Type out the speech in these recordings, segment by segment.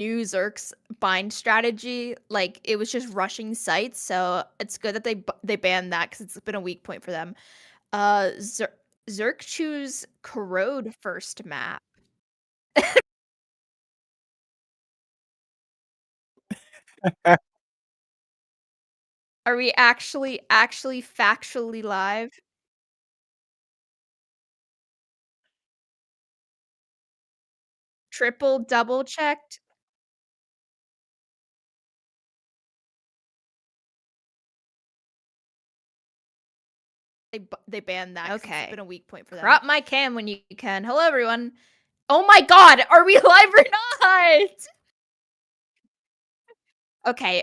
knew Zerk's bind strategy. Like, it was just rushing sites, so it's good that they banned that because it's been a weak point for them. Zerk choose Corrode first map. Are we actually factually live? Triple double checked? They banned that 'cause it's been a weak point for them. Crop my cam when you can. Hello, everyone. Oh my god, are we live or not? Okay,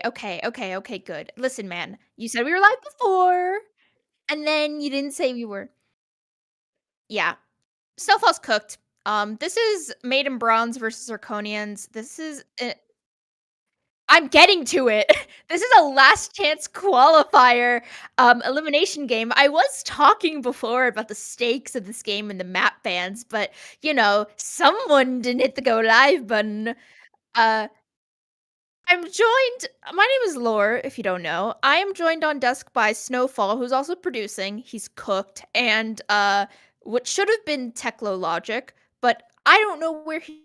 good. Listen, man, you said we were live before, and then you didn't say we were. Yeah. Snowfall's cooked. This is Made in Bronze versus Zirconians. This is I'm getting to it. This is a last chance qualifier elimination game. I was talking before about the stakes of this game and the map bans, but you know, someone didn't hit the go live button. I'm joined. My name is Lore, if you don't know. I am joined on desk by Snowfall, who's also producing. He's cooked, and what should have been Technologic, but I don't know where he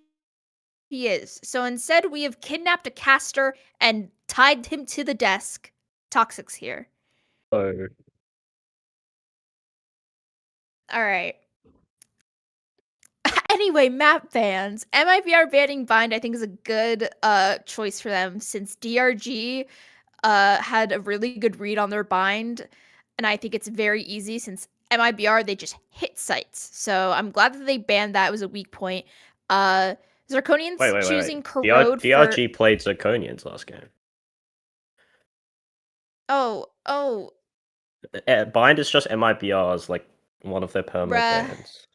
is. So instead, we have kidnapped a caster and tied him to the desk. Toxic's here. Oh. All right. Anyway, map bans. MIBR banning bind, I think, is a good choice for them since DRG had a really good read on their bind, and I think it's very easy since MIBR, they just hit sites. So I'm glad that they banned that. It was a weak point. Zirconians choosing Corrode DRG played Zirconians last game. Oh. Bind is just MIBR's, like, one of their permanent bans.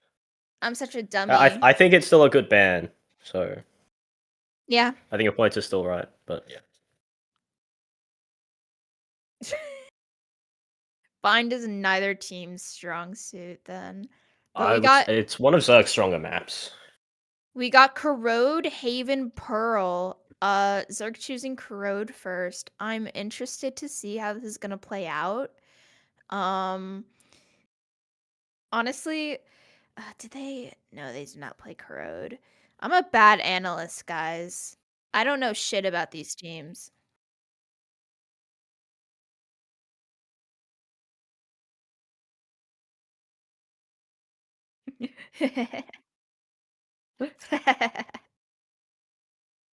I'm such a dummy. I think it's still a good ban, so... Yeah. I think your point is still right, but yeah. Bind is neither team's strong suit, then. It's one of Zerk's stronger maps. We got Corrode, Haven, Pearl. Zerk choosing Corrode first. I'm interested to see how this is gonna play out. Honestly, did they? No, they did not play Corrode. I'm a bad analyst, guys. I don't know shit about these teams.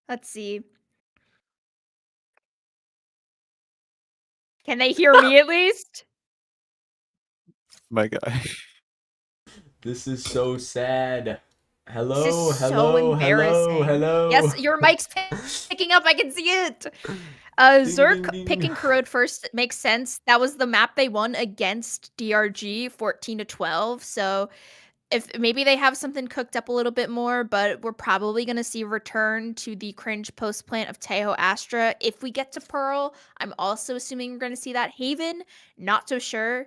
Let's see. Can they hear me at least? My guy. This is so sad. Hello, this is hello, so embarrassing. hello. Yes, your mic's picking up. I can see it. Zerk ding, ding. picking Corrode first makes sense. That was the map they won against DRG, 14-12. So if maybe they have something cooked up a little bit more, but we're probably going to see a return to the cringe post plant of Tejo Astra. If we get to Pearl, I'm also assuming we're going to see that. Haven, not so sure.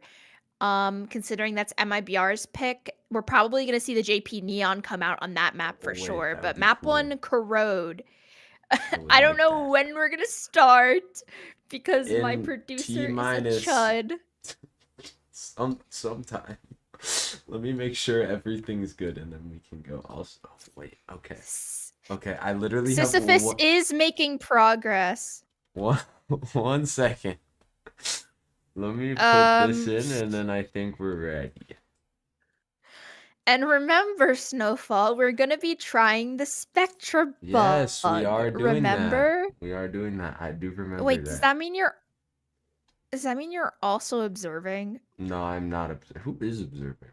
Considering that's MIBR's pick, we're probably going to see the JP Neon come out on that map for sure. But map cool. 1, Corrode. I don't know when we're going to start because my producer is a chud. Sometime. Let me make sure everything's good and then we can go also. Oh, wait, okay. Okay, I literally Sisyphus is making progress. One second. Let me put this in and then I think we're ready. And remember, Snowfall, we're going to be trying the Spectra bug. Yes, we are doing remember? That. We are doing that. I do remember Wait, that. does that mean you're also observing? No, I'm not observing. Who is observing?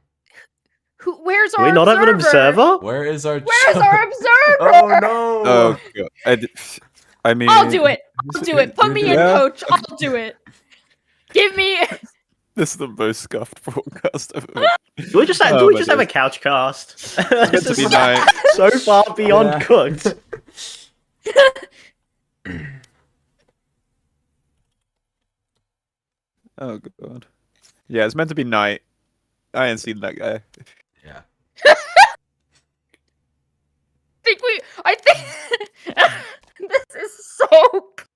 Where's our observer? Do we not have an observer? Where is our observer? Oh no! Oh god. I mean, I'll do it. Put me in, coach. I'll do it. Give me. This is the most scuffed broadcast ever. Do we just have a couch cast? It's to be nice. So far beyond cooked. Oh god. Yeah, it's meant to be night. I ain't seen that guy. Yeah. I think smoke.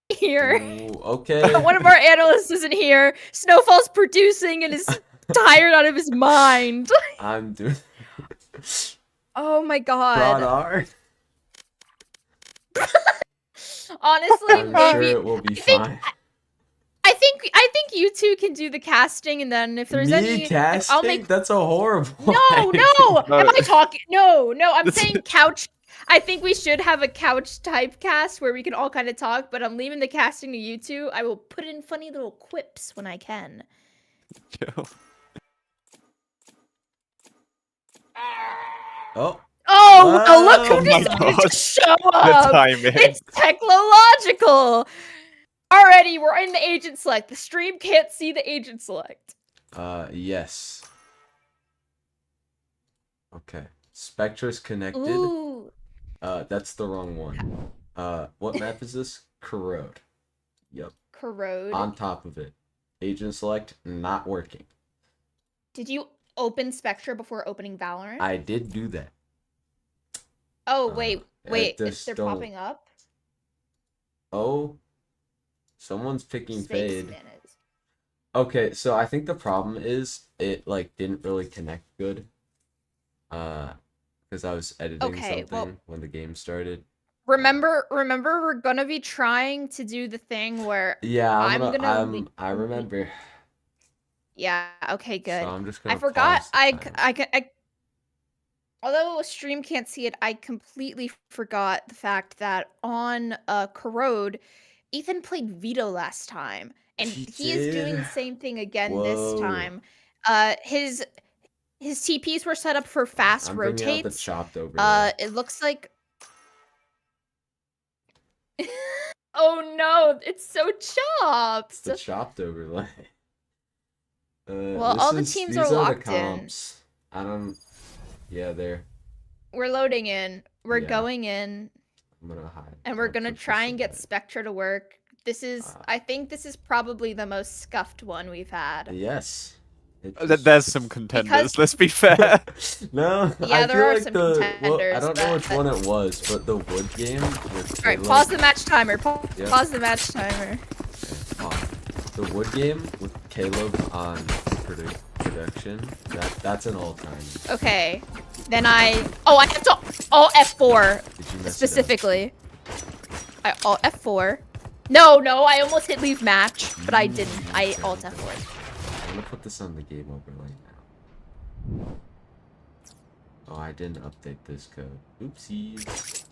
Here. Ooh, okay. One of our analysts isn't here. Snowfall's producing and is tired out of his mind. I'm doing. Oh my god. Radar. Honestly, I'm maybe sure it will be think- fine. I think you two can do the casting, and then if there's any, casting? I'll make. That's a horrible. No, idea. no. Am I talking? No. I'm This- saying couch. I think we should have a couch type cast where we can all kind of talk, but I'm leaving the casting to you two. I will put in funny little quips when I can. Yo. Oh, Oh, well, look Wow. who Oh my decided God. to show The up. timing. It's technological. Alrighty, we're in the agent select. The stream can't see the agent select. yes. Okay. Spectra's connected. Ooh. That's the wrong one. What map is this? Corrode. Yep. Corrode. On top of it. Agent select not working. Did you open Spectra before opening Valorant? I did do that. Oh, wait. it If just they're don't- popping up? Oh. Someone's picking Space Fade. minutes. Okay, so I think the problem is it like didn't really connect good. Because I was editing Okay, well- something when the game started. Remember, we're gonna be trying to do the thing where... Yeah, I le- remember. Yeah, okay, good. So I'm just gonna I forgot, pause the time. although a stream can't see it, I completely forgot the fact that on Corrode, Ethan played Veto last time, and He he is doing did? the same thing again Whoa. this time. His TPs were set up for fast I'm bringing out the rotates. chopped over. It looks like... Oh no, it's so chopped! The chopped overlay. Well, all the teams are locked in. comps. I don't. Yeah, they're. We're loading in. We're Yeah. going in. I'm gonna hide. And we're I'll gonna push this try and get away. Spectra to work. This is, I think this is probably the most scuffed one we've had. Yes. It There's just- some contenders, let's be fair. No. Yeah, I there feel are like some Well, contenders, I don't know which but- one it was, but the wood game. With Alright, Caleb- pause the match timer. Yeah. Pause the match timer. The wood game with Caleb on production. That's an all time. Okay. Then I have to alt F4 Did you mess specifically. I alt F4. No, I almost hit leave match, but I didn't. I Okay, alt okay. F4. I'm gonna put this on the game overlay now. Oh, I didn't update this code. Oopsies.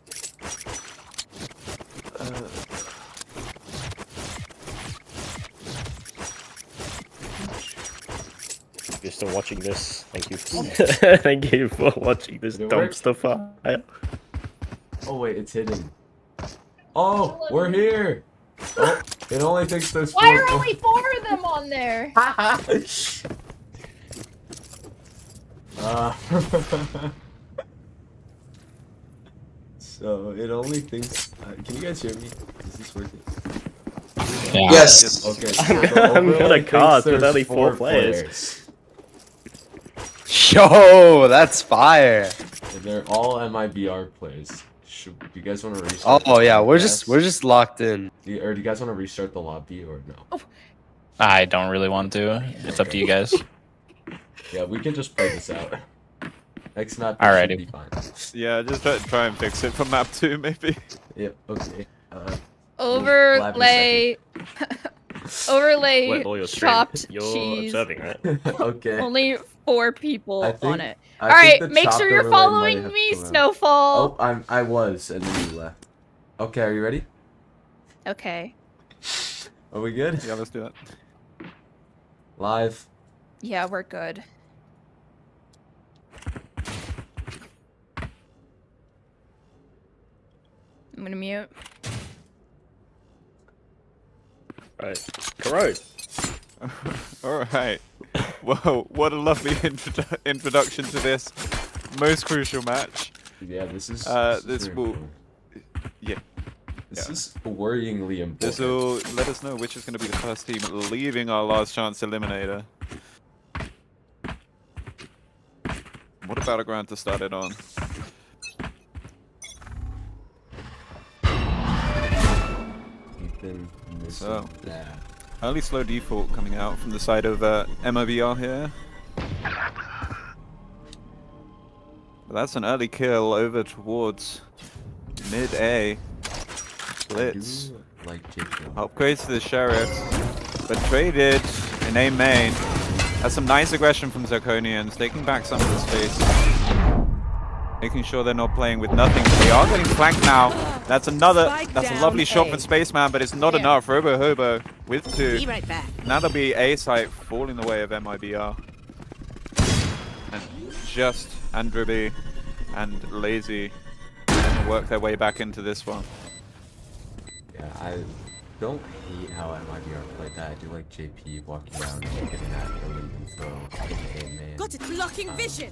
If you're still watching this, thank you. Thank you for watching this Did it work? dumpster fire. Oh wait, it's hidden. Oh, we're here. Oh, it only thinks there's Why four. are only 4 of them on there? So it only thinks. Can you guys hear me? Is this working? Yeah. Yes. Okay. I'm so gonna overlay card thinks with there's only 4 players. Yo, that's fire. And they're all MIBR players. Do you guys want to restart? Oh the yeah, we're podcast? just locked in. Do you guys want to restart the lobby or no? I don't really want to. It's up to you guys. Yeah, we can just play this out. Next map Alrighty. should be fine. Yeah, just try and fix it for map 2, maybe. Yep. Okay. Overlay. Overlay Wait, all your stream, chopped you're cheese. observing, right? Okay. Only 4 people I think- on it. I All right, think the make chopped sure you're overlay might following have me, come out. Snowfall. Oh, I was, and then you left. Okay, are you ready? Okay. Are we good? Yeah, let's do that. Live. Yeah, we're good. I'm gonna mute. Right. Corrode. Alright. Whoa, what a lovely introduction to this most crucial match. Yeah, this is. this very will- important. Yeah. This yeah. is worryingly important. This will let us know which is going to be the first team leaving our last chance eliminator. What a battleground to start it on. been missing So, that. early slow default coming out from the side of MOBR here. But that's an early kill over towards mid A. Blitz. I do like JP. Upgrades to the Sheriff, but traded in A main. That's some nice aggression from Zirconians, taking back some of the space. Making sure they're not playing with nothing. They are getting flanked now. That's a lovely shot from Spaceman, but it's not enough. Robo Hobo with 2. Be right back. Now there'll be A site fall in the way of MIBR. And Just, and Dribby, and Lazy can work their way back into this one. Yeah, I don't hate how MIBR played that. I do like JP walking around and getting that early info in the A main. Got it blocking vision.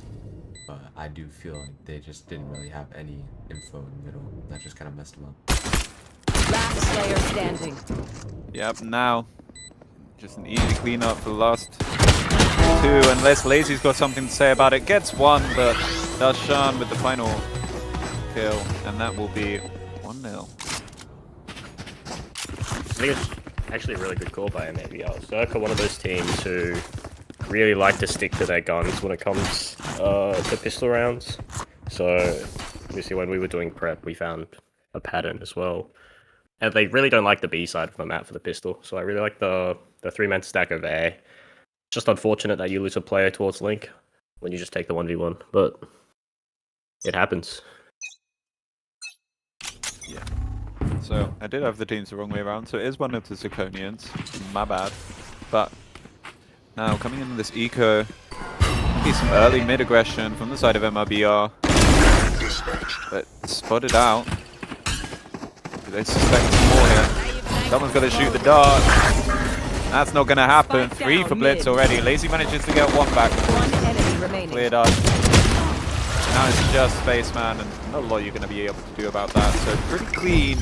But I do feel like they just didn't really have any info in the middle. That just kind of messed them up. Last player standing. Yep, now just an easy cleanup for the last 2, unless Lazy's got something to say about it. Gets 1, but does Shan with the final kill, and that will be 1-0. I think it's actually a really good call by MABL. Zerk are one of those teams who really like to stick to their guns when it comes to pistol rounds. So obviously when we were doing prep, we found a pattern as well. And they really don't like the B side of the map for the pistol. So I really like the 3-man stack over A. Just unfortunate that you lose a player towards Link when you just take the 1v1, but it happens. Yeah. So I did have the teams the wrong way around, so it is one of the Zirconians. My bad. But now coming into this eco, maybe some early mid aggression from the side of MRBR. But spotted out. Do they suspect some more here? Someone's got to shoot the dart. That's not going to happen. 3 for Blitz already. Lazy manages to get 1 back. One enemy remaining. Cleared up. Now it's just Spaceman, and not a lot you're going to be able to do about that. So pretty clean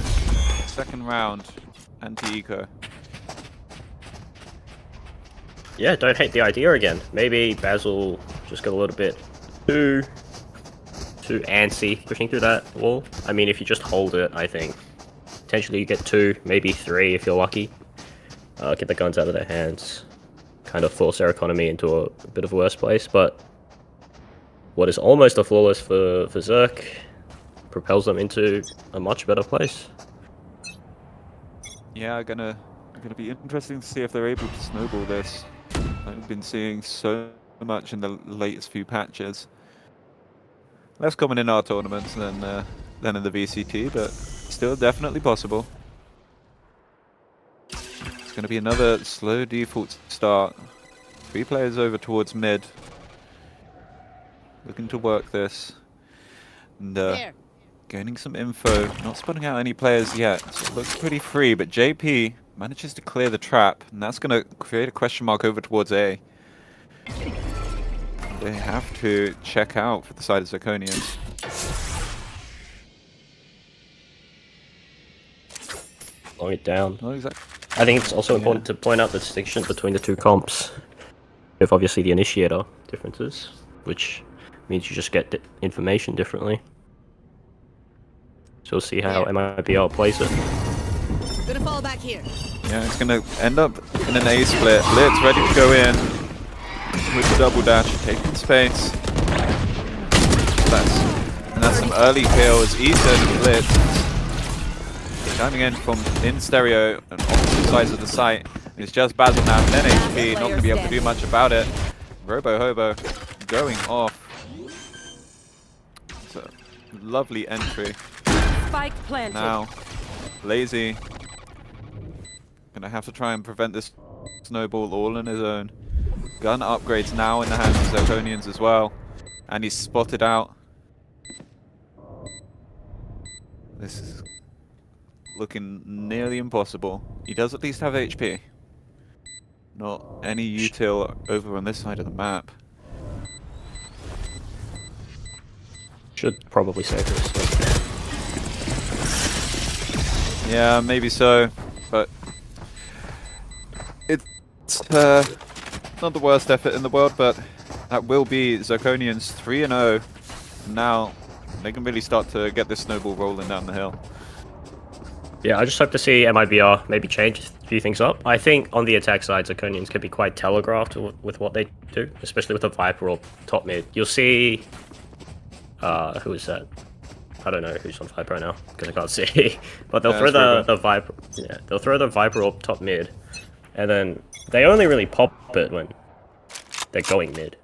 second round anti-eco. Yeah, don't hate the idea again. Maybe Basil just got a little bit too antsy pushing through that wall. I mean, if you just hold it, I think potentially you get 2, maybe 3 if you're lucky. Get the guns out of their hands, kind of force their economy into a bit of a worse place. But what is almost a flawless for Zerk propels them into a much better place. Yeah, gonna be interesting to see if they're able to snowball this. I've been seeing so much in the latest few patches. Less common in our tournaments than in the VCT, but still definitely possible. It's gonna be another slow default start. 3 players over towards mid. Looking to work this. And gaining some info. Not spotting out any players yet. So it looks pretty free, but JP manages to clear the trap, and that's gonna create a question mark over towards A. They have to check out for the side of Zirconians. Slow it down. Not exactly. I think it's also important to point out the distinction between the 2 comps. You have obviously the initiator differences, which means you just get information differently. So we'll see how MIBL plays it. Gonna fall back here. Yeah, it's gonna end up in an A split. Blitz ready to go in with the double dash, taking space. That's some early kills. Ethan and Blitz coming in from in stereo and opposite sides of the site. It's just Basil now, 10 HP, not gonna be able to do much about it. Robo Hobo going off. It's a lovely entry. Spike planted. Now, Lazy gonna have to try and prevent this snowball all on his own. Gun upgrades now in the hands of Zirconians as well, and he's spotted out. This is looking nearly impossible. He does at least have HP. Not any util over on this side of the map. Should probably save this. Yeah, maybe so, but it's not the worst effort in the world, but that will be Zirconians 3-0. Now they can really start to get this snowball rolling down the hill. Yeah, I just hope to see MIBR maybe change a few things up. I think on the attack side, Zirconians can be quite telegraphed with what they do, especially with the Viper or top mid. You'll see... who is that? I don't know who's on Viper right now, because I can't see. But they'll throw the Viper... Yeah, they'll throw the Viper or top mid, and then they only really pop it when they're going mid.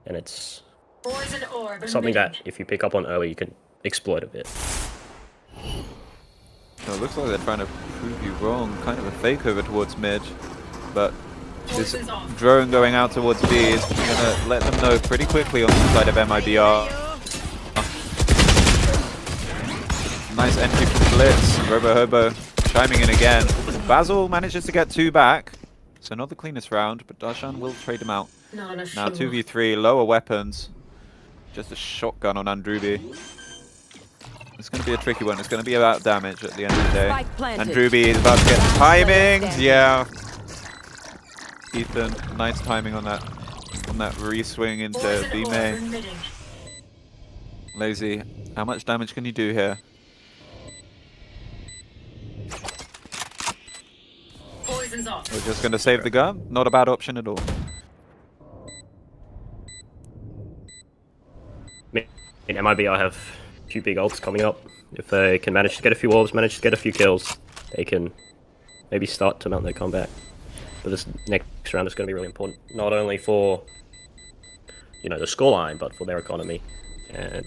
And it's something that, if you pick up on early, you can exploit a bit. So it looks like they're trying to prove you wrong. Kind of a fake over towards mid, but this drone going out towards B is going to let them know pretty quickly on the side of MIBR. Nice entry from Blitz. Robo-Hobo chiming in again. Basil manages to get 2 back, so not the cleanest round, but Darshan will trade him out. Now 2v3, lower weapons. Just a shotgun on Andruby. It's going to be a tricky one. It's going to be about damage at the end of the day. Andruby is about to get timing. Yeah. Ethan, nice timing on that re-swing into B main. Lazy, how much damage can you do here? We're just going to save the gun. Not a bad option at all. MIBR have 2 big ults coming up. If they can manage to get a few orbs, manage to get a few kills, they can maybe start to mount their comeback. But this next round is going to be really important, not only for the scoreline, but for their economy and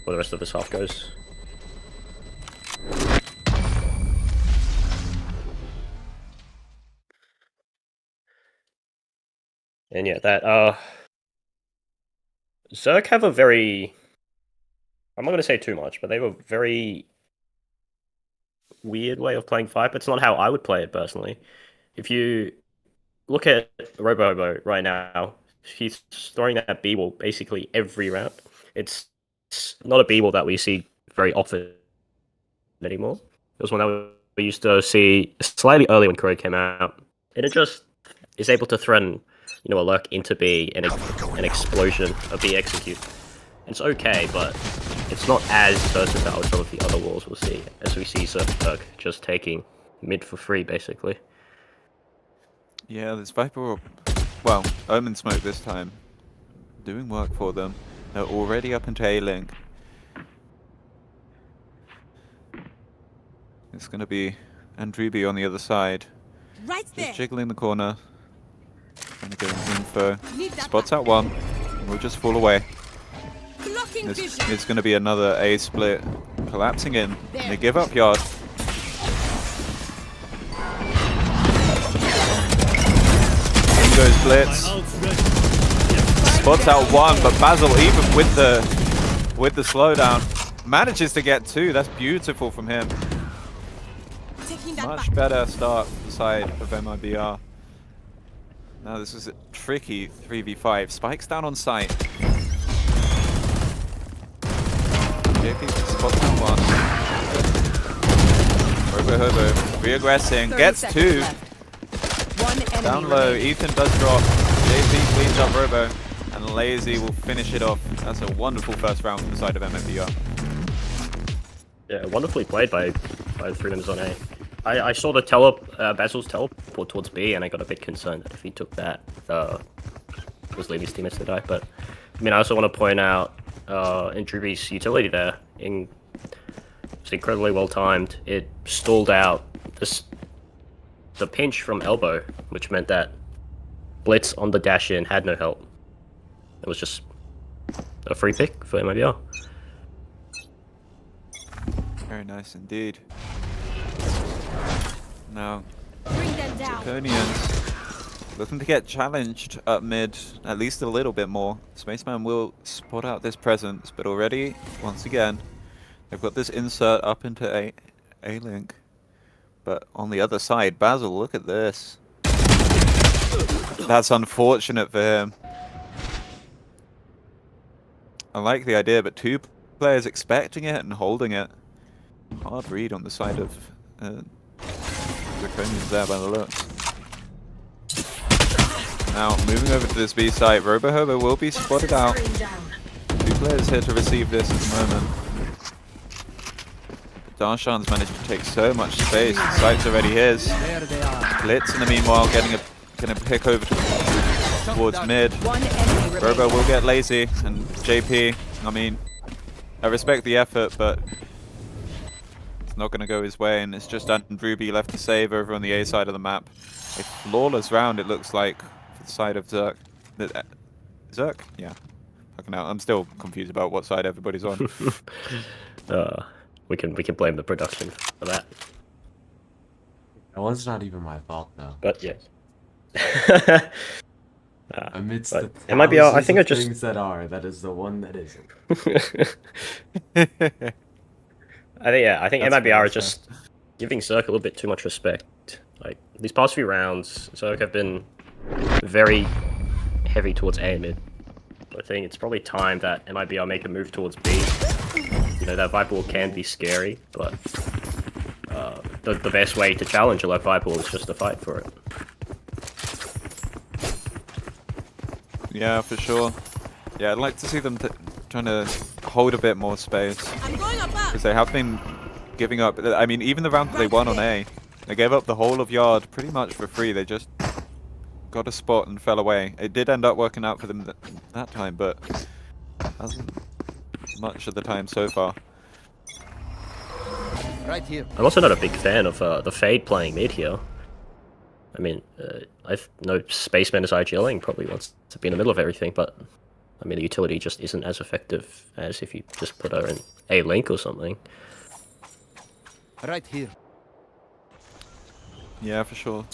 where the rest of this half goes. And yeah, that Zerk have a very... I'm not going to say too much, but they have a very weird way of playing Viper. It's not how I would play it, personally. If you look at Robo-Hobo right now, he's throwing that B-wall basically every round. It's not a B-wall that we see very often anymore. It was one that we used to see slightly early when Korea came out. And it just is able to threaten, a lurk into B and an explosion of B execute. It's okay, but it's not as versatile as some of the other walls we'll see, as we see Zerk just taking mid for free, basically. Yeah, this Viper, well, Omen Smoke this time, doing work for them. They're already up into A-Link. It's going to be Andruby on the other side. Right there. Just jiggling the corner. Trying to get an info. Spots out one. We'll just fall away. It's going to be another A split collapsing in. They give up yard. In goes Blitz. Spots out one, but Basil, even with the slowdown, manages to get 2. That's beautiful from him. Much better start for the side of MIBR. Now this is a tricky 3v5. Spikes down on site. JP spots on one. Robo-Hobo re-aggressing, gets 2. Down low, Ethan does drop. JP cleans up Robo, and Lazy will finish it off. That's a wonderful first round from the side of MIBR. Yeah, wonderfully played by the 3 members on A. I saw the Basil's teleport towards B, and I got a bit concerned that if he took that, it was leave his teammates to die. But I mean, I also want to point out Andruby's utility there. It's incredibly well timed. It stalled out the pinch from elbow, which meant that Blitz on the dash in had no help. It was just a free pick for MIBR. Very nice indeed. Now, Zirconians looking to get challenged up mid at least a little bit more. Spaceman will spot out this presence, but already, once again, they've got this insert up into A-Link. But on the other side, Basil, look at this. That's unfortunate for him. I like the idea, but 2 players expecting it and holding it. Hard read on the side of Zirconians there by the looks. Now, moving over to this B site, Robo-Hobo will be spotted out. 2 players here to receive this at the moment. Darshan's managed to take so much space. The site's already his. Blitz in the meanwhile gonna pick over towards mid. One enemy remaining. Robo will get lazy, and JP, I mean, I respect the effort, but it's not going to go his way, and it's just Ruby left to save over on the A side of the map. A flawless round, it looks like, for the side of Zirk. Zirk? Yeah. Fucking hell, I'm still confused about what side everybody's on. We can blame the production for that. That was not even my fault, though. But yeah. Amidst but the it might be. I think I just things that are. That is the one that isn't. I think That's MIBR fair, is just giving Zerk a little bit too much respect. Like these past few rounds, Zerk have been very heavy towards A mid. I think it's probably time that MIBR make a move towards B. You know, that Viper Wall can be scary, but the best way to challenge a low Viper Wall is just to fight for it. Yeah, for sure. Yeah, I'd like to see them trying to hold a bit more space. Because they have been giving up. I mean, even the round that they won on A, they gave up the whole of Yard pretty much for free. They just got a spot and fell away. It did end up working out for them that time, but hasn't much of the time so far. Right here. I'm also not a big fan of the Fade playing mid here. I mean, I know Spaceman is IGLing, probably wants to be in the middle of everything, but I mean, the utility just isn't as effective as if you just put her in A link or something. Right here. Yeah, for sure.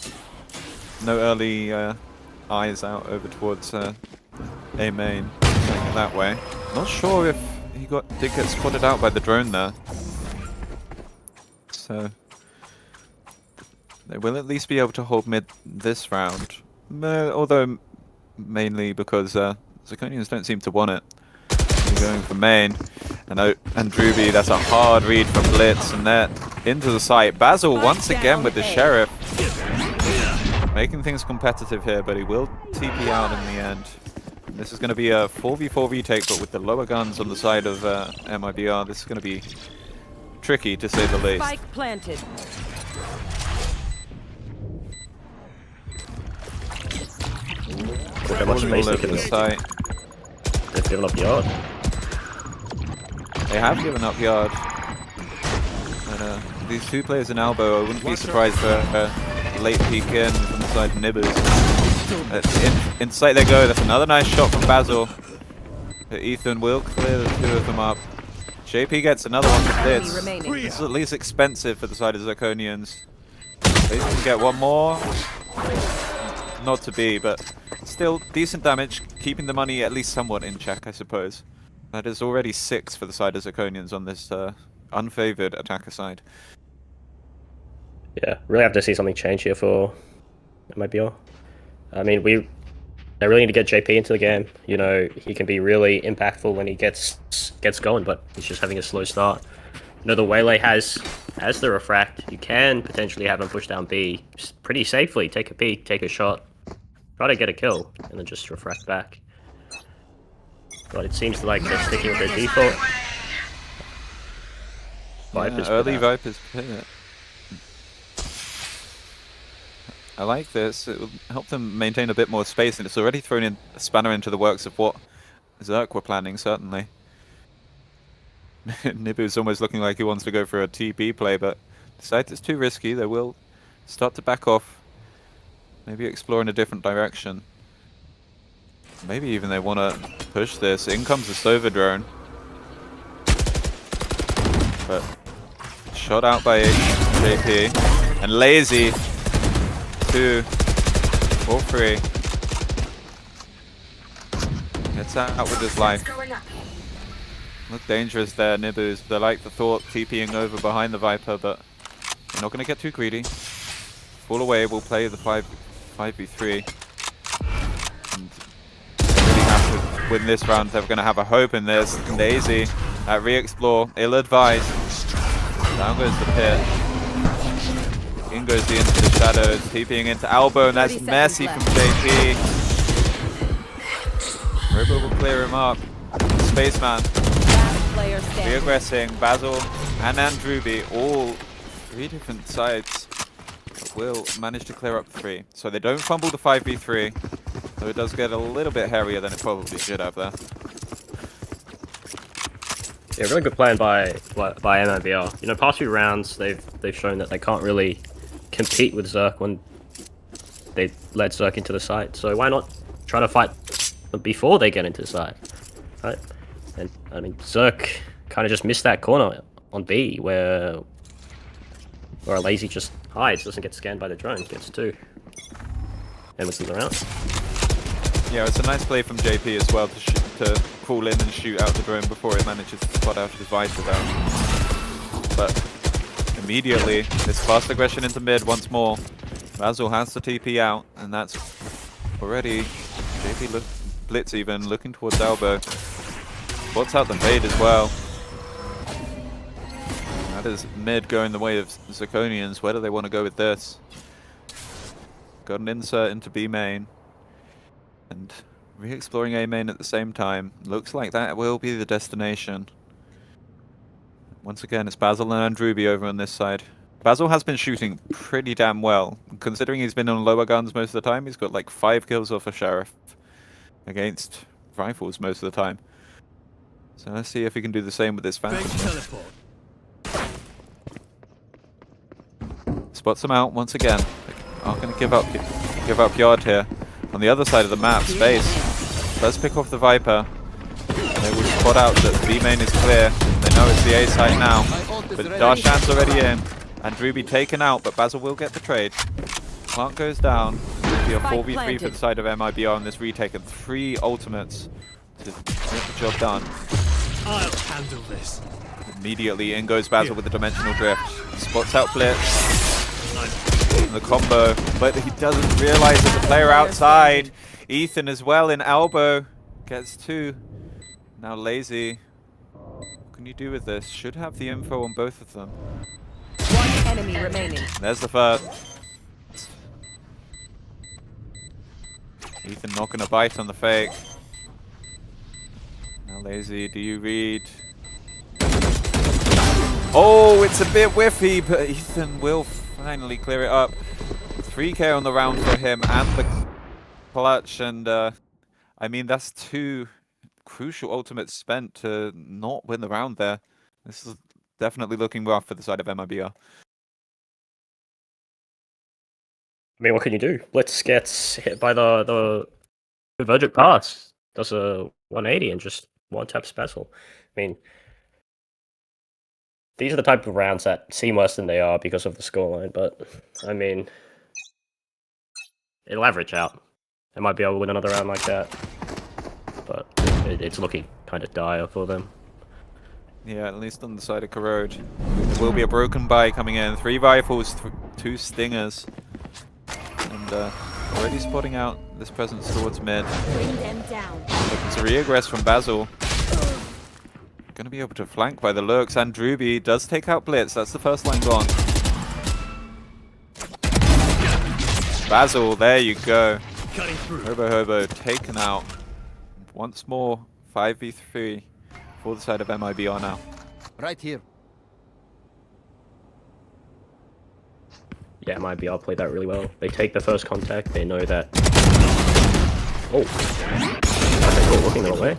No early eyes out over towards A main, playing it that way. Not sure if he did get spotted out by the drone there. So they will at least be able to hold mid this round. Although mainly because Zirconians don't seem to want it. They're going for main. And Druby, that's a hard read from Blitz, and they're into the site. Basil once again with the Sheriff. Making things competitive here, but he will TP out in the end. This is going to be a 4v4 retake, but with the lower guns on the side of MIBR, this is going to be tricky to say the least. Spike planted. Look how much space they All over can the site. They've given up Yard. They have given up Yard. And, these two players in elbow, I wouldn't be surprised for a late peek in from the side of Nibbers. In sight they go. That's another nice shot from Basil. But Ethan will clear the two of them up. JP gets another one for Blitz. This is at least expensive for the side of Zirconians. They can get one more. Not to be, but still decent damage, keeping the money at least somewhat in check, I suppose. That is already 6 for the side of Zirconians on this unfavored attacker side. Yeah, really have to see something change here for MIBR. I mean, they really need to get JP into the game. You know, he can be really impactful when he gets going, but he's just having a slow start. You know, the Waylay has the refract. You can potentially have him push down B pretty safely. Take a peek, take a shot, try to get a kill, and then just refract back. But it seems like they're sticking with their default. Vipers early Vipers pivot. I like this. It will help them maintain a bit more space, and it's already thrown in a spanner into the works of what Zerk were planning, certainly. Nibu's almost looking like he wants to go for a TP play, but decides it's too risky. They will start to back off. Maybe explore in a different direction. Maybe even they want to push this. In comes the Sova drone. But shot out by JP. And Lazy. 2 or 3. Gets out with his life. Look dangerous there, Nibus. They like the thought TPing over behind the Viper, but they're not going to get too greedy. Fall away, we'll play the 5v3. And they really have to win this round. They're going to have a hope in this. Daisy at re-explore, ill-advised. Down goes the pit. In goes the into the shadows, TPing into elbow, and that's messy from JP. Robo will clear him up. Spaceman. player standing. Reaggressing, Basil and Andruby, all 3 different sides, will manage to clear up 3. So they don't fumble the 5v3, though it does get a little bit hairier than it probably should have there. Yeah, really good plan by MMBR. You know, past few rounds they've shown that they can't really compete with Zerk when they let Zerk into the site. So why not try to fight them before they get into the site, right? And I mean, Zerk kind of just missed that corner on B where a lazy just hides, doesn't get scanned by the drone, gets 2, and wins the round. Yeah, it's a nice play from JP as well to crawl in and shoot out the drone before it manages to spot out his Viper down. But immediately, it's fast aggression into mid once more. Basil has the TP out, and that's already JP Blitz even looking towards elbow. Spots out the fade as well. That is mid going the way of Zirconians. Where do they want to go with this? Got an insert into B main. And re-exploring A main at the same time. Looks like that will be the destination. Once again, it's Basil and Andruby over on this side. Basil has been shooting pretty damn well. Considering he's been on lower guns most of the time, he's got like 5 kills off a Sheriff against rifles most of the time. So let's see if he can do the same with this Phantom. Spots him out once again. Aren't going to give up yard here. On the other side of the map, Space does pick off the Viper. They will spot out that B main is clear. They know it's the A site now. But Darshan's already in. And Andruby taken out, but Basil will get the trade. Plant goes down. It'll be a 4v3 for the side of MIBR on this retake, and 3 ultimates to get the job done. I'll handle this. Immediately in goes Basil with the dimensional drift. Spots out Blitz. The combo, but he doesn't realize there's a player outside. Ethan as well in elbow. Gets 2. Now Lazy. What can you do with this? Should have the info on both of them. 1 enemy remaining. There's the first. Ethan not gonna bite on the fake. Now Lazy, do you read? Oh, it's a bit whiffy, but Ethan will finally clear it up. 3k on the round for him and the clutch, and I mean, that's 2 crucial ultimates spent to not win the round there. This is definitely looking rough for the side of MIBR. I mean, what can you do? Blitz gets hit by the convergent pass, does a 180 and just one-taps Basil. I mean, these are the type of rounds that seem worse than they are because of the scoreline, but I mean, it'll average out. They might be able to win another round like that, but it's looking kind of dire for them. Yeah, at least on the side of Corrode. There will be a broken buy coming in. 3 rifles, 2 stingers. And already spotting out this presence towards mid. Bring them down. It's a re-aggress from Basil. Going to be able to flank by the lurks. And Andruby does take out Blitz. That's the first line gone. Basil, there you go. Hobo taken out. Once more, 5v3 for the side of MIBR now. Right here. Yeah, MIBR played that really well. They take the first contact, they know that... Oh! They're looking their way.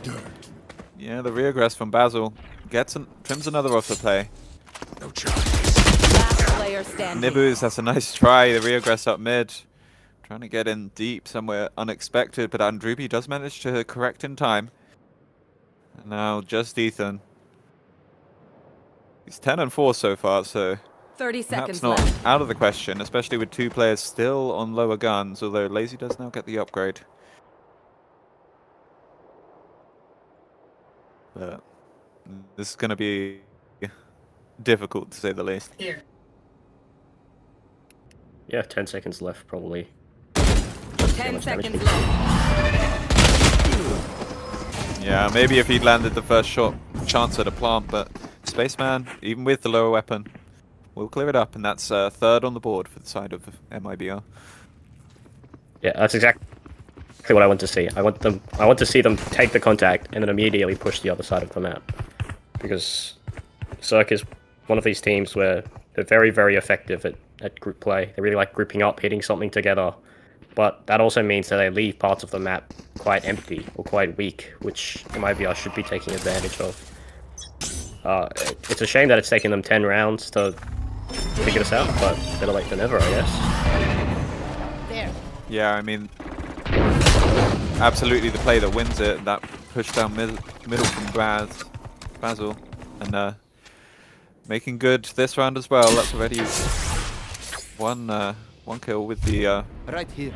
Yeah, the reaggress from Basil trims another off the play. No charge. Last player standing. Nibus, that's a nice try. The reaggress up mid. Trying to get in deep somewhere unexpected, but Andruby does manage to correct in time. And now just Ethan. He's 10 and 4 so far, so 30 perhaps seconds not left. out of the question, especially with 2 players still on lower guns, although Lazy does now get the upgrade. But this is going to be difficult, to say the least. Yeah, 10 seconds left, probably. 10 seconds left. Yeah, maybe if he'd landed the first shot, chance at a plant, but Spaceman, even with the lower weapon, will clear it up, and that's 3rd on the board for the side of MIBR. Yeah, that's exactly what I want to see. I want to see them take the contact and then immediately push the other side of the map. because Zerk is one of these teams where they're very, very effective at group play. They really like grouping up, hitting something together. But that also means that they leave parts of the map quite empty or quite weak, which MIBR should be taking advantage of. It's a shame that it's taken them 10 rounds to figure this out, but better late than never, I guess. There. Yeah, I mean, absolutely the play that wins it. That push down middle from Basil, and making good this round as well. That's already one kill with the Right here.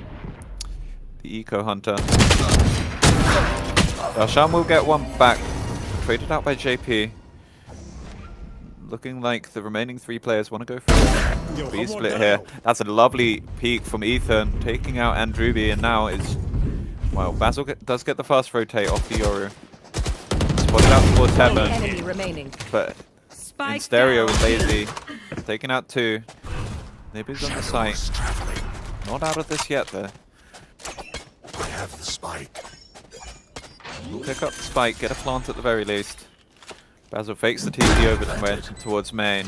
the Eco Hunter. Darshan will get one back, traded out by JP. Looking like the remaining 3 players want to go for a B split here. That's a lovely peek from Ethan, taking out Andruby, and now it's... Well, Basil does get the fast rotate off the Yoru. Spotted out towards One Heaven, enemy remaining. but in Spike stereo down. with Lazy. Taking out 2. Nibby's on the site. Not out of this yet, though. I have the spike. We'll pick up the spike, get a plant at the very least. Basil fakes the TP over towards main.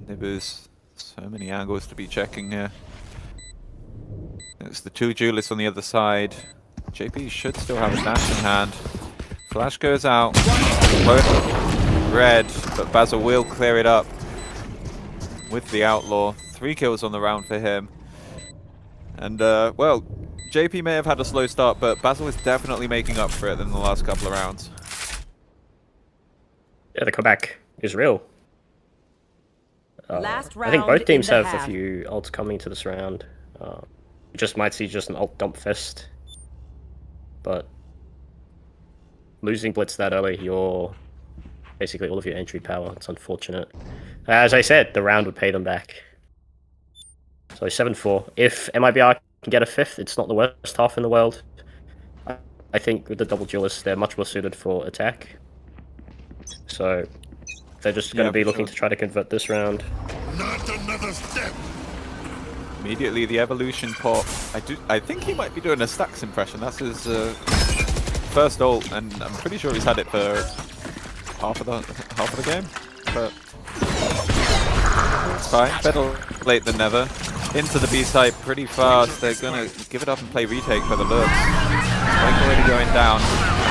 Nibbu's so many angles to be checking here. It's the 2 duelists on the other side. JP should still have a dash in hand. Flash goes out. Both red, but Basil will clear it up with the Outlaw. 3 kills on the round for him. And, well, JP may have had a slow start, but Basil is definitely making up for it in the last couple of rounds. Yeah, the comeback is real. Last I think round both teams in the have a half. few ults coming to this round. We just might see just an ult dump fest. But losing Blitz that early, you're basically all of your entry power. It's unfortunate. As I said, the round would pay them back. So 7-4. If MIBR can get a 5th, it's not the worst half in the world. I think with the double duelists, they're much more suited for attack. So they're just going to be looking to try to convert this round. Not another step. Immediately the evolution pop. I think he might be doing a Stacks impression. That's his first ult, and I'm pretty sure he's had it for half of the game. But it's fine. Better late than never. Into the B side pretty fast. They're gonna give it up and play retake for the looks. Spike already going down.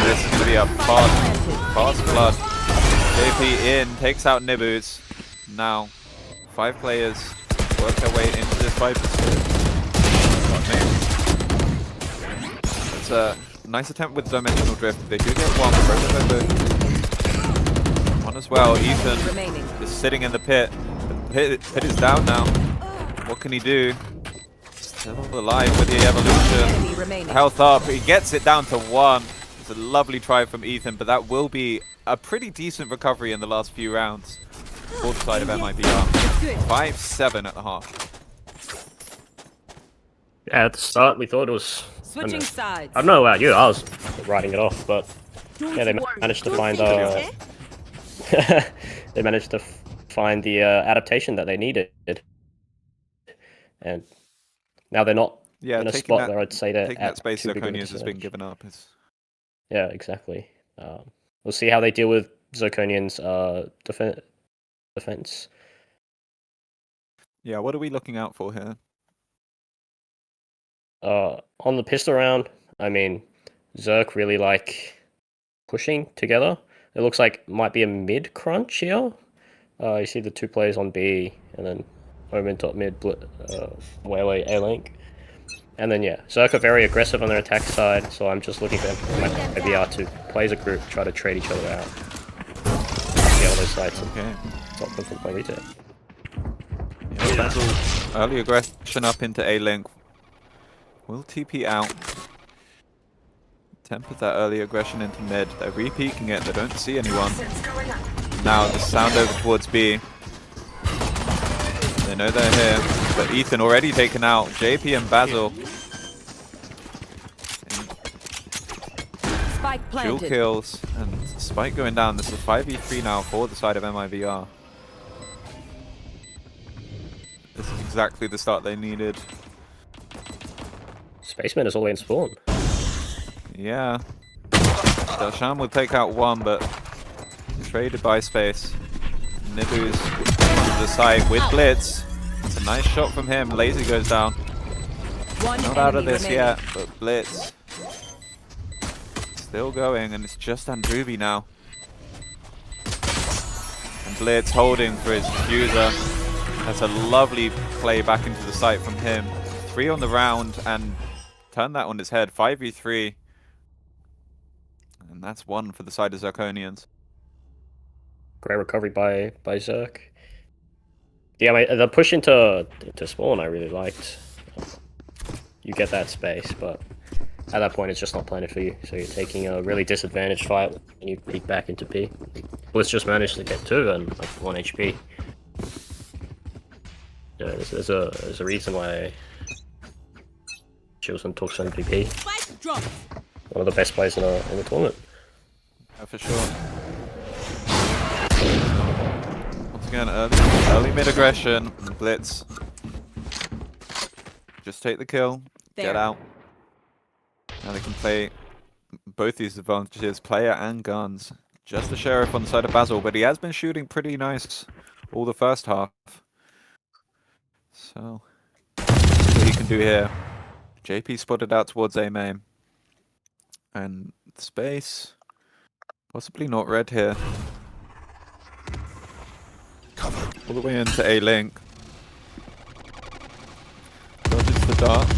This is gonna be a fast flood. JP in, takes out Nibus. Now 5 players work their way into this Viper split. It's a nice attempt with Dimensional Drift. They do get one. One as well. Ethan Remaining. is sitting in the pit. The pit is down now. What can he do? Still alive with the evolution. Enemy remaining. Health up. He gets it down to 1. It's a lovely try from Ethan, but that will be a pretty decent recovery in the last few rounds. Fourth side of MIBR. 5-7 at the half. Yeah, at the start we thought it was... Switching sides. I don't know about you, I was writing it off, but yeah, they managed to find they managed to find the adaptation that they needed, and now they're not in a spot where I'd say they're taking at that space too big of a Zirconians has been disadvantage. given up. Yeah, exactly. We'll see how they deal with Zirconians' defense. Yeah, what are we looking out for here? On the pistol round, I mean, Zerk really like pushing together. It looks like might be a mid crunch here. You see the 2 players on B, and then Omen top mid, Whaley A-Link. And then yeah, Zerk are very aggressive on their attack side, so I'm just looking for MIBR to play as a group, try to trade each other out. See how those sides Okay. stop them from playing retail. Yeah, Basil, early aggression up into A-Link. Will TP out. Temper that early aggression into mid. They're re-peeking it, they don't see anyone. Now the sound over towards B. They know they're here, but Ethan already taken out. JP and Basil. Spike Dual planted. kills, and Spike going down. This is 5v3 now for the side of MIBR. This is exactly the start they needed. Spaceman is all the way in spawn. Yeah. Darshan will take out 1, but Traded by space. Nibu's onto the side with Blitz. It's a nice shot from him. Lazy goes down. One Not out of enemy this remaining. yet, but Blitz still going, and it's just Andruby now. And Blitz holding for his diffuser. That's a lovely play back into the site from him. 3 on the round, and turn that on its head. 5v3. And that's 1 for the side of Zirconians. Great recovery by Zerk. Yeah, the push into spawn I really liked. You get that space, but at that point it's just not planted for you. So you're taking a really disadvantaged fight and you peek back into B. Blitz just managed to get 2 and like 1 HP. Yeah, there's a reason why Chilson took some MVP. Spike drop. One of the best players in the tournament. Yeah, for sure. Once again, early mid-aggression. Blitz. Just take the kill. Get There. out. Now they can play both these advantages, player and guns. Just the Sheriff on the side of Basil, but he has been shooting pretty nice all the first half. So, see what he can do here. JP spotted out towards A main. And space. Possibly not red here. Cover. All the way into A link. Dodges the dart.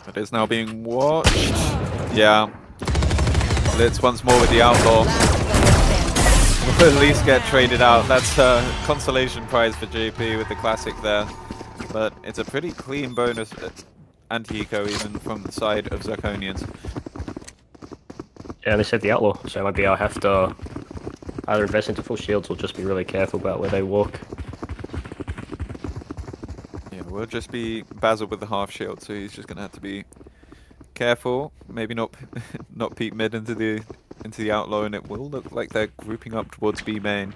It is now being watched. Yeah. Blitz once more with the outlaw. Will at least get traded out. That's a consolation prize for JP with the classic there. But it's a pretty clean bonus anti-eco even from the side of Zirconians. Yeah, they said the outlaw, so maybe I'll have to either invest into full shields or just be really careful about where they walk. Yeah, we'll just be Basil with the half shield, so he's just gonna have to be careful. Maybe not not peek mid into the outlaw, and it will look like they're grouping up towards B main.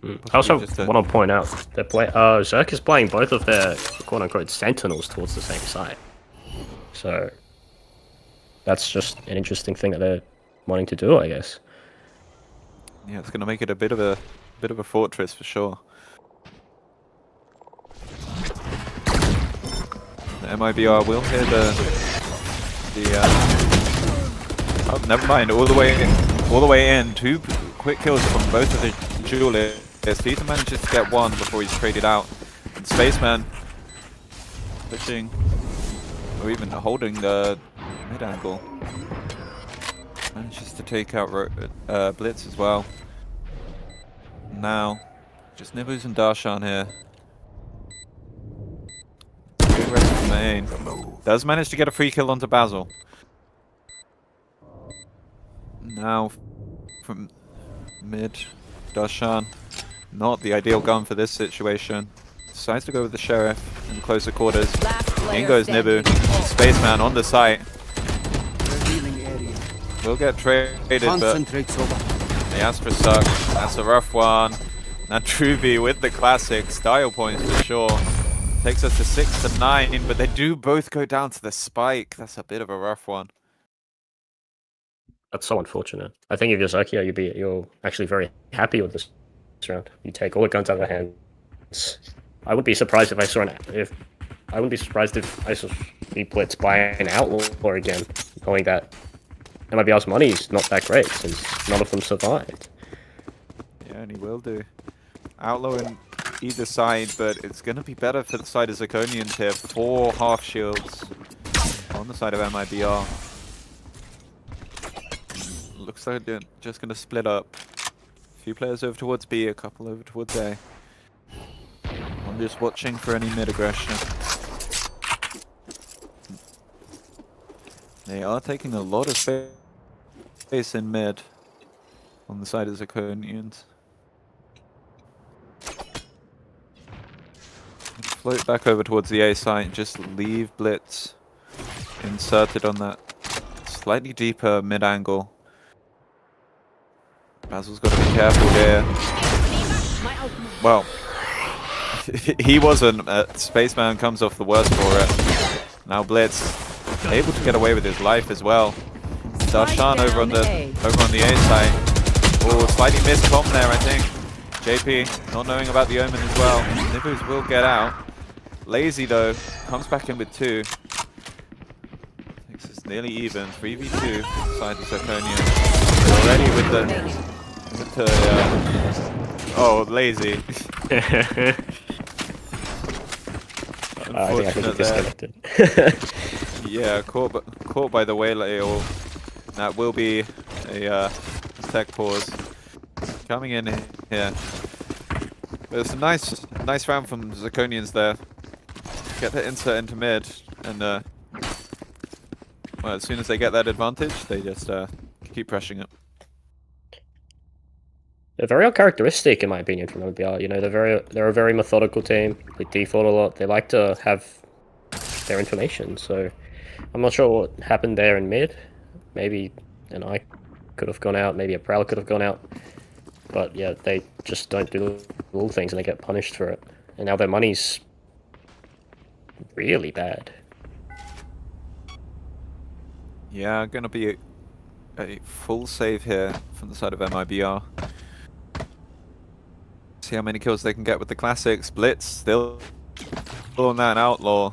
I also just want to point out that Zerk is playing both of their quote-unquote sentinels towards the same side. So that's just an interesting thing that they're wanting to do, I guess. Yeah, it's gonna make it a bit of a fortress for sure. The MIBR will hear oh, never mind. All the way in. 2 quick kills from both of the duelists. Peter manages to get 1 before he's traded out. And Spaceman pushing, or even holding the mid angle. Manages to take out Blitz as well. Now, just Nibus and Darshan here. Good rest of the main. Does manage to get a free kill onto Basil. Now, from mid, Darshan. Not the ideal gun for this situation. Decides to go with the Sheriff in closer quarters. In goes Nibu. Spaceman on the site. Will get traded, but the Astra sucks. That's a rough one. Now Truby with the classic style points for sure. Takes us to 6 to 9, but they do both go down to the spike. That's a bit of a rough one. That's so unfortunate. I think if you're Zakia, you're actually very happy with this round. You take all the guns out of their hands. I wouldn't be surprised if I saw the Blitz buy an outlaw again, knowing that MIBR's money is not that great since none of them survived. Yeah, and he will do. Outlaw in either side, but it's going to be better for the side of Zirconians here. 4 half shields on the side of MIBR. Looks like they're just going to split up. A few players over towards B, a couple over towards A. I'm just watching for any mid-aggression. They are taking a lot of space in mid on the side of Zirconians. Float back over towards the A site and just leave Blitz inserted on that slightly deeper mid angle. Basil's got to be careful here. Well, he wasn't. Spaceman comes off the worst for it. Now Blitz able to get away with his life as well. Darshan over on the A side. Oh, slightly missed comp there, I think. JP not knowing about the Omen as well. Nibus will get out. Lazy though, comes back in with 2. Thinks it's nearly even. 3v2 side of Zirconians. Already with the oh, Lazy. I think he disconnected. Yeah, caught by the waylay, or that will be a tech pause. Coming in here. But it's a nice round from Zirconians there. Get the insert into mid, and well, as soon as they get that advantage, they just keep pressing it. They're very uncharacteristic, in my opinion, from LBR. You know, they're a very methodical team. They default a lot. They like to have their information. So I'm not sure what happened there in mid. Maybe an eye could have gone out. Maybe a Prowler could have gone out. But yeah, they just don't do the little things, and they get punished for it. And now their money's really bad. Yeah, gonna be a full save here from the side of MIBR. See how many kills they can get with the classics. Blitz still on that outlaw.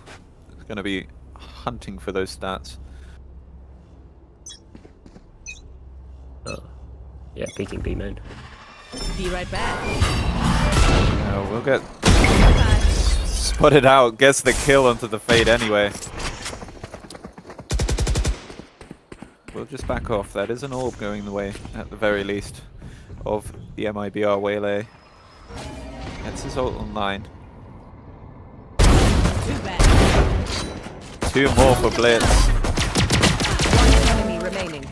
It's gonna be hunting for those stats. Yeah, peeking B main. Be right back. We'll get spotted out. Gets the kill onto the Fade anyway. We'll just back off. That is an orb going the way, at the very least, of the MIBR waylay. Gets his ult online. 2 more for Blitz. One enemy remaining.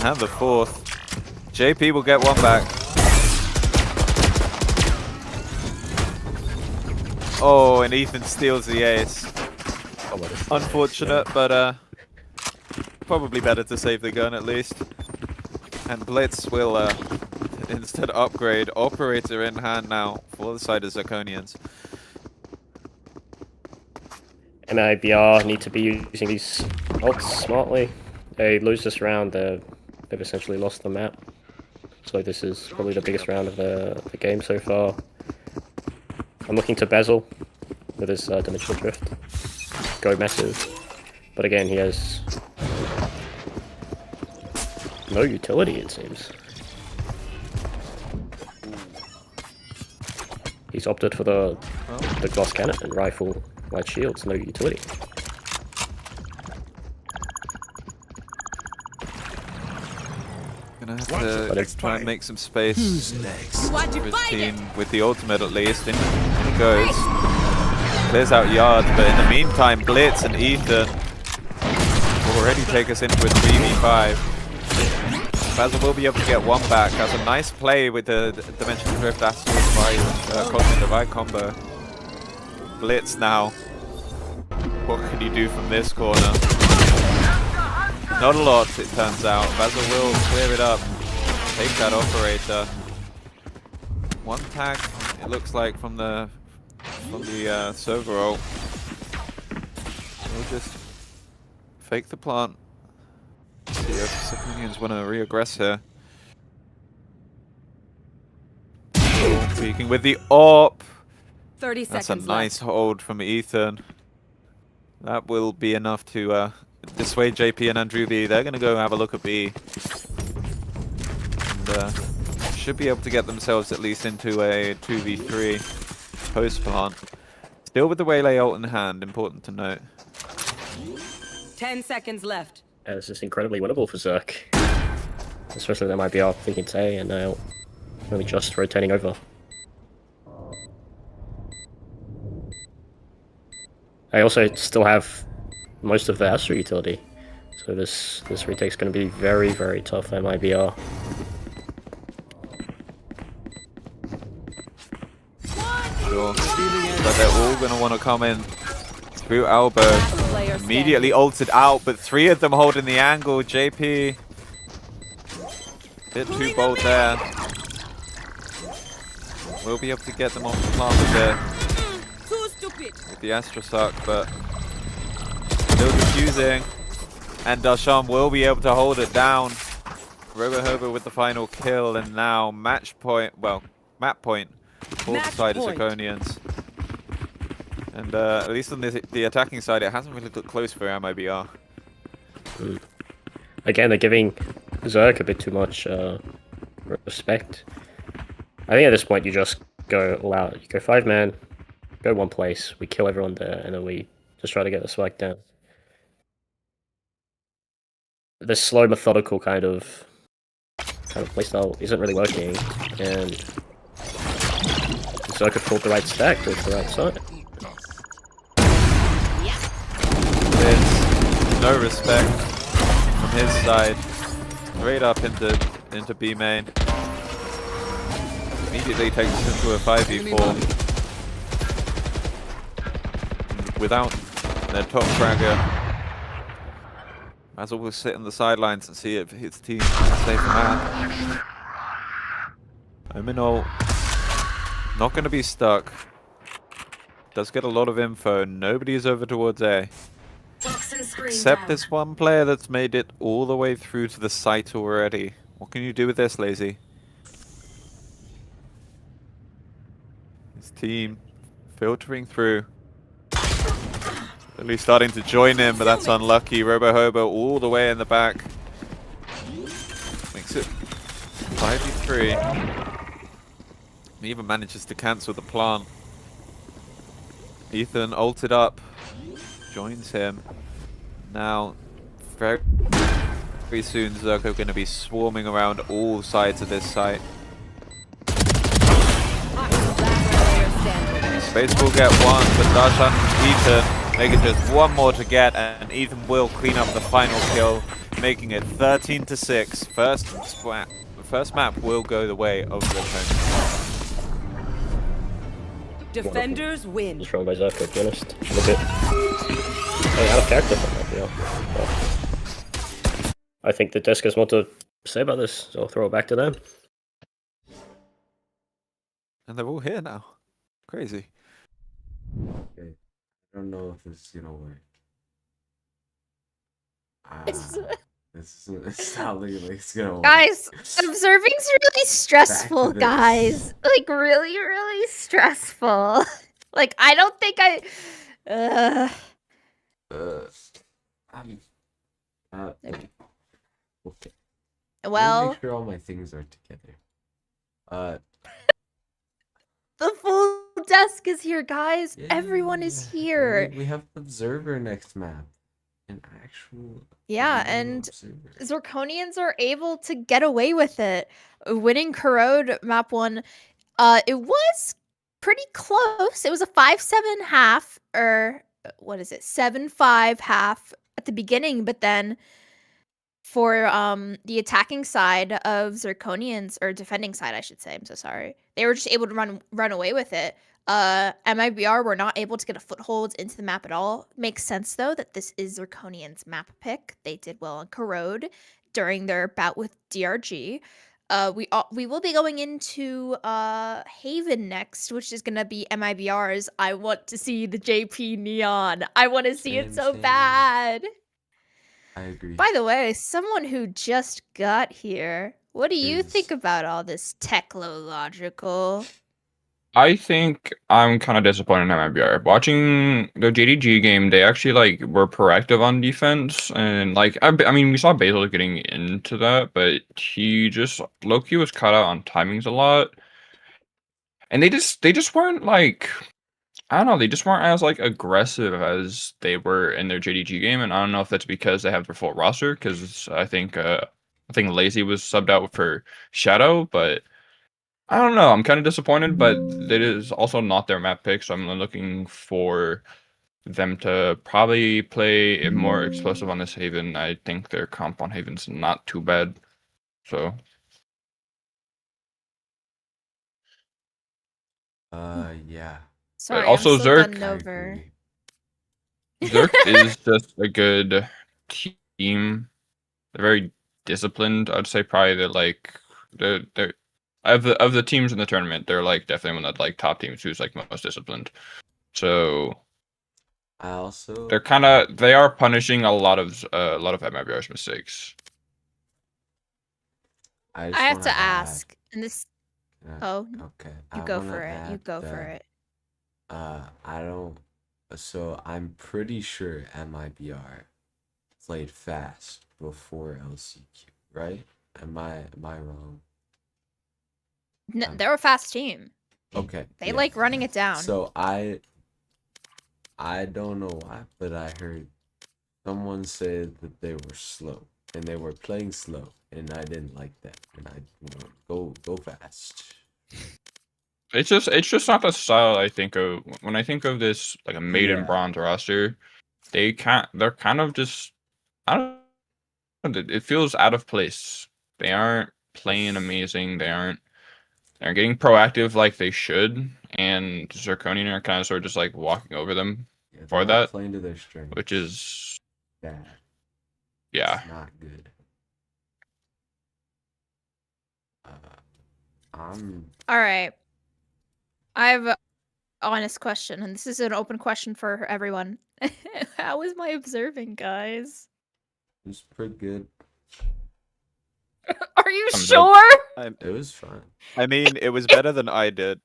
And the 4th. JP will get 1 back. Oh, and Ethan steals the ace. Unfortunate, but probably better to save the gun at least. And Blitz will instead upgrade Operator in hand now for the side of Zirconians. MIBR need to be using these ults smartly. They lose this round, they've essentially lost the map. So this is probably the biggest round of the game so far. I'm looking to Basil with his Dimensional Drift. Go massive. But again, he has no utility, it seems. He's opted for the glass cannon and rifle light shields, no utility. Gonna have to try and make some space Who's next? Watch for you his fight team it. with the ultimate at least. In he goes. Clears out yards, but in the meantime, Blitz and Ethan will already take us into a 3v5. Basil will be able to get 1 back. Has a nice play with the Dimensional Drift Astral Cosmic Divide combo. Blitz now. What can you do from this corner? Not a lot, it turns out. Basil will clear it up. Take that Operator. 1 tag, it looks like, from the server ult. We'll just fake the plant. See if Zirconians want to re-aggress here. Speaking with the AWP. 30 That's seconds a nice hold from Ethan. That will be enough to dissuade JP and Andrew B. They're going to go have a look at B. And should be able to get themselves at least into a 2v3 post-plant. Still with the waylay ult in hand, important to note. 10 seconds left. This is incredibly winnable for Zerk. Especially they might be off thinking A and now only just rotating over. I also still have most of the Astro utility. So this retake's going to be very, very tough for MIBR. Sure. But they're all going to want to come in through elbow. Immediately ulted out, but 3 of them holding the angle. JP, bit too bold there. We'll be able to get them off the plant with the Astro Suck, but still diffusing. And Darshan will be able to hold it down. RoboHobo with the final kill, and now map point for the side of Zirconians. And at least on the attacking side, it hasn't really looked close for MIBR. Again, they're giving Zerk a bit too much respect. I think at this point you just go all out. You go 5-man, go one place, we kill everyone there, and then we just try to get the swag down. This slow, methodical kind of playstyle isn't really working, and Zerk have pulled the right stack to the right side. There's no respect from his side. Straight up into B main. Immediately takes us into a 5v4. Without their top fragger. As always sit on the sidelines and see if his team can save the man. Ominol not going to be stuck. Does get a lot of info. Nobody is over towards A. Except this one player that's made it all the way through to the site already. What can you do with this, Lazy? His team filtering through. At least starting to join in, but that's unlucky. RoboHobo all the way in the back. Makes it 5v3. He even manages to cancel the plant. Ethan ulted up. Joins him. Now, very soon Zerko going to be swarming around all sides of this site. Space will get one, but Darshan and Ethan make it just one more to get, and Ethan will clean up the final kill, making it 13-6. First map will go the way of the opponent. Defenders win. Just wrong by Zerko, to be honest. A bit out of character from that, yeah. I think the Disc has more to say about this, so I'll throw it back to them. And they're all here now. Crazy. Okay. I don't know if this is gonna work. It's not looking like it's gonna work. Guys, observing's really stressful, guys. Like, really, really stressful. Like, I don't think I... Okay. Well, Make sure all my things are together. the full desk is here, guys. Yeah, Everyone is here. We have Observer next map. An actual. Yeah, and Zirconians are able to get away with it. Winning Corrode map 1. It was pretty close. It was a 5-7 half, or what is it? 7-5 half at the beginning, but then for the attacking side of Zirconians, or defending side, I should say. I'm so sorry. They were just able to run away with it. MIBR were not able to get a foothold into the map at all. Makes sense though that this is Zirconians map pick. They did well on Corrode during their bout with DRG. We will be going into Haven next, which is gonna be MIBR's. I want to see the JP neon. I want to see it so bad. I agree. By the way, someone who just got here, what do you think about all this technological? I think I'm kind of disappointed in MIBR. Watching the JDG game, they actually were proactive on defense, and I mean we saw Basil getting into that, but he just Loki was caught out on timings a lot, and they just weren't I don't know, they just weren't as aggressive as they were in their JDG game, and I don't know if that's because they have their full roster, because I think Lazy was subbed out for Shadow, but. I don't know. I'm kind of disappointed, but it is also not their map pick, so I'm looking for them to probably play more explosive on this Haven. I think their comp on Haven's not too bad. So. Yeah. Sorry, also I'm still Zerk. done over. Zerk is just a good team. They're very disciplined. I'd say probably they're of the teams in the tournament, they're definitely one of the top teams who's most disciplined. So I also they are punishing a lot of MIBR's mistakes. I I just have want to to add. ask, and this. uh, Oh, okay, you I go want for to it. You add go for that. it. I don't. So I'm pretty sure MIBR played fast before LCQ, right? Am I wrong? They're a fast team. Okay. They yeah. like running it down. So I don't know why, but I heard someone say that they were slow and they were playing slow, and I didn't like that. And go fast. It's just not the style I think of when I think of this like a maiden Yeah. bronze roster. They're kind of just I don't know, it feels out of place. They aren't playing amazing. They're getting proactive like they should, and Zirconian are kind of sort of just like walking over them Yeah, they're for not that, playing to their strengths. which is bad. yeah. It's not good. I'm All right. I have an honest question, and this is an open question for everyone. How is my observing, guys? It's pretty good. Are you I'm sure? It was fun. I mean, it was better than I did.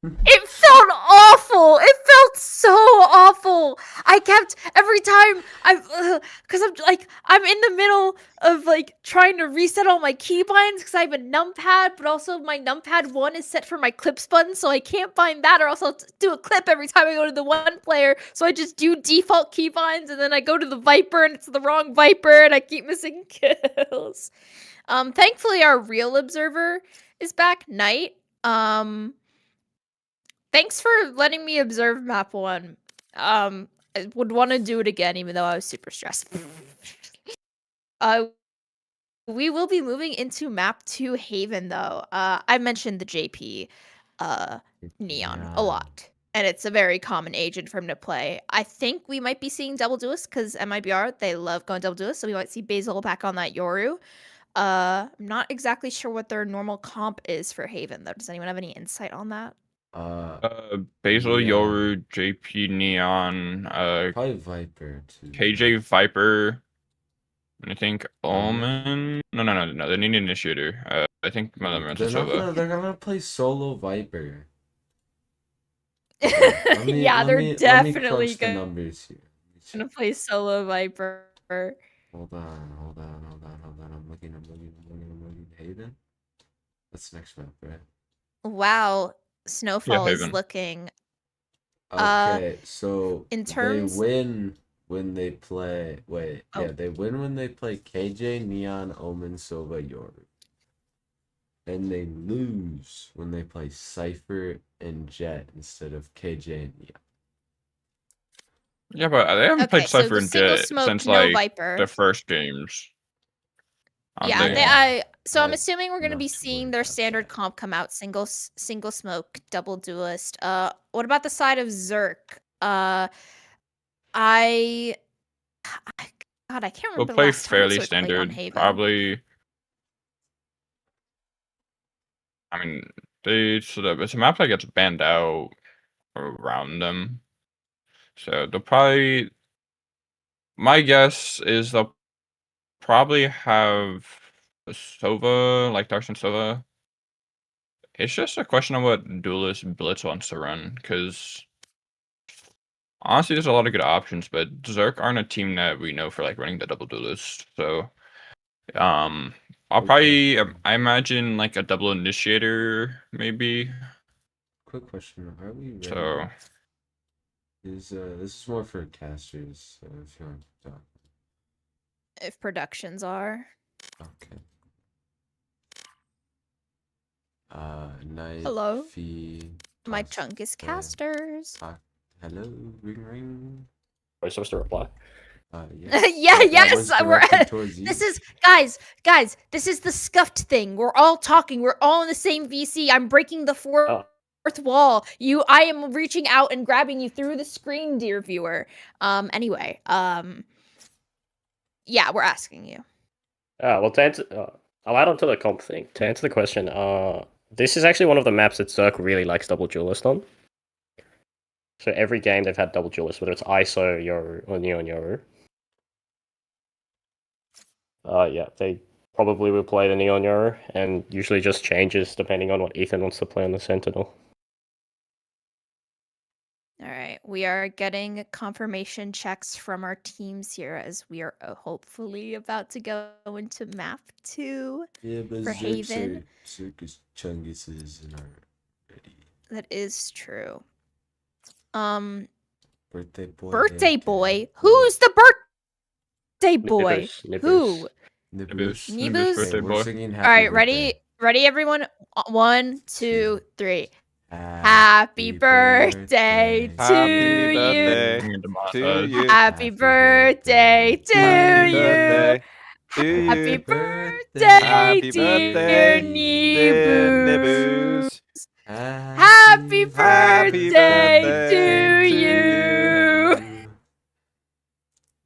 It felt awful. It felt so awful. I kept every time because I'm in the middle of like trying to reset all my keybinds because I have a numpad, but also my numpad 1 is set for my clips button, so I can't bind that, or else I'll do a clip every time I go to the one player. So I just do default keybinds, and then I go to the Viper, and it's the wrong Viper, and I keep missing kills. Thankfully our real observer is back, Knight. Thanks for letting me observe map 1. I would want to do it again, even though I was super stressed. We will be moving into map 2 Haven, though. I mentioned the JP Neon a lot, and it's a very common agent for him to play. I think we might be seeing double duelists because MIBR, they love going double duelists, so we might see Basil back on that Yoru. I'm not exactly sure what their normal comp is for Haven, though. Does anyone have any insight on that? Basil, Yeah. Yoru, JP Neon, Probably Viper too. KJ Viper, and I think Omen? Omen. No, they need an initiator. I think one of them runs They're a not Sova. gonna. They're gonna play solo Viper. Yeah, they're let me definitely crunch the numbers here. gonna play solo Viper. Hold on. I'm looking. Haven. That's next map, right? Wow, Snowfall is Haven. looking. Okay, so in terms- they win when they play. Wait, Oh. yeah, they win when they play KJ, Neon, Omen, Sova, Yoru. And they lose when they play Cypher and Jet instead of KJ and Neon. Yeah, but they haven't played Okay, so Cypher the and single Jet smoke, since no like Viper. the first games. Yeah, Yeah. I'm assuming we're gonna Not be too seeing worried their about standard that. comp come out: single smoke, double duelist. What about the side of Zerk? I God, I can't They'll remember the play last time fairly Zerk played on standard. Haven. Probably. I mean, it's a map that gets banned out around them, so they'll probably. My guess is they'll probably have a Sova, like Darkson Sova. It's just a question of what duelist Blitz wants to run, because honestly, there's a lot of good options, but Zerk aren't a team that we know for like running the double duelist. So, I'll probably, I imagine like a double initiator, maybe. Quick question: are we ready? So, This is more for casters, so if you want to talk. If productions are. Okay. Night. Hello? Fee. My Toss, chunk is uh, casters. Hello, ring. Are you supposed to reply? Yes. Yeah, That yes, was we're directed towards you. this is guys, this is the scuffed thing. We're all talking. We're all in the same VC. I'm breaking the fourth wall. I am reaching out and grabbing you through the screen, dear viewer. Anyway, yeah, we're asking you. Well, to answer, I'll add on to the comp thing. To answer the question, this is actually one of the maps that Zerk really likes double duelist on. So every game they've had double duelists, whether it's ISO, Yoru, or Neon Yoru. Yeah, they probably will play the Neon Yoru, and usually just changes depending on what Ethan wants to play on the Sentinel. All right, we are getting confirmation checks from our teams here as we are hopefully about to go into map 2 Yeah, but for Haven. Circus Chungus isn't already. That is true. Birthday boy. Birthday boy? Who's the birthday boy? Nibbers. Who? Nibbers. Nibbers? birthday We're boy. singing All happy right, birthday. ready, everyone. 1, 2, 3. Happy birthday to Happy you. birthday to you. Happy birthday to Happy you. birthday to you. Happy birthday, Happy dear birthday, dear Nibbers. Nibbers. Happy birthday birthday to to you.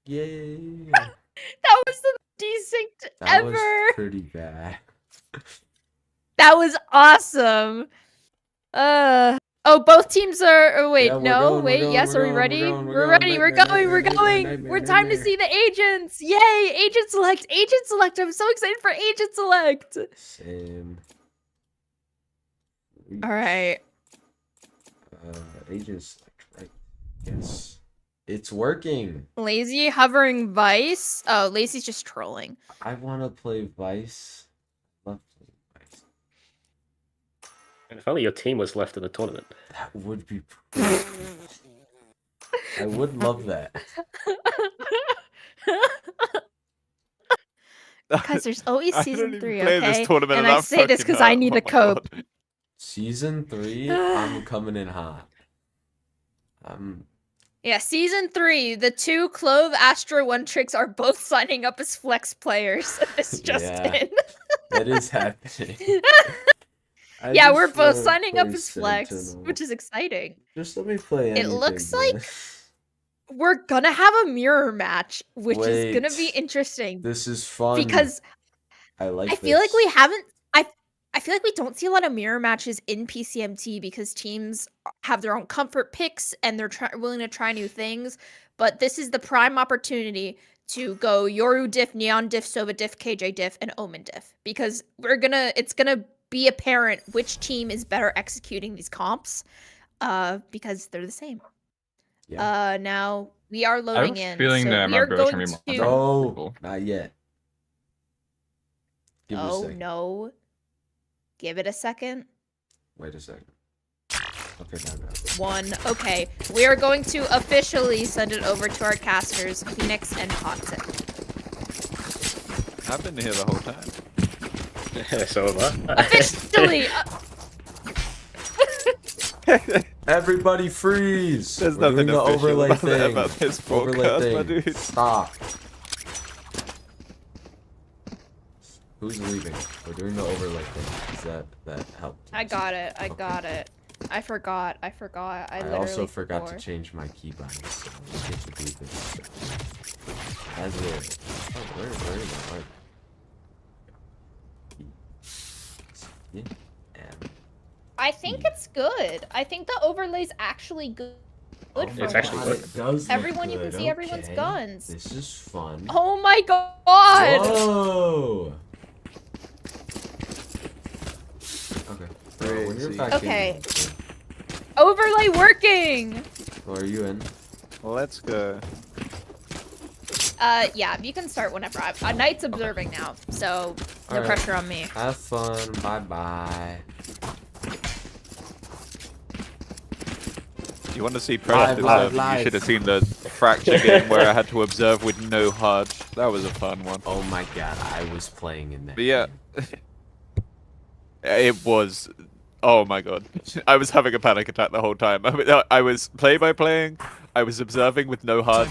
Yay. That was the desynced That ever. was pretty bad. That was awesome. Oh, both teams are. Oh, wait, Yeah, no, wait. Yes, are we ready? We're ready. We're going. We're going. We're time to see the agents. Yay! Agent select. Agent select. I'm so excited for agent select. Same. All right. Agent select, right? Yes. It's working. Lazy hovering Vice. Oh, Lazy's just trolling. I want to play Vice. Love playing Vice. And if only your team was left in the tournament. That would be pretty. I would love that. Guys, there's always I season don't 3, even play okay? this tournament And and I I'm say this fucking because I hurt. need Oh to my cope. God. Season 3, I'm coming in hot. Yeah, season 3, the 2 Clove, Astra, 1 Tricks are both signing up as flex players. This just Yeah. in. That is happening. I Yeah, just we're both wanna signing up play as flex, Sentinel. which is exciting. Just let me play anything. It looks man. like we're gonna have a mirror match, which is gonna be Wait. interesting. This is fun. Because I like I feel like this. we haven't. I feel like we don't see a lot of mirror matches in PCMT because teams have their own comfort picks and they're willing to try new things. But this is the prime opportunity to go Yoru diff, Neon diff, Sova diff, KJ diff, and Omen diff because it's gonna be apparent which team is better executing these comps, because they're the same. Yeah. Now we are I have loading a in. feeling So that we my are brother's going gonna be to. more No, cool. not yet. Give it a Oh second. no! Give it a second. Wait a second. Okay, now. 1. Okay, we are going to officially send it over to our casters, Phoenix and Toxic. I've been here the whole time. So have I. Officially! Everybody freeze! There's We're doing nothing the official overlay about thing. about this Overlay broadcast, my thing. dude. Stop. Who's leaving? We're doing the overlay thing. Does that help? I got it. I got it. I forgot. I I literally also forgot forgot. to change my keybinds, so I get to do this. As it. Oh, where is it? Yeah. I think it's good. I think the overlay's actually good. Good for It's actually once. good. It does look Everyone, you can good, see everyone's okay. guns. This is fun. Oh my god! Whoa! Okay. When you're Crazy. back Okay. in, Overlay working! are you in? Let's go. Yeah, you can start whenever. Knight's observing now, so no Alright. pressure on me. Have fun. Bye bye. You want to see proactive live, observing? live. You should have seen the fracture game where I had to observe with no HUD. That was a fun one. Oh my god, I was playing in that. But yeah, game. it was. Oh my god, I was having a panic attack the whole time. I was play by playing. I was observing with no HUD.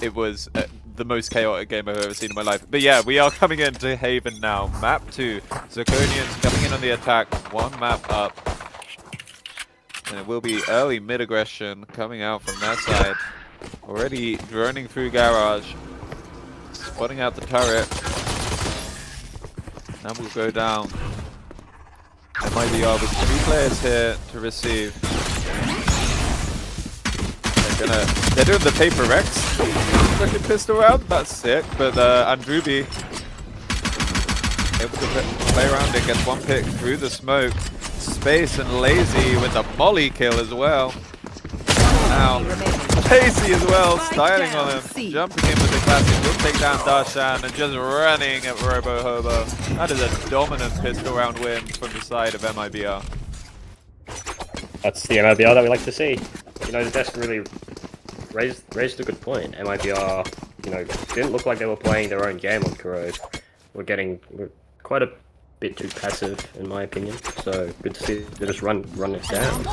It was the most chaotic game I've ever seen in my life. But yeah, we are coming into Haven now. Map 2. Zirconians coming in on the attack. 1 map up. And it will be early mid-aggression coming out from that side. Already droning through garage. Spotting out the turret. Now we'll go down. There might be with 3 players here to receive. They're doing the Paper Rex fucking pistol round. That's sick. But Andruby able to play around it. Gets one pick through the smoke. Space and Lazy with the molly kill as well. Now Lazy as well, styling on him, jumping in with the classic. Will take down Darshan and just running at Robo Hobo. That is a dominant pistol round win from the side of MIBR. That's the MIBR that we like to see. You know, the desk really raised a good point. MIBR, you know, didn't look like they were playing their own game on Corrode. We're quite a bit too passive, in my opinion. So good to see they just run it down.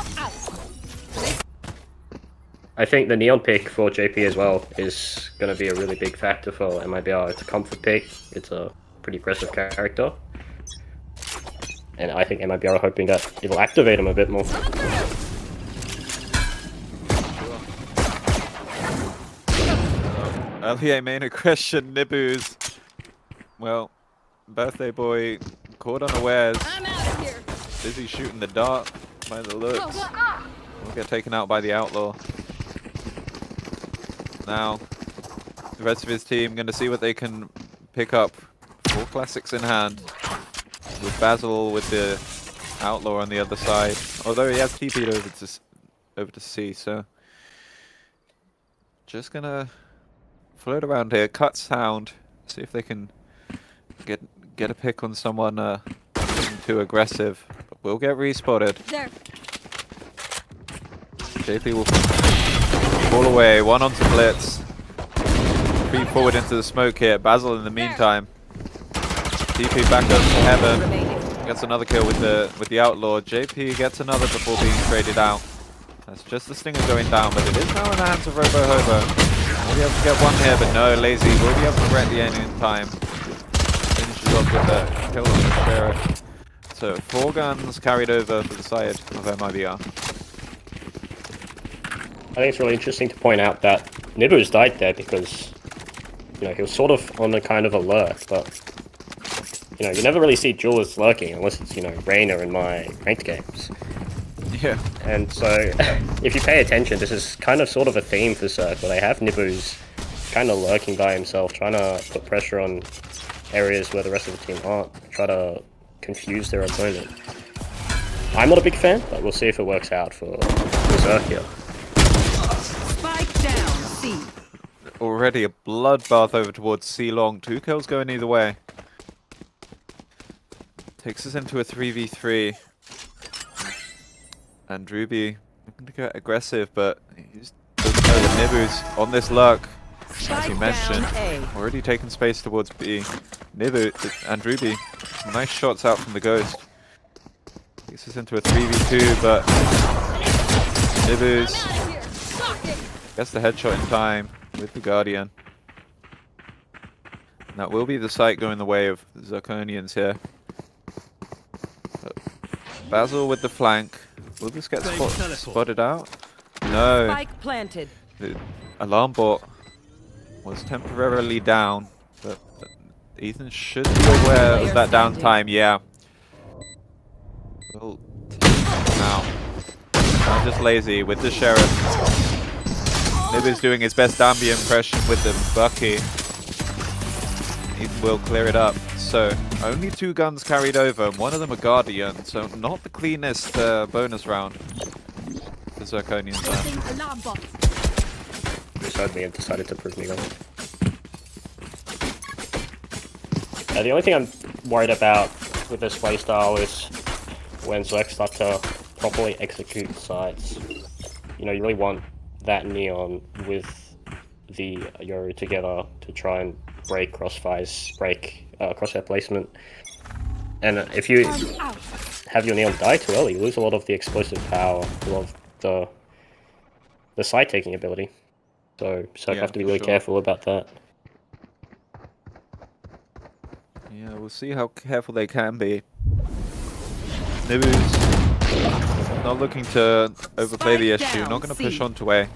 I think the Neon pick for JP as well is going to be a really big factor for MIBR. It's a comfort pick. It's a pretty aggressive character. And I think MIBR are hoping that it'll activate him a bit more. LEA main aggression, Nibus. Well, Birthday Boy caught unawares. Busy shooting the dart by the looks. Will get taken out by the Outlaw. Now, the rest of his team going to see what they can pick up. 4 classics in hand. With Basil with the Outlaw on the other side. Although he has TP'd over to C, so just gonna float around here, cut sound, see if they can get a pick on someone too aggressive. But we'll get respotted. JP will fall away, one onto Blitz. Creep forward into the smoke here. Basil in the meantime. DP back up to Heaven. Gets another kill with the Outlaw. JP gets another before being traded out. That's just the Stinger going down, but it is now in the hands of Robo Hobo. Will be able to get one here, but no, Lazy will be able to wreck the enemy in time. Finishes off with a kill on the Sheriff. So 4 guns carried over for the side of MIBR. I think it's really interesting to point out that Nibus died there because, you know, he was sort of on a kind of alert, but you know, you never really see Jules lurking unless it's, you know, Reyna in my ranked games. Yeah. And so, if you pay attention, this is kind of sort of a theme for Zirc, where they have Nibus kind of lurking by himself, trying to put pressure on areas where the rest of the team aren't, try to confuse their opponent. I'm not a big fan, but we'll see if it works out for Zirc here. Spike down, C. Already a bloodbath over towards C long. 2 kills going either way. Takes us into a 3v3. And Druby looking to get aggressive, but he doesn't know that Nibu's on this luck. As you mentioned, already taking space towards B. Nibu and Druby, nice shots out from the Ghost. Takes us into a 3v2, but Nibu's gets the headshot in time with the Guardian. And that will be the sight going the way of the Zirconians here. Basil with the flank. Will this get spotted out? No. Spike planted. The alarm bot was temporarily down, but Ethan should be aware of that downtime. Yeah. Well, now just Lazy with the Sheriff. Nib is doing his best Dambi impression with the Bucky. Ethan will clear it up. So, only 2 guns carried over, and one of them a Guardian, so not the cleanest bonus round for Zirconians there. Beside me, I've decided to prove me wrong. The only thing I'm worried about with this playstyle is when Zerk start to properly execute sites. You know, you really want that Neon with the Yoru together to try and break crossfires, break crosshair placement. And if you have your Neon die too early, you lose a lot of the explosive power, a lot of the side taking ability. So you have to be really careful about that. Yeah, we'll see how careful they can be. Nibu's not looking to overplay the issue, not going to push onto A.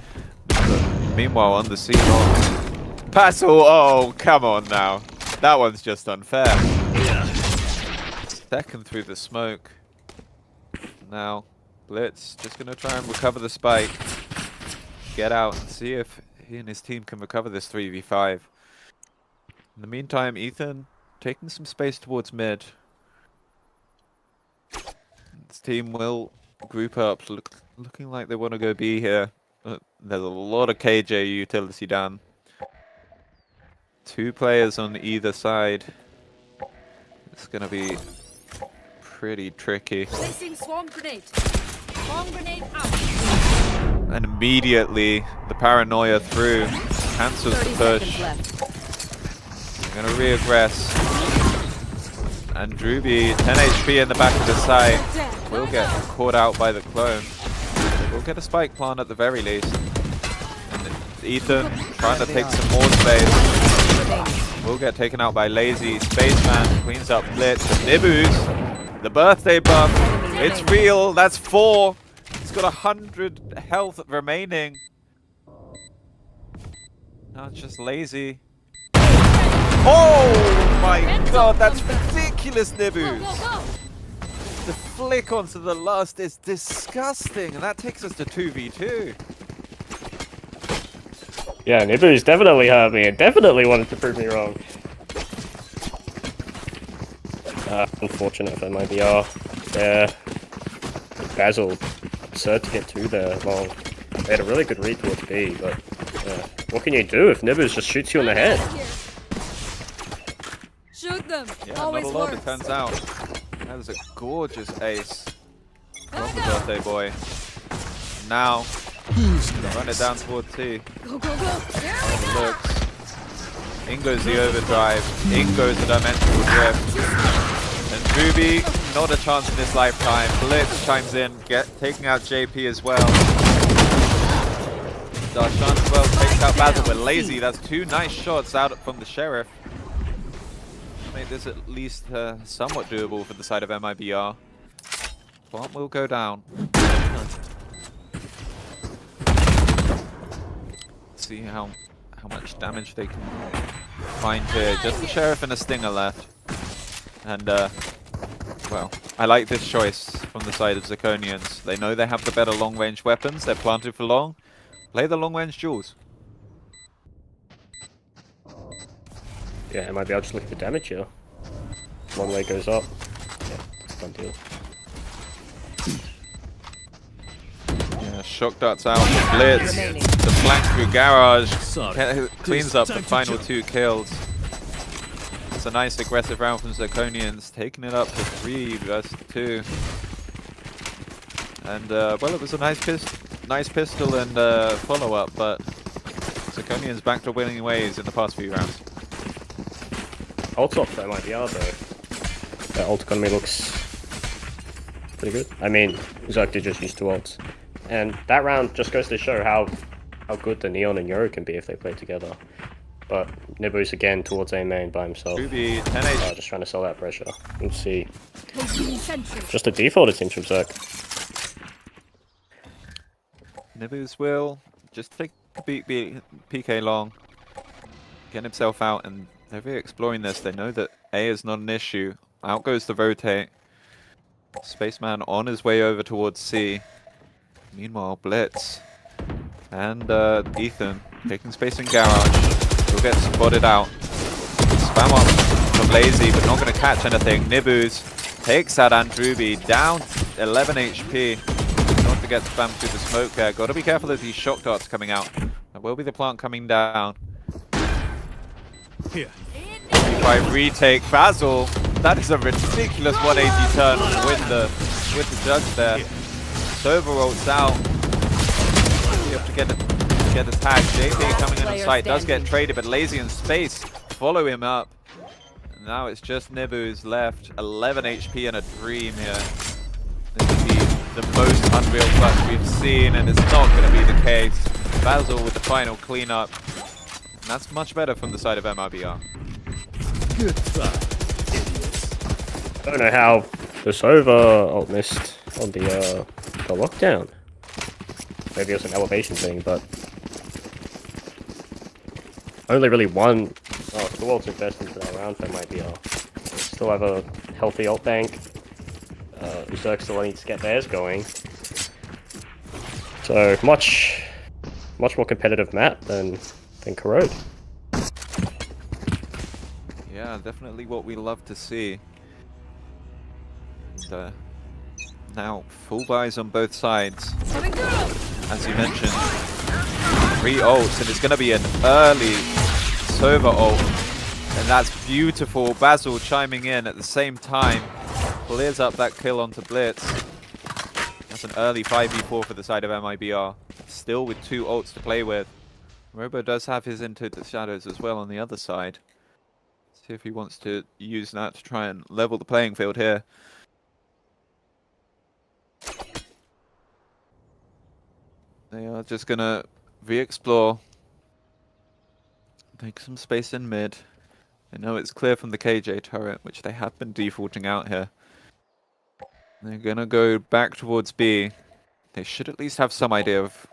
But meanwhile, on the C long. Basil, oh, come on now. That one's just unfair. Second through the smoke. Now, Blitz just going to try and recover the spike. get out and see if he and his team can recover this 3v5. In the meantime, Ethan taking some space towards mid. His team will group up, looking like they want to go B here. There's a lot of KJ utility down. 2 players on either side. It's going to be pretty tricky. Placing swarm grenade. Swarm grenade out. And immediately the paranoia through cancels the 30 push. seconds left. They're going to re-aggress. And Druby, 10 HP in the back of the site, will get caught out by the clone. We'll get a spike plant at the very least. And Ethan trying to take some more space. Will get taken out by Lazy. Spaceman cleans up Blitz. Nibus, the birthday buff. It's real. That's 4. He's got 100 health remaining. Now it's just Lazy. Oh my god, that's ridiculous, Nibus. The flick onto the last is disgusting, and that takes us to 2v2. Yeah, Nibus definitely hurt me and definitely wanted to prove me wrong. Unfortunate for my VR. Yeah. Basil, absurd to get 2 there long. They had a really good read towards B, but what can you do if Nibus just shoots you in the head? Shoot them. Yeah, Always not a lot, works. it turns out. That is a gorgeous ace from the birthday boy. Now, run it down towards T. Go, go, go. There we go. Looks. In goes the overdrive. In goes the dimensional drift. And Ruby, not a chance in this lifetime. Blitz chimes in, taking out JP as well. Darshan as well takes out Basil, but Lazy. That's 2 nice shots out from the Sheriff. Make this at least somewhat doable for the side of MIBR. Plant will go down. See how much damage they can find here. Just the Sheriff and a Stinger left. And, well, I like this choice from the side of Zirconians. They know they have the better long-range weapons. They're planted for long. Play the long-range duels. Yeah, it might be. I'll just look at the damage here. One way goes up. Yeah, it's a done deal. Yeah, shock darts out. Blitz. The flank through garage. Cleans up the final 2 kills. It's a nice aggressive round from Zirconians, taking it up to 3 versus 2. And well, it was a nice pistol and follow-up, but Zirconians back to winning ways in the past few rounds. Ult off that might be hard though. That ult economy looks pretty good. I mean, Zerk did just use 2 ults. And that round just goes to show how good the Neon and Euro can be if they play together. But Nibus again towards A main by himself. Ruby, 10 HP. Just trying to sell that pressure. We'll see. Just a default it seems from Zerk. Nibus will just take a PK long, get himself out, and they're really exploring this. They know that A is not an issue. Out goes the rotate. Spaceman on his way over towards C. Meanwhile, Blitz and Ethan taking space in garage. He'll get spotted out. Spam up from Lazy, but not going to catch anything. Nibus takes out Andruby, down 11 HP. Not to get spammed through the smoke there. Got to be careful of these shock darts coming out. There will be the plant coming down. Here. 5 retake. Basil, that is a ridiculous 180 turn with the judge there. Sova rolls out. You have to get a tag. JP coming in on sight, does get traded, but Lazy in space follow him up. And now it's just Nibus left. 11 HP and a dream here. This would be the most unreal clutch we've seen, and it's not going to be the case. Basil with the final cleanup. And that's much better from the side of MRBR. Good try, idiots. I don't know how the Sova ult missed on the lockdown. Maybe it was an elevation thing, but only really 2 ults invested into that round for MIBR. Still have a healthy ult bank. Zerk still needs to get theirs going. So much much more competitive map than Corrode. Yeah, definitely what we love to see. And, now, full buys on both sides. Coming through. As you mentioned, 3 ults, and it's going to be an early Sova ult. And that's beautiful. Basil chiming in at the same time. Clears up that kill onto Blitz. That's an early 5v4 for the side of MIBR. Still with 2 ults to play with. Robo does have his Into the Shadows as well on the other side. See if he wants to use that to try and level the playing field here. They are just going to re-explore. Make some space in mid. I know it's clear from the KJ turret, which they have been defaulting out here. They're going to go back towards B. They should at least have some idea of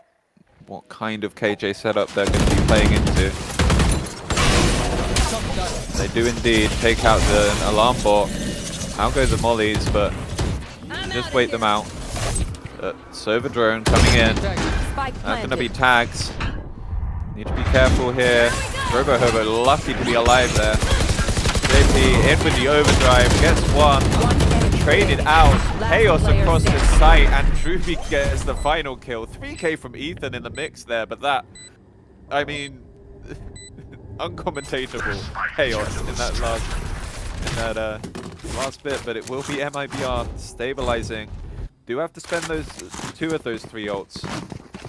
what kind of KJ setup they're going to be playing into. They do indeed take out the alarm bot. Out goes the mollies, but just wait them out. Sova drone coming in. That's going to be tags. Need to be careful here. Robo Hobo lucky to be alive there. JP in with the overdrive, gets one. Traded out. Chaos across the site, and Druby gets the final kill. 3k from Ethan in the mix there, but that, I mean, uncommentatable chaos in that last bit, but it will be MIBR stabilizing. Do have to spend those 2 of those 3 ults.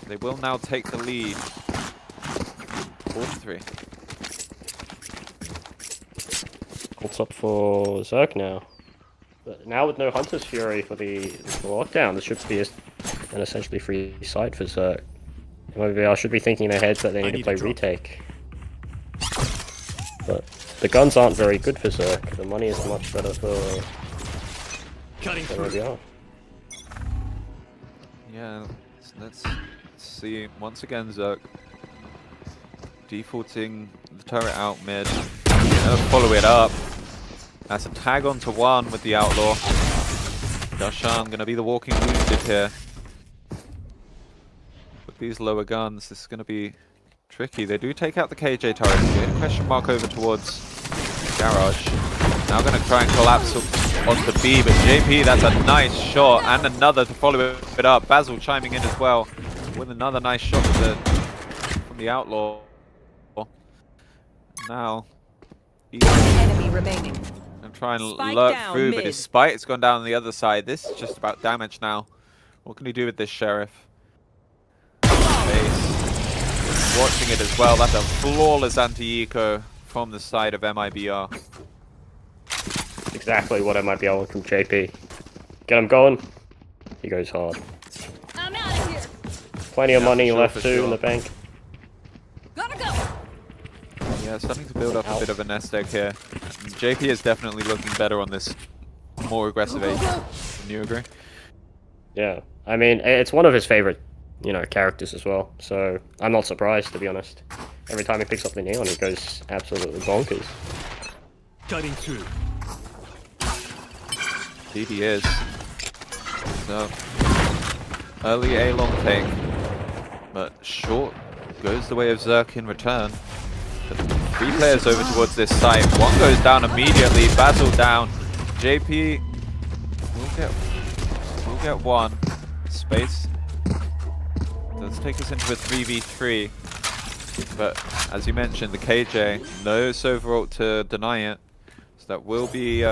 They will now take the lead. 4-3. Ults up for Zerk now. But now with no Hunter's Fury for the lockdown, this should be an essentially free site for Zerk. Maybe I should be thinking ahead that they need to play retake. But the guns aren't very good for Zerk. The money is much better for MIBR. Yeah, let's see. Once again, Zerk defaulting the turret out mid. Follow it up. That's a tag onto 1 with the Outlaw. Darshan going to be the walking wounded here. With these lower guns, this is going to be tricky. They do take out the KJ turret. Get a question mark over towards Garage. Now going to try and collapse onto B, but JP, that's a nice shot, and another to follow it up. Basil chiming in as well with another nice shot from the Outlaw. Now, Enemy remaining. and try and Spike lurk down through, mid. but his spite's gone down on the other side. This is just about damage now. What can he do with this Sheriff? Base. Watching it as well. That's a flawless anti-eco from the side of MIBR. Exactly what MIBR want from JP. Get him going. He goes hard. I'm out of here. Plenty of money for left too sure. in the bank. Gotta go. Yeah, starting to build up a bit of a nest egg here. JP is definitely looking better on this more aggressive ace. Wouldn't you agree? Yeah, I mean, it's one of his favorite, characters as well. So I'm not surprised, to be honest. Every time he picks up the neon, he goes absolutely bonkers. Cutting through. Indeed he is. So, early A long take. But short goes the way of Zerk in return. But 3 players over towards this site. 1 goes down immediately. Basil down. JP will get 1. Space does take us into a 3v3. But as you mentioned, the KJ, no Sova ult to deny it. So that will be,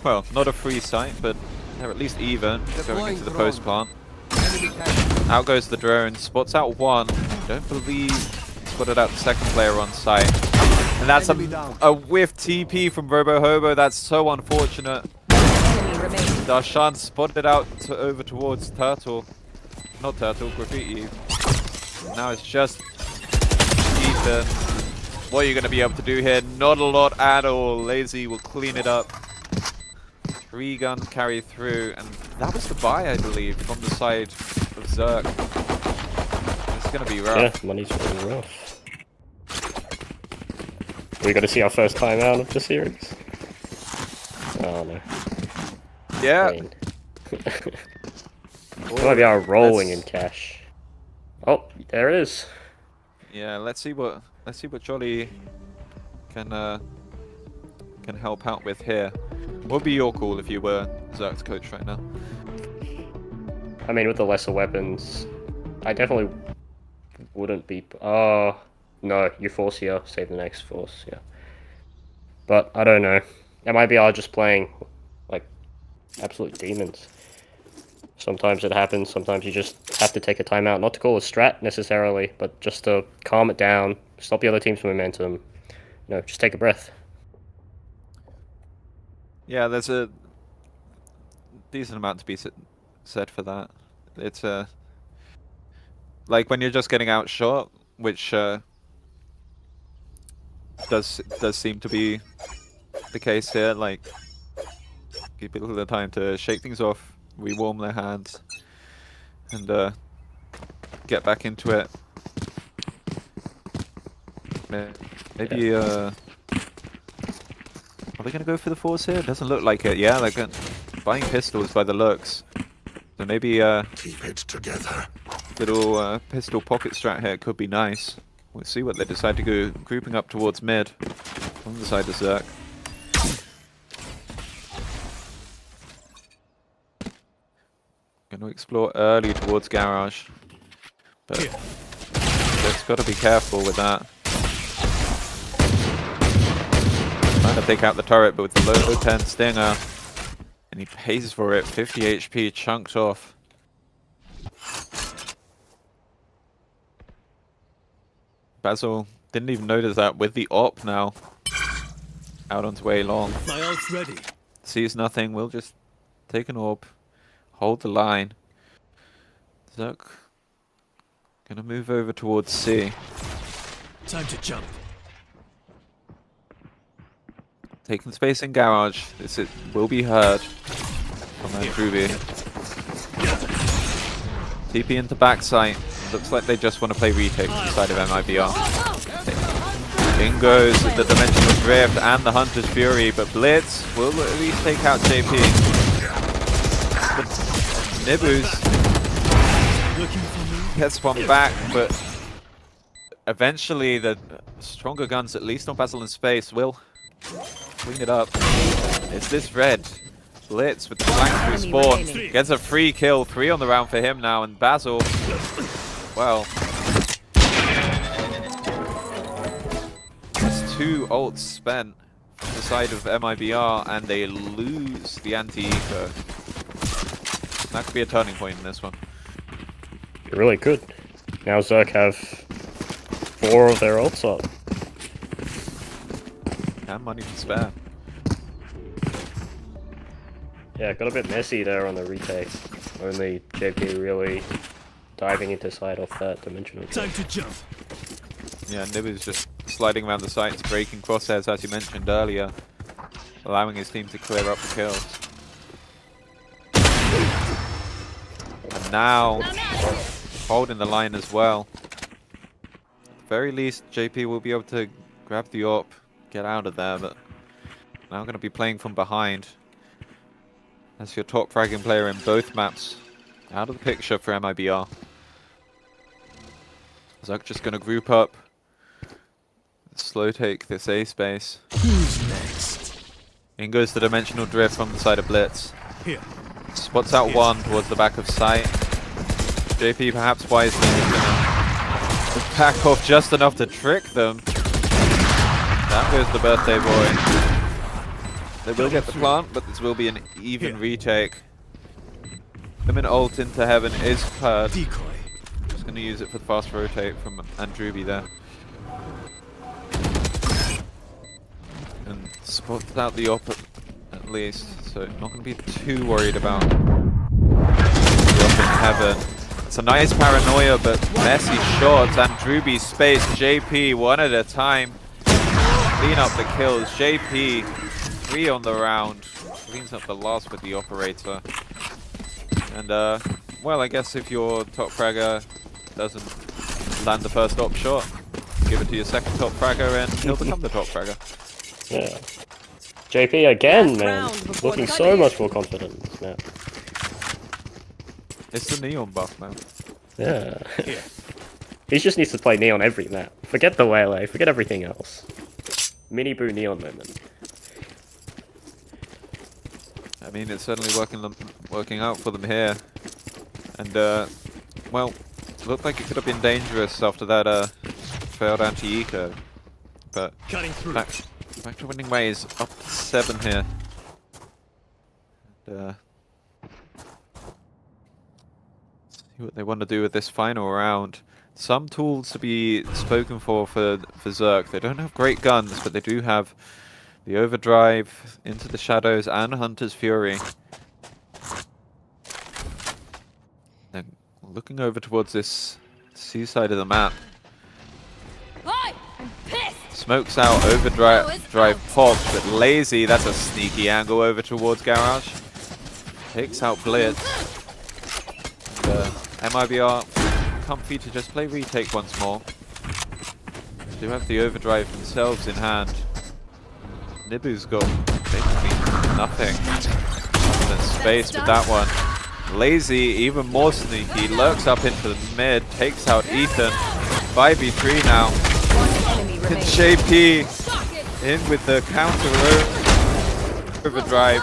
well, not a free site, but they're at least even going into the post plant. Out goes the drone, spots out 1. Don't believe spotted out the second player on site. And that's a whiff TP from Robo Hobo. That's so unfortunate. Darshan spotted out over towards Turtle. Not Turtle, Graffiti. Now it's just Ethan. What are you going to be able to do here? Not a lot at all. Lazy will clean it up. 3 guns carry through, and that was the buy, I believe, from the side of Zerk. It's going to be rough. Yeah, money's really rough. We got to see our first time out of the series. Oh no. Yeah. Might be our rolling in cash. Oh, there it is. Yeah, let's see what Jolly can help out with here. What would be your call if you were Zerk's coach right now? I mean, with the lesser weapons, I definitely wouldn't be. Oh, no, you force here, save the next force, yeah. But I don't know. MIBR just playing like absolute demons. Sometimes it happens, sometimes you just have to take a timeout. Not to call a strat necessarily, but just to calm it down, stop the other team's momentum. You know, just take a breath. Yeah, there's a decent amount to be said for that. It's like when you're just getting outshot, which does seem to be the case here. Like, give people the time to shake things off, rewarm their hands, and get back into it. Maybe are they gonna go for the force here? It doesn't look like it. Yeah, they're buying pistols by the looks. So maybe Keep it together. little pistol pocket strat here could be nice. We'll see what they decide to go, grouping up towards mid on the side of Zerk. Going to explore early towards garage, but just got to be careful with that. Trying to take out the turret, but with the low 10 stinger, and he pays for it. 50 HP chunked off. Basil didn't even notice that with the op now. Out onto A long. My ult's ready. Sees nothing, we'll just take an orb. Hold the line. Zerk gonna move over towards C. Time to jump. Taking space in garage. This will be heard from Ruby. TP into backside. Looks like they just want to play retake inside of MIBR. In goes the Dimensional Drift and the Hunter's Fury, but Blitz will at least take out JP. But Nibus gets one back, but eventually the stronger guns, at least on Basil in space, will clean it up. It's this red. Blitz with the flank through spawn. Gets a free kill. 3 on the round for him now, and Basil, well, that's 2 ults spent from the side of MIBR, and they lose the anti-eco. That could be a turning point in this one. It really could. Now Zerk have 4 of their ults up. And money to spare. Yeah, it got a bit messy there on the retake. Only JP really diving into side off that dimensional. Time to jump. Yeah, Nibbu's just sliding around the sites, breaking crosshairs as you mentioned earlier, allowing his team to clear up the kills. And now, holding the line as well. At the very least, JP will be able to grab the AWP, get out of there, but now going to be playing from behind. As your top fragging player in both maps, out of the picture for MIBR. Zerk just going to group up, slow take this A space. Who's next? In goes the Dimensional Drift from the side of Blitz. Here. Spots out one towards the back of sight. JP perhaps wisely going to back off just enough to trick them. Down goes the birthday boy. They will get the plant, but this will be an even retake. Limit ult into heaven is cleared. Decoy. Just going to use it for the fast rotate from Andruby there. And spots out the op at least, so not going to be too worried about the op in heaven. It's a nice paranoia, but messy shots. Andruby space, JP one at a time. Clean up the kills. JP 3 on the round. Cleans up the last with the operator. And well, I guess if your top fragger doesn't land the first op shot, give it to your second top fragger and he'll become the top fragger. Yeah. JP again, man. Looking so much more confident now. It's the neon buff, man. Yeah. Here. He just needs to play Neon every map. Forget the Waylay, forget everything else. Mini Boo Neon moment. I mean, it's certainly working out for them here. And, well, it looked like it could have been dangerous after that failed anti-eco. But Cutting through. back to winning ways, up to 7 here. And, see what they want to do with this final round. Some tools to be spoken for Zerk. They don't have great guns, but they do have the Overdrive, Into the Shadows, and Hunter's Fury. Then looking over towards this seaside of the map. Hi, I'm pissed. Smokes out, Overdrive pops, but Lazy, that's a sneaky angle over towards Garage. Takes out Blitz. And, MIBR comfy to just play retake once more. They do have the Overdrive themselves in hand. Nibu's got basically nothing in space with that one. Lazy, even more sneaky, lurks up into the mid, takes out Ethan. 5v3 now. And JP in with the counter Overdrive.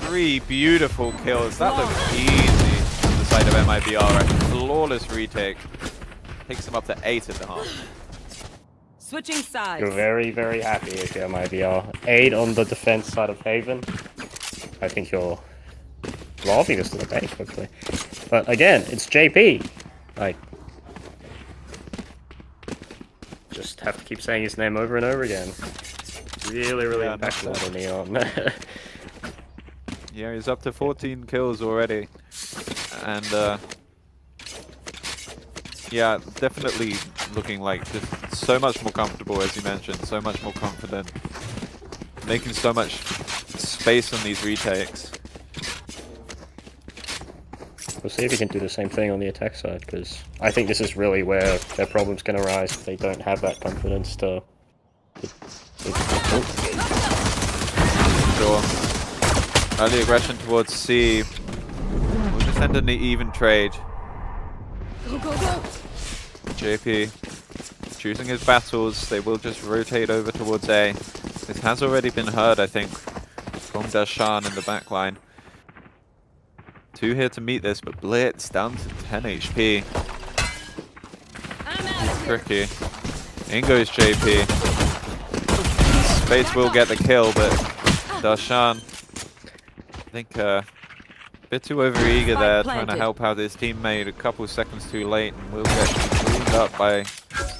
3 beautiful kills. That looks easy on the side of MIBR. A flawless retake. Takes him up to 8 at the half. Switching sides. You're very, very happy if you're MIBR. 8 on the defense side of Haven. I think you're robbing this to the bank quickly. But again, it's JP. Like, just have to keep saying his name over and over again. Really, really impactful on Neon. Yeah, he's up to 14 kills already. And, yeah, definitely looking like just so much more comfortable, as you mentioned, so much more confident. Making so much space on these retakes. We'll see if he can do the same thing on the attack side, because I think this is really where their problems can arise if they don't have that confidence to... Sure. Early aggression towards C. We'll just end in the even trade. Go, go, go. JP choosing his battles. They will just rotate over towards A. This has already been heard, I think, from Dashan in the back line. 2 here to meet this, but Blitz down to 10 HP. I'm out of here. Tricky. In goes JP. Space will get the kill, but Dashan, I think, a bit too overeager there, trying to help out his teammate a couple seconds too late, and will get cleaned up by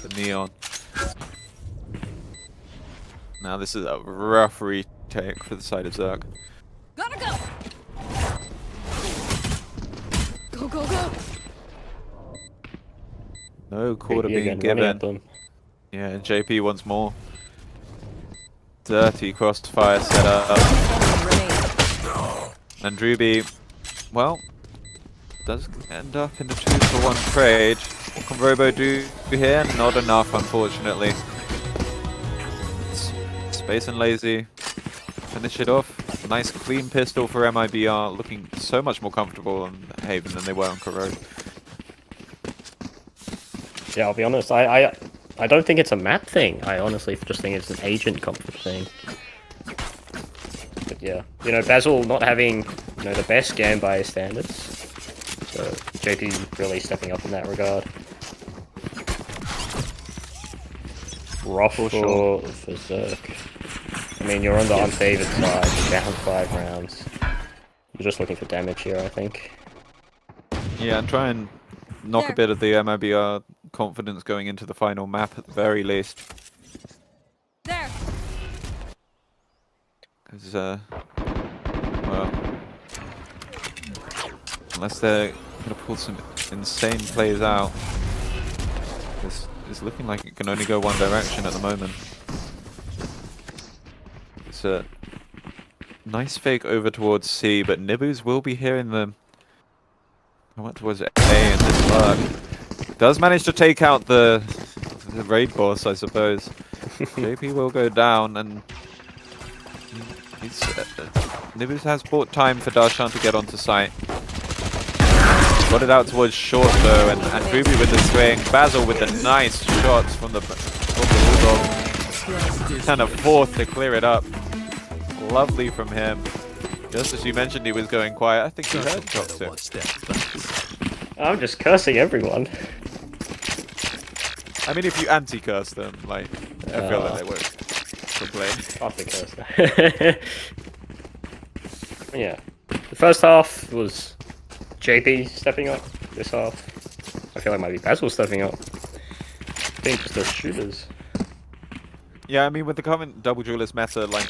the Neon. Now this is a rough retake for the side of Zerk. Gotta go. Go, go, go. No quarter JP being again, running at given. them. Yeah, and JP once more. Dirty crossfire set up. And Druby, well, does end up in the 2-for-1 trade. What can Robo do here? Not enough, unfortunately. Space and Lazy finish it off. Nice clean pistol for MIBR, looking so much more comfortable on Haven than they were on Corrode. Yeah, I'll be honest, I don't think it's a map thing. I honestly just think it's an agent comfort thing. But yeah, you know, Basil not having, you know, the best game by his standards. So JP really stepping up in that regard. Rough for Zerk. I mean, you're on the unfavored side, down 5 rounds. You're just looking for damage here, I think. Yeah, and try and knock a bit of the MIBR confidence going into the final map at the very least. There. Because, well, unless they're going to pull some insane plays out, it's looking like it can only go one direction at the moment. It's a nice fake over towards C, but Nibus will be hearing them. I went towards A and this lurk. Does manage to take out the raid boss, I suppose. JP will go down, and Nibus has bought time for Darshan to get onto site. Got it out towards short though, and Ruby with the swing. Basil with the nice shots from the Bulldog. Kind of forced to clear it up. Lovely from him. Just as you mentioned, he was going quiet. I think he heard Toxic. I'm just cursing everyone. I mean, if you anti-curse them, like, I feel that they won't complain. Fuck the curse. Yeah. The first half was JP stepping up. This half, I feel like it might be Basil stepping up. I think just the shooters. Yeah, I mean, with the current double duelist meta, like,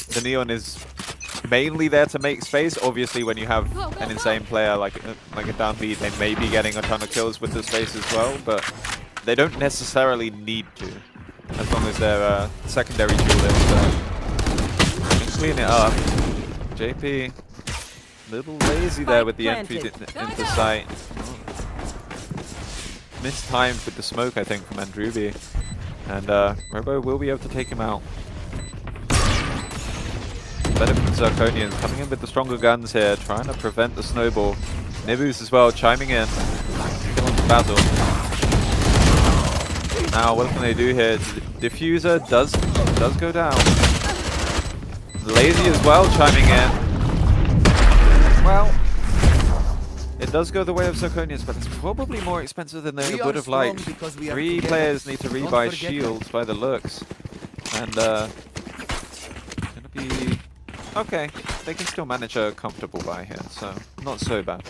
the Neon is mainly there to make space. Obviously, when you have an insane player like a downbeat, they may be getting a ton of kills with the space as well, but they don't necessarily need to, as long as they're secondary duelists. Can clean it up. JP, a little lazy there with the entry into sight. Mistimed with the smoke, I think, from Andruby. And Robo will be able to take him out. Better from Zirconians coming in with the stronger guns here, trying to prevent the snowball. Nibus as well, chiming in. Killing Basil. Now, what can they do here? Diffuser does go down. Lazy as well, chiming in. Well, it does go the way of Zirconians, but it's probably more expensive than they would have liked. 3 players need to rebuy shields by the looks. And, gonna be... Okay, they can still manage a comfortable buy here, so not so bad.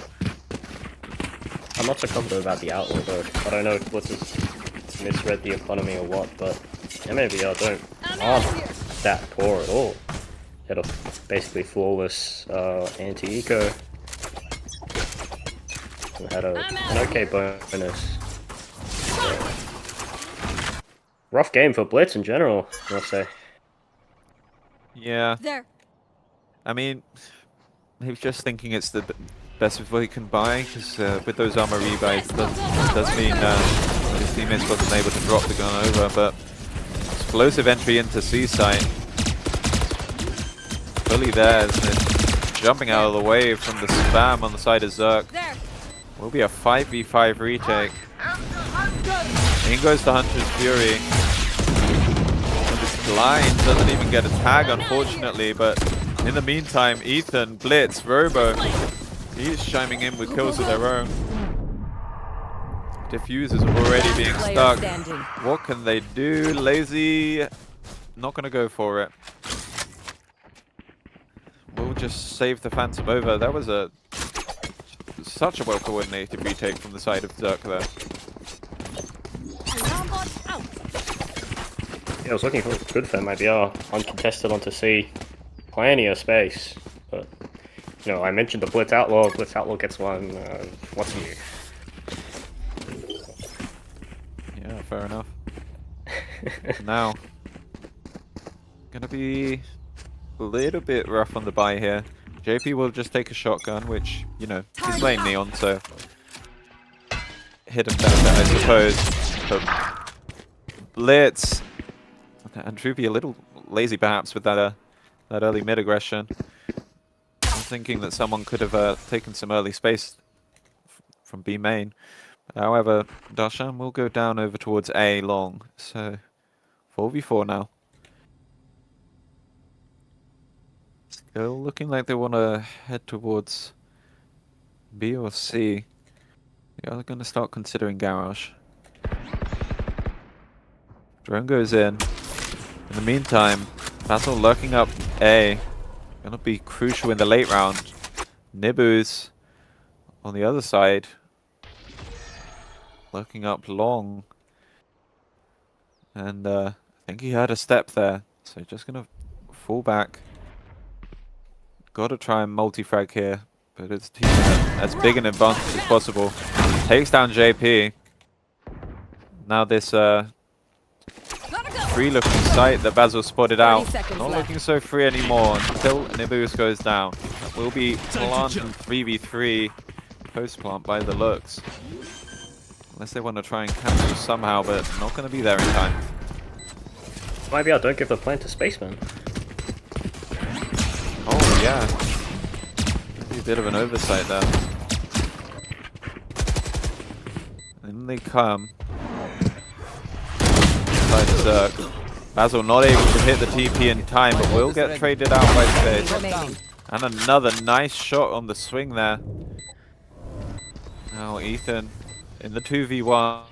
I'm not so confident about the outlaw though. I don't know what's misread the economy or what, but MABR aren't that poor at all. Had a basically flawless anti-eco. Had an okay bonus. Rough game for Blitz in general, I must say. Yeah. There. I mean, maybe just thinking it's the best of what he can buy, because with those armor rebuys, does mean his teammates wasn't able to drop the gun over, but explosive entry into C-site. Fully there, isn't it? Jumping out of the way from the spam on the side of Zerk. Will be a 5v5 retake. In goes the Hunter's Fury. And this blind doesn't even get a tag, unfortunately, but in the meantime, Ethan, Blitz, Robo, he's chiming in with kills of their own. Diffusers already being stuck. What can they do? Lazy, not going to go for it. We'll just save the Phantom over. That was such a well-coordinated retake from the side of Zerk there. Yeah, I was looking good for MIBR. Uncontested onto C. Plenty of space. But, you know, I mentioned the Blitz Outlaw. Blitz Outlaw gets one. What's new? Yeah, fair enough. Now, gonna be a little bit rough on the buy here. JP will just take a shotgun, which, you know, he's playing Neon, so hit him down there, I suppose. But Blitz and Druby a little lazy perhaps with that early mid aggression. I'm thinking that someone could have taken some early space from B main. However, Darshan will go down over towards A long, so 4v4 now. Still looking like they want to head towards B or C. They are going to start considering Garage. Drone goes in. In the meantime, Basil lurking up A. Going to be crucial in the late round. Nibus on the other side. Lurking up long. And I think he had a step there. So just going to fall back. Got to try and multi-frag here, but it's as big an advantage as possible. Takes down JP. Now this free looking sight that Basil spotted out. Not looking so free anymore until Nibus goes down. That will be Plant and 3v3 post plant by the looks. Unless they want to try and cancel somehow, but not going to be there in time. MIBR, don't give the plant to Spaceman. Oh yeah, maybe a bit of an oversight there. In they come. Inside Zerk. Basil not able to hit the TP in time, but will get traded out by Space. And another nice shot on the swing there. Now Ethan in the 2v1.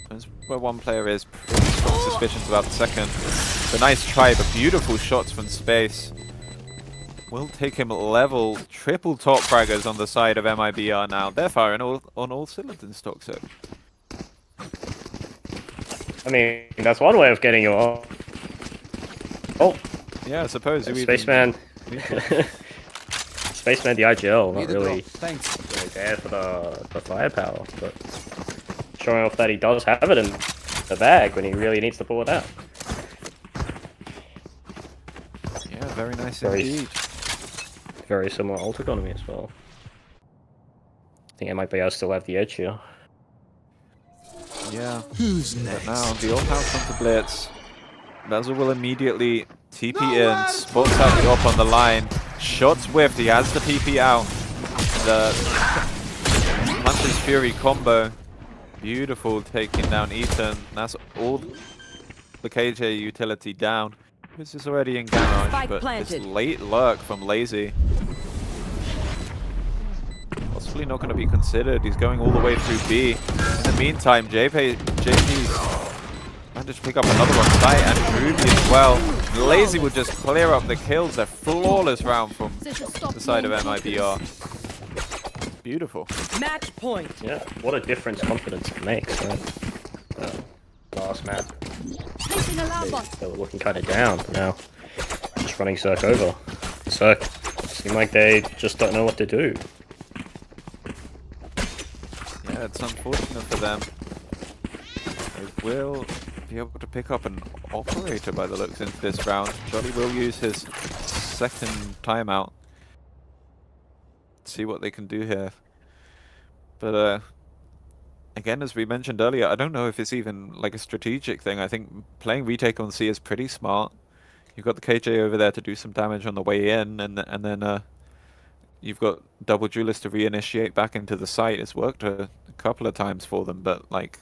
That's where one player is. Pretty strong suspicions about the second. It's a nice try, but beautiful shots from Space. Will take him level. Triple top fraggers on the side of MIBR now. They're firing on all cylinders, Toxic. I mean, that's one way of getting you off. Oh, Yeah, I suppose. Spaceman. Spaceman, the IGL, not really there for the firepower, but showing off that he does have it in the bag when he really needs to pull it out. Yeah, very nice indeed. Very similar ult economy as well. I think MIBR still have the edge here. Yeah. Who's But next? now the old house onto Blitz. Basil will immediately TP in, spots out the op on the line. Shots whiffed, he has the TP out. The Hunter's Fury combo. Beautiful, taking down Ethan. That's all the KJ utility down. This is already in garage, Spike but planted. this late lurk from Lazy. Possibly not going to be considered. He's going all the way through B. In the meantime, JP managed to pick up another on site and Ruby as well. Lazy would just clear up the kills. A flawless round from the side of MIBR. Beautiful. Match point. Yeah, what a difference confidence makes, right? Last map, Placing alarm bot. they were looking kind of down, but now just running Zerk over. Zerk seem like they just don't know what to do. Yeah, it's unfortunate for them. They will be able to pick up an operator by the looks into this round. Jolly will use his second timeout. See what they can do here. But again, as we mentioned earlier, I don't know if it's even like a strategic thing. I think playing retake on C is pretty smart. You've got the KJ over there to do some damage on the way in, and then you've got double duelist to reinitiate back into the site. It's worked a couple of times for them, but like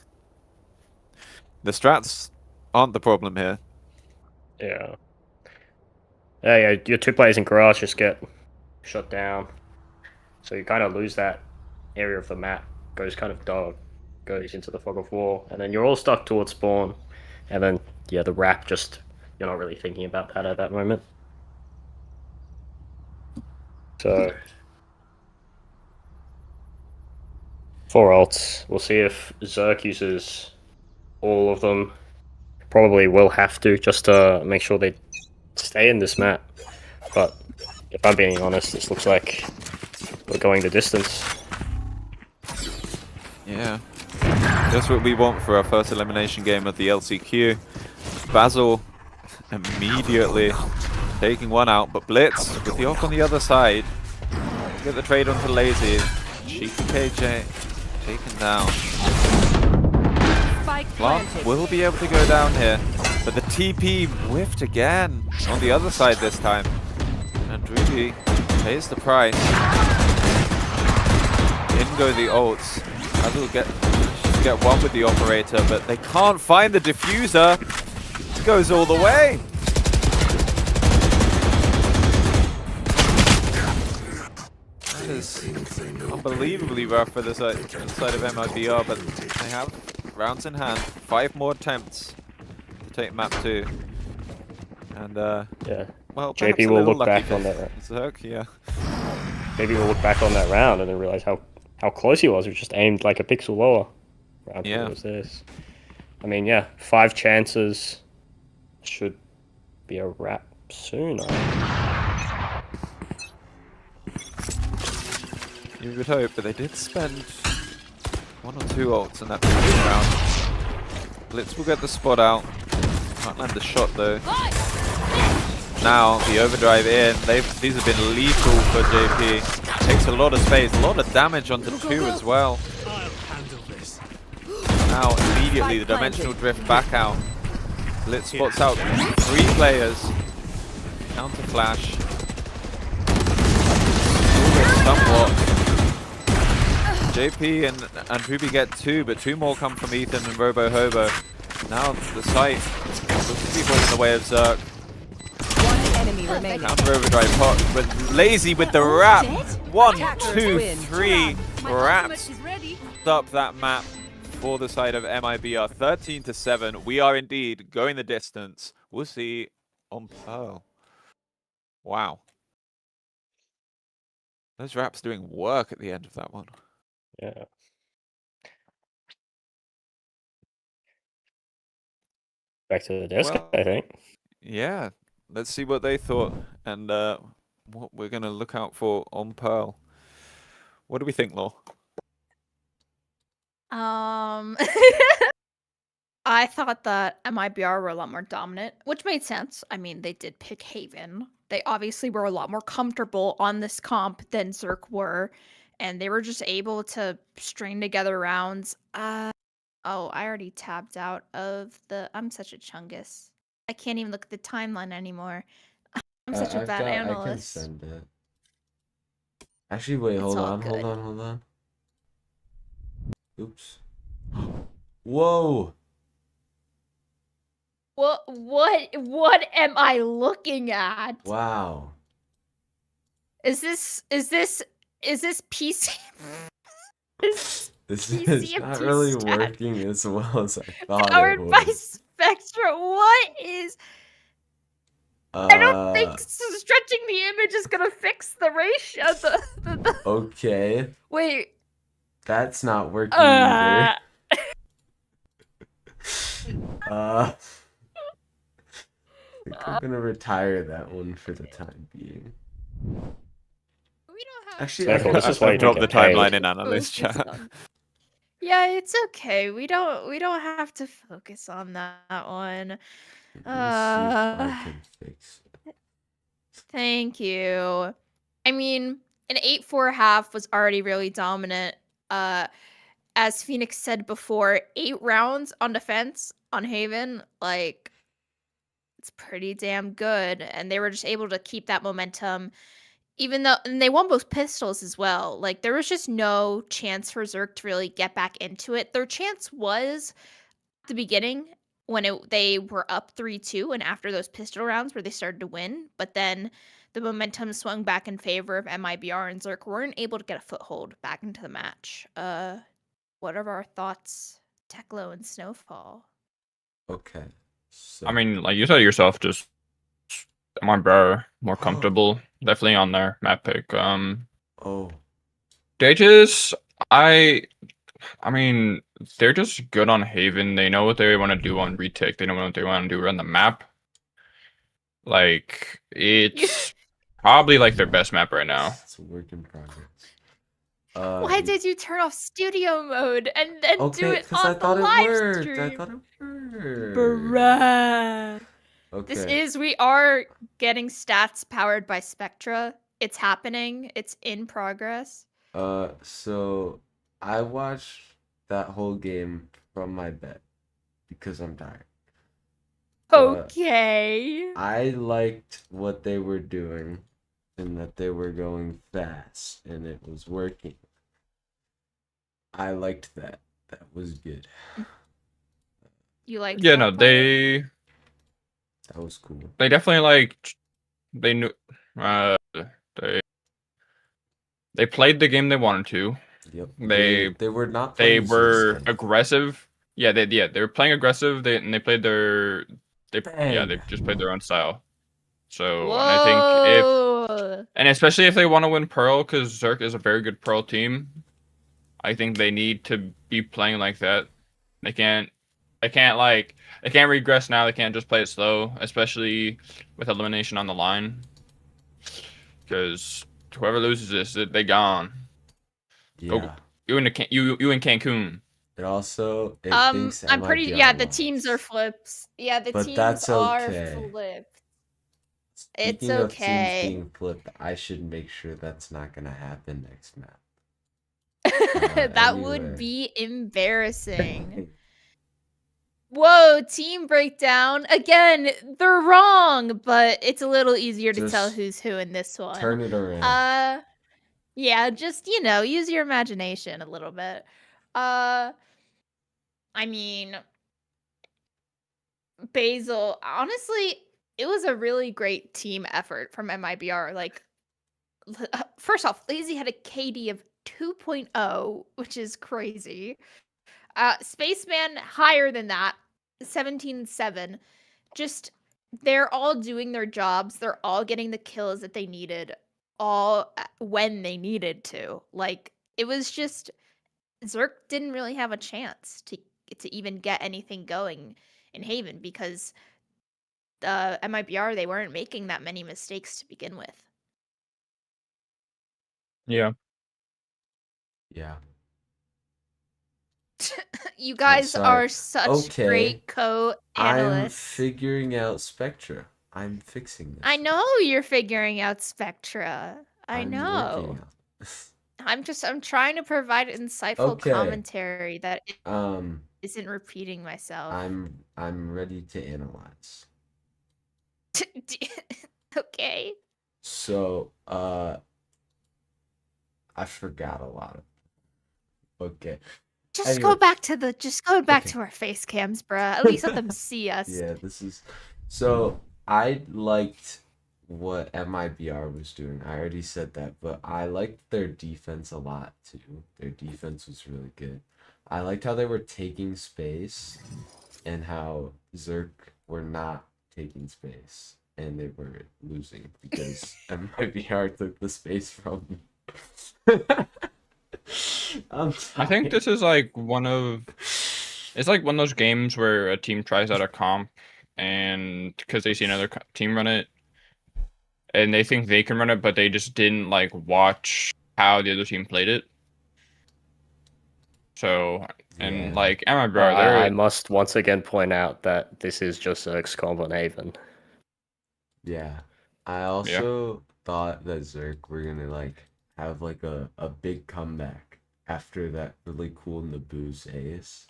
the strats aren't the problem here. Yeah. Yeah, your two players in garage just get shut down. So you kind of lose that area of the map. Goes kind of dark. Goes into the fog of war. And then you're all stuck towards spawn. And then, yeah, the wrap just... You're not really thinking about that at that moment. So... 4 ults. We'll see if Zerk uses all of them. Probably will have to, just to make sure they stay in this map. But if I'm being honest, this looks like we're going the distance. Yeah, just what we want for our first elimination game of the LCQ. Basil immediately taking one out, but Blitz with the op on the other side. Get the trade onto Lazy. Cheeky KJ taken down. Spike Plat planted. will be able to go down here, but the TP whiffed again on the other side this time. And Ruby pays the price. In go the ults. Basil get one with the operator, but they can't find the diffuser. It goes all the way. That is unbelievably rough for the side of MIBR, but they have rounds in hand. 5 more attempts to take map 2. And Yeah. well, JP will look back on that. Zerk, yeah. Maybe we'll look back on that round and then realize how close he was. We just aimed like a pixel lower. Round Yeah. was this. I mean, yeah, 5 chances should be a wrap soon. You would hope, but they did spend 1 or 2 ults in that previous round. Blitz will get the spot out. Can't land the shot though. Now the overdrive in. These have been lethal for JP. Takes a lot of space, a lot of damage onto 2 as well. I'll handle this. Now immediately the dimensional drift back out. Blitz spots out 3 players. Counter flash. Somewhat. JP and Ruby get 2, but 2 more come from Ethan and Robo Hobo. Now the site looks to be falling in the way of Zerk. One enemy remaining. Counter overdrive pot, but Lazy with the wrap. 1, 2, 3 wraps. Up that map for the side of MIBR. 13-7. We are indeed going the distance. We'll see on Pearl. Wow. Those wraps doing work at the end of that one. Yeah. Back to the desk, Well, I think. yeah, let's see what they thought and what we're going to look out for on Pearl. What do we think, Law? I thought that MIBR were a lot more dominant, which made sense. I mean, they did pick Haven. They obviously were a lot more comfortable on this comp than Zerk were, and they were just able to string together rounds. Oh, I already tabbed out of the. I'm such a chungus. I can't even look at the timeline anymore. I'm such a bad I can analyst. send it. Actually, wait, It's hold all on. good. Oops. Whoa! What am I looking at? Wow. Is this PC? This is PCMT not really stat. working as well as I thought it Powered by would. Spectra. What is? I don't think stretching the image is gonna fix the ratio. Okay. Wait. That's not working either. I think we're gonna retire that one for the time being. We don't have. Actually, Careful, this is why you Drop don't the get paid. timeline in analyst Focus chat. on- Yeah, it's okay. We don't have to focus on that one. Let me see if I can fix it. Thank you. I mean, an 8-4 half was already really dominant. As Phoenix said before, 8 rounds on defense on Haven, like, it's pretty damn good. And they were just able to keep that momentum, even though, and they won both pistols as well. Like, there was just no chance for Zerk to really get back into it. Their chance was at the beginning when they were up 3-2 and after those pistol rounds where they started to win, but then the momentum swung back in favor of MIBR, and Zerk weren't able to get a foothold back into the match. What are our thoughts, Teklo and Snowfall? Okay. So I mean, like you said yourself, just my bro more comfortable. Definitely on their map pick. oh, They just I mean, they're just good on Haven. They know what they want to do on retake. They know what they want to do on the map. Like, it's probably like their best map right now. it's a work in progress. Why did you turn off studio mode and then do Okay, it because on I thought the it live worked. stream? I thought it worked. Bruh. Okay. We are getting stats powered by Spectra. It's happening. It's in progress. So I watched that whole game from my bed because I'm tired. Okay. I liked what they were doing and that they were going fast and it was working. I liked that. That was good. You like? Yeah, no, they That was cool. definitely like they knew they played the game they wanted to. Yep. They were not They playing were Zerg's aggressive. Yeah, they were playing aggressive. They played they Bang. just played their own style. So, and I think and especially if they want to win Pearl, because Zerk is a very good Pearl team, I think they need to be playing like that. They can't regress now. They can't just play it slow, especially with elimination on the line. Because whoever loses this, they gone. Yeah. You in Cancun. It also thinks I'm pretty. MIBR Yeah, the lost. teams are flips. Yeah, the But teams that's are okay. flipped. Speaking It's of teams okay. being flipped, I should make sure that's not gonna happen next map. That would Anyway. be embarrassing. Whoa, team breakdown. Again, they're wrong, but it's a little easier to tell Just who's who in this one. Turn it around. Yeah, just, use your imagination a little bit. I mean, Basil, honestly, it was a really great team effort from MIBR. Like, first off, Lazy had a KD of 2.0, which is crazy. Spaceman higher than that, 17.7. Just they're all doing their jobs. They're all getting the kills that they needed, all when they needed to. Like it was just Zerk didn't really have a chance to even get anything going in Haven because MIBR they weren't making that many mistakes to begin with. Yeah. Yeah. You guys sorry. are such Okay. great I'm co-analysts. figuring out Spectra. I'm fixing this. I know you're figuring out Spectra. I I'm know. working out. I'm trying to provide insightful Okay. commentary that Um, isn't repeating myself. I'm ready to analyze. Okay. So, I forgot a lot of. Okay. Just Anyway. go back to Okay. to our face cams, bruh. At least let them see us. Yeah, this is. So I liked what MIBR was doing. I already said that, but I liked their defense a lot too. Their defense was really good. I liked how they were taking space and how Zerk were not taking space and they were losing because MIBR took the space from them. I think this is like it's like one of those games where a team tries out a comp and because they see another team run it and they think they can run it, but they just didn't like watch how the other team played it. So, and Yeah. like Emma Bro, I must once again point out that this is just Zerk's comp on Haven. Yeah. I also thought that Zerk were gonna like have like a big comeback after that really cool Naboo's ace.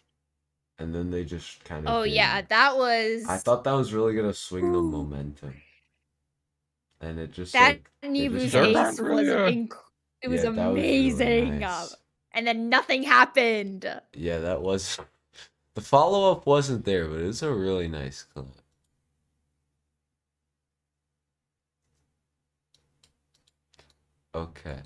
And then they just kind of Oh yeah, that was. I thought that was really gonna swing the momentum. And it just that like Nebu's Zerk ace aren't really, was it was yeah, that was really amazing. nice. And then nothing happened. Yeah, that was the follow-up wasn't there, but it was a really nice clip. Okay.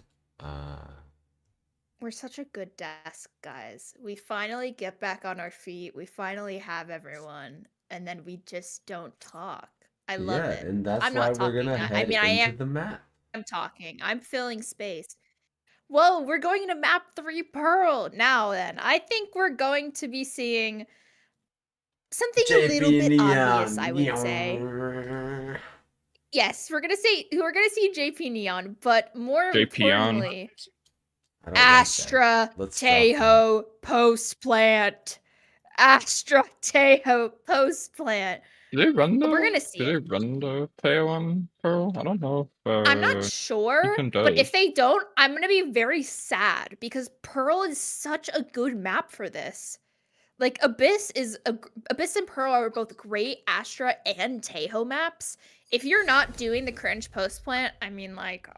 We're such a good desk, guys. We finally get back on our feet. We finally have everyone, and then we just don't talk. I love Yeah, it. and that's I'm why not we're talking. gonna I head mean, I into the map. am talking. I'm filling space. Whoa, we're going to map 3 Pearl now then. I think we're going to be seeing something a little bit obvious, I would say. Yes, we're gonna see JP Neon, but more JP on. importantly, I don't Astra Let's stop Tejo post plant. Astra Tejo post plant. Do they run the? We're gonna see Do they it. run the Teo on Pearl? I don't know. I'm not sure, Ethan but if does. they don't, I'm gonna be very sad because Pearl is such a good map for this. Like Abyss and Pearl are both great Astra and Tejo maps. If you're not doing the cringe post plant, I mean, like,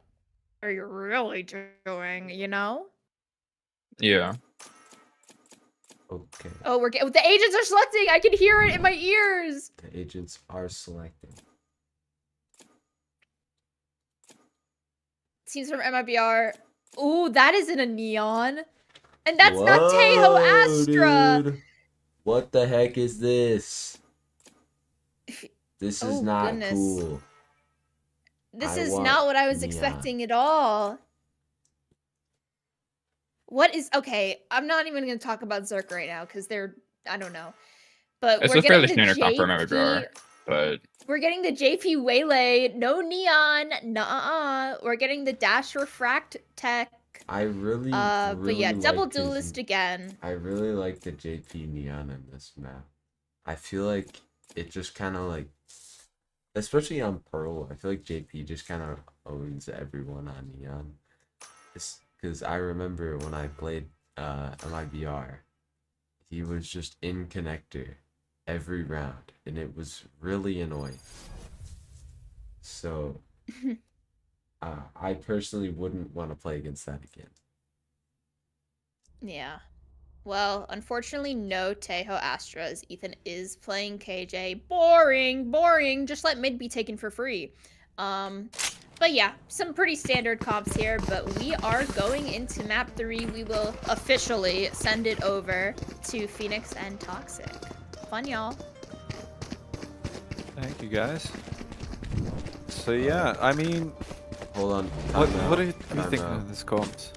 are you really doing? Yeah. Okay. Oh, the agents are selecting. I can hear it in my ears. The agents are selecting. Seems from MIBR. Ooh, that is in a neon. And that's Whoa, not Tejo Astra. Dude. What the heck is this? This is not goodness. cool. This I is want not what I was neon. expecting at all. What is okay? I'm not even going to talk about Zerk right now because I don't know. But It's we're a fairly getting the standard comp for JP. MMBR, but We're getting the JP Waylay, no neon, nuh-uh. We're getting the Dash Refract tech. I really, but yeah, double liked duelist again. I really like the JP Neon in this map. I feel like it just kind of like, especially on Pearl, I feel like JP just kind of owns everyone on Neon. Because I remember when I played MIBR, he was just in connector every round, and it was really annoying. So I personally wouldn't want to play against that again. Yeah. Well, unfortunately, no Tejo Astras. Ethan is playing KJ. Boring, boring. Just let mid be taken for free. But yeah, some pretty standard comps here. But we are going into map 3. We will officially send it over to Phoenix and Toxic. Fun, y'all. Thank you, guys. So yeah, I mean, Hold on. what do you think of this comps?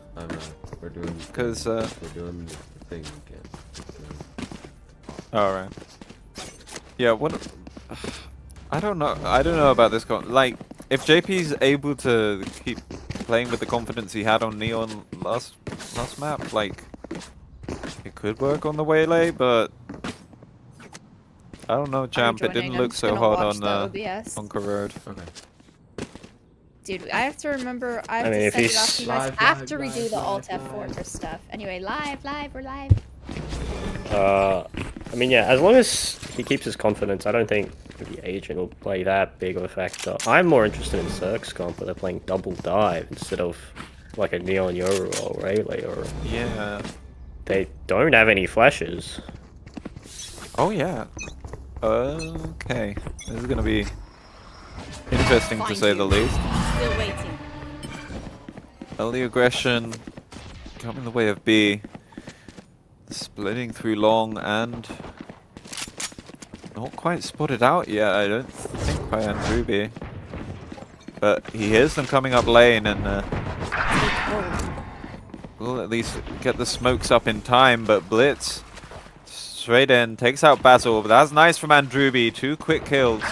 We're doing Because we're doing the thing again. all right. Yeah, what? I don't know. I don't know about this comp. Like, if JP's able to keep playing with the confidence he had on Neon last map, like, it could work on the Waylay, but I don't know, Champ. It didn't look so hard on Road. Okay. Dude, I have to remember. I have I mean, to if send it he's- off to you guys. Live, I have live, to redo live, the Alt live, F4 live. for stuff. Anyway, live, we're live. I mean, yeah, as long as he keeps his confidence, I don't think the agent will play that big of a factor. I'm more interested in Zerk's comp, where they're playing double dive instead of like a Neon Yoru or Rayleigh, or Yeah. they don't have any flashes. Oh yeah. Okay. This is gonna be interesting to say the least. Still waiting. Early aggression coming the way of B. Splitting through long and not quite spotted out yet, I don't think, by Andruby. But he hears them coming up lane and will at least get the smokes up in time, but Blitz straight in, takes out Basil, but that's nice from Andruby, 2 quick kills.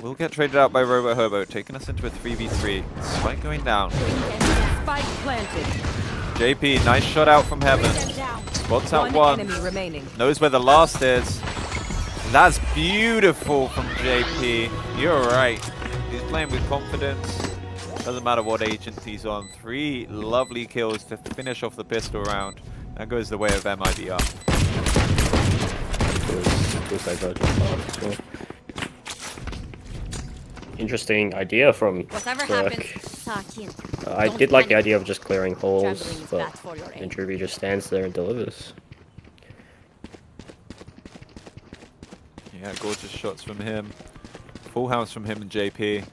Will get traded out by Robo Hobo, taking us into a 3v3. Spike going down. Spike planted. JP, nice shot out from heaven. Spots out one. Enemy remaining. Knows where the last is. That's beautiful from JP. You're right. He's playing with confidence. Doesn't matter what agent he's on. 3 lovely kills to finish off the pistol round. That goes the way of MIBR. Interesting idea from Whatever Zerk. I did like the idea of just clearing holes, but Andruby just stands there and delivers. Yeah, gorgeous shots from him. Full house from him and JP.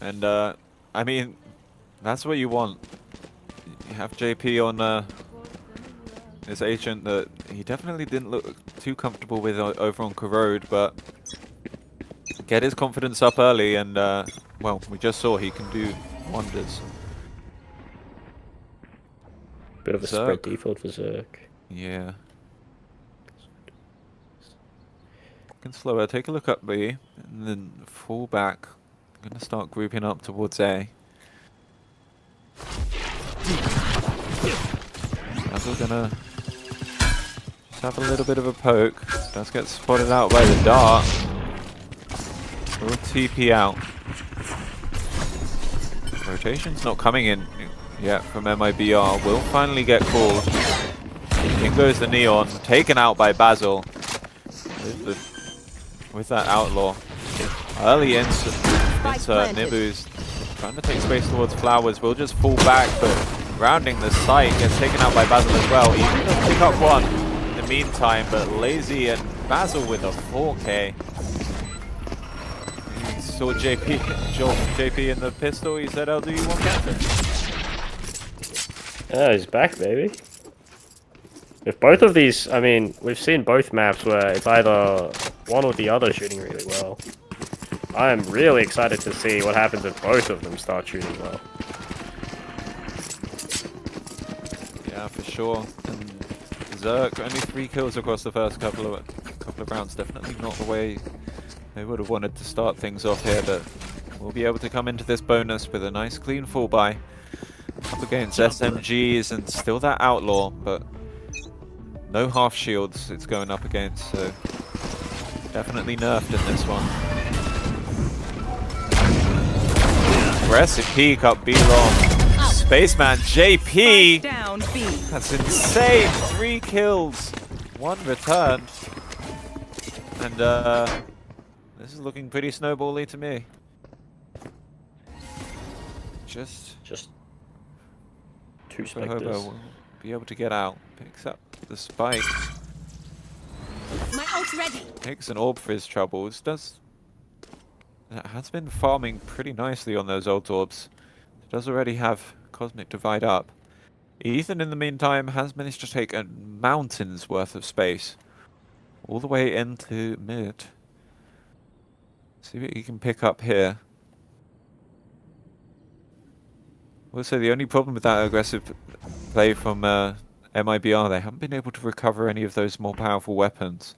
And, I mean, that's what you want. You have JP on this agent that he definitely didn't look too comfortable with over on Corrode, but get his confidence up early and, well, we just saw he can do wonders. Bit of a spread default for Zerk. Yeah. Looking slower. Take a look up B and then fall back. I'm going to start grouping up towards A. As we're going to just have a little bit of a poke. Does get spotted out by the dart. We'll TP out. Rotation's not coming in yet from MIBR. Will finally get called. In goes the Neon, taken out by Basil. With that outlaw. Early insert Nibu's trying to take space towards Flowers. Will just fall back, but rounding the site gets taken out by Basil as well. He can pick up one in the meantime, but Lazy and Basil with a 4K. He saw JP in the pistol. He said, "I'll do you one better." Yeah, he's back, baby. If both of these, I mean, we've seen both maps where it's either one or the other shooting really well. I am really excited to see what happens if both of them start shooting well. Yeah, for sure. And Zerk only 3 kills across the first couple of rounds. Definitely not the way they would have wanted to start things off here, but we'll be able to come into this bonus with a nice clean full buy up against SMGs and still that outlaw, but no half shields it's going up against, so definitely nerfed in this one. Aggressive peek up B long. Spaceman JP! Down B. That's insane! 3 kills, 1 returned. And this is looking pretty snowbally to me. just two Hobo specters. will be able to get out. Picks up the spike. My ult's ready. Takes an orb for his troubles. Has been farming pretty nicely on those ult orbs. Does already have Cosmic Divide up. Ethan, in the meantime, has managed to take a mountain's worth of space. All the way into mid. See what he can pick up here. Also, the only problem with that aggressive play from MIBR, they haven't been able to recover any of those more powerful weapons.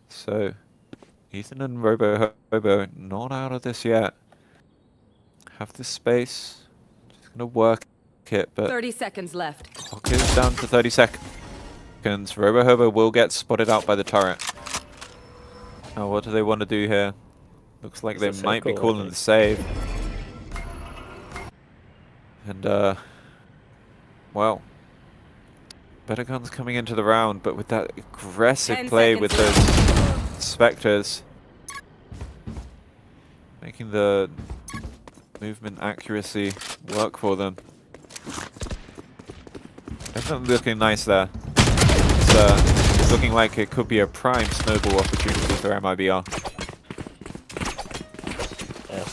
So, Ethan and Robo Hobo not out of this yet. Have this space. Just going to work it, but 30 seconds left. clock is down to 30 seconds. Robo Hobo will get spotted out by the turret. Now, what do they want to do here? Looks like they It's a might be circle, I calling think. the save. And, well, better guns coming into the round, but with that aggressive 10 play with seconds those Spectres, making the movement accuracy work for them. Definitely looking nice there. It's looking like it could be a prime snowball opportunity for MIBR. Yeah.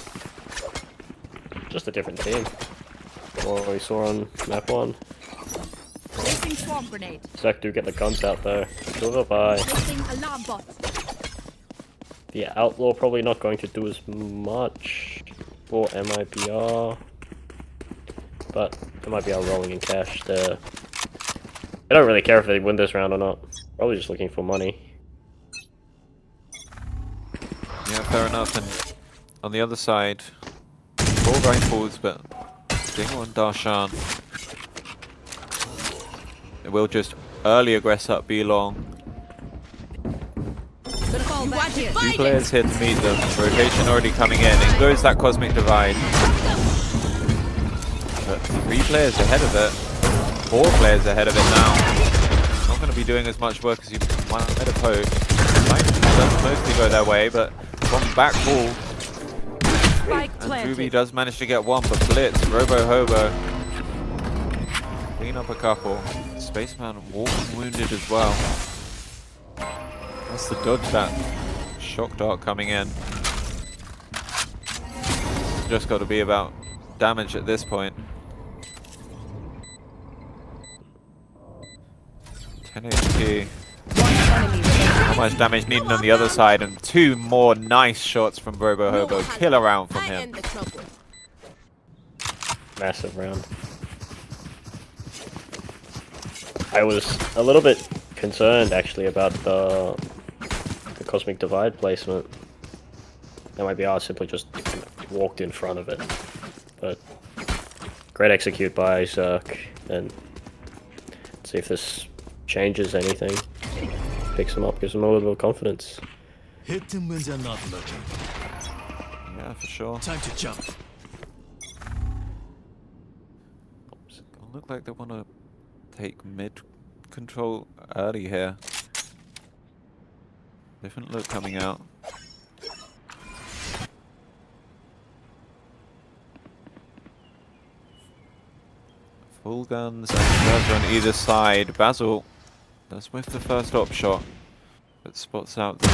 Just a different team. What we saw on map 1. Placing swarm grenade. Zach do get the guns out though. Silver by. Placing alarm bot. The Outlaw probably not going to do as much for MIBR. But MIBR rolling in cash there. I don't really care if they win this round or not. Probably just looking for money. Yeah, fair enough. And on the other side, 4 rifles, but Dingle and Darshan. They will just early aggress up B long. Gonna fall back here. 2 players here to meet them. Rotation already coming in. In goes that Cosmic Divide. But 3 players ahead of it. 4 players ahead of it now. Not going to be doing as much work as you might have hoped. Might does mostly go their way, but from back wall, Spike and planted. Ruby does manage to get one, but Blitz, Robo Hobo, clean up a couple. Spaceman walking wounded as well. That's the dodge that shock dart coming in. Just got to be about damage at this point. 10 HP. Not much damage needed on the other side, and 2 more nice shots from Robo Hobo. Killer round from him. Massive round. I was a little bit concerned actually about the Cosmic Divide placement. MIBR simply just walked in front of it. But great execute by Zirk, and let's see if this changes anything. Picks him up, gives him a little bit of confidence. Hit them when they're not looking. Yeah, for sure. Time to jump. Look like they want to take mid control early here. Different look coming out. Full guns and guns on either side. Basil does whiff the first op shot, but spots out the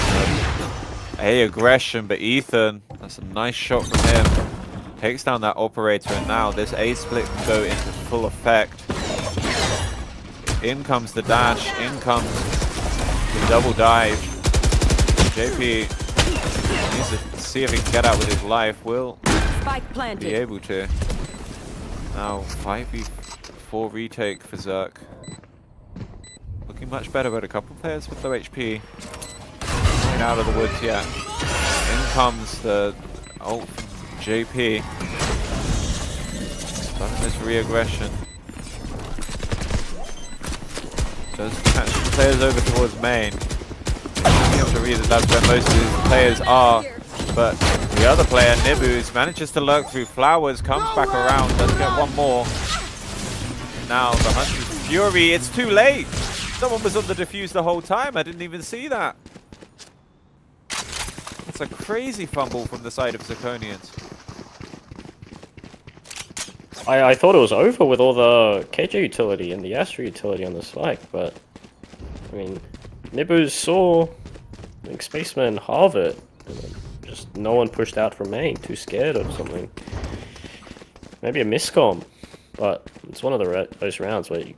A aggression, but Ethan, that's a nice shot from him. Takes down that operator, and now this A split can go into full effect. In comes the dash, in comes the double dive. JP needs to see if he can get out with his life. Will Spike be planted. able to. Now 5v4 retake for Zerk. Looking much better, but a couple players with low HP. Coming out of the woods yet. In comes the ult from JP. Starting this re-aggression. Does catch the players over towards main. You have to read that that's where most of these players are. But the other player, Nibus, manages to lurk through flowers, comes back around, does get one more. Now the Hunter's Fury, it's too late! Someone was on the defuse the whole time, I didn't even see that. It's a crazy fumble from the side of Zirconians. I thought it was over with all the KJ utility and the Astra utility on the spike, but I mean, Nibu saw, I think Spaceman halve it, and then just no one pushed out from main, too scared of something. Maybe a miscom, but it's one of those rounds where you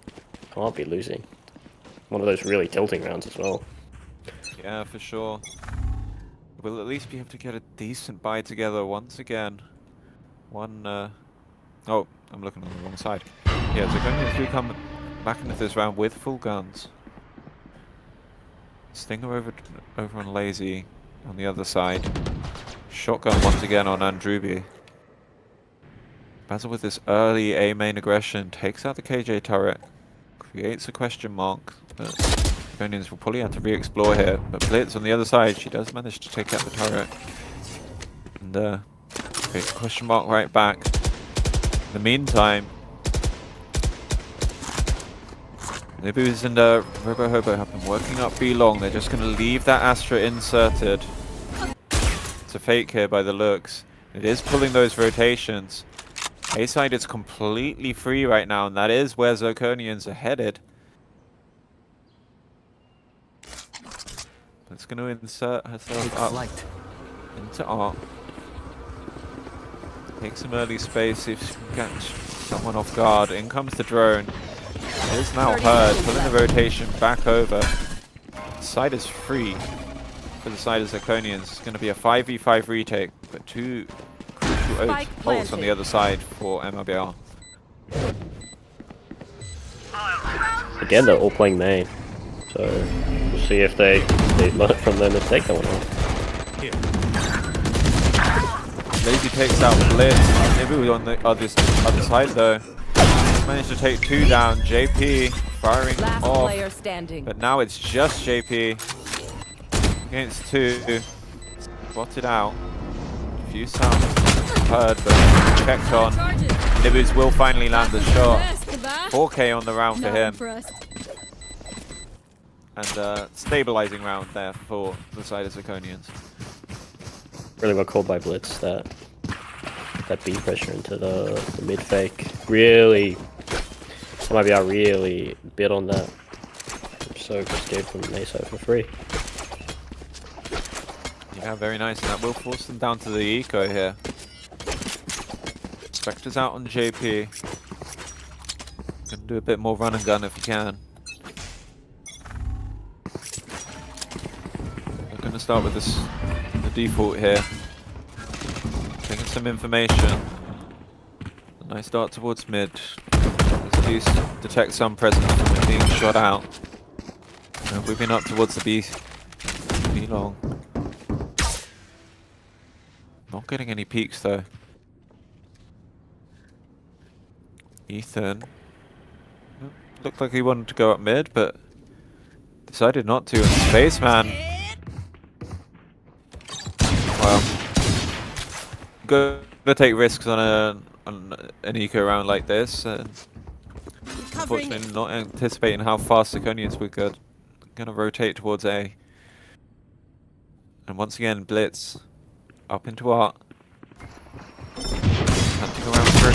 can't be losing. One of those really tilting rounds as well. Yeah, for sure. We'll at least be able to get a decent buy together once again. Oh, I'm looking on the wrong side. Yeah, Zirconians do come back into this round with full guns. Stinger over on Lazy on the other side. Shotgun once again on Andruby. Basil with this early A main aggression takes out the KJ turret. Creates a question mark. But Zirconians will probably have to re-explore here. But Blitz on the other side, she does manage to take out the turret. And creates a question mark right back. In the meantime, Nibus and Robo Hobo have been working up B long. They're just going to leave that Astra inserted. It's a fake here by the looks. It is pulling those rotations. A side is completely free right now, and that is where Zirconians are headed. It's going to insert herself up into art. Take some early space, see if she can catch someone off guard. In comes the drone. It is now heard, pulling the rotation back over. The side is free for the side of Zirconians. It's going to be a 5v5 retake, but two crucial ults on the other side for MRBR. Again, they're all playing main, so we'll see if they learn from them and take that one off. Lazy takes out Blitz. Nibu on the other side though. Managed to take 2 down. JP firing off. But now it's just JP against 2. Spotted out. A few sounds heard but checked on. Nibus will finally land the shot. 4k on the round for him. And stabilizing round there for the side of Zirconians. Really well called by Blitz, that B pressure into the mid fake. Really, MIBR really bid on that. So just gave them Mesa for free. Yeah, very nice, and that will force them down to the eco here. Spectre's out on JP. Gonna do a bit more run and gun if he can. We're gonna start with the default here. Taking some information. A nice dart towards mid. Let's at least detect some presence from it being shot out. Moving up towards the B long. Not getting any peaks though. Ethan looked like he wanted to go up mid, but decided not to. And Spaceman, well, gonna take risks on an eco round like this. Unfortunately, not anticipating how fast Zirconians were gonna rotate towards A. And once again, Blitz up into art. Hunting around for a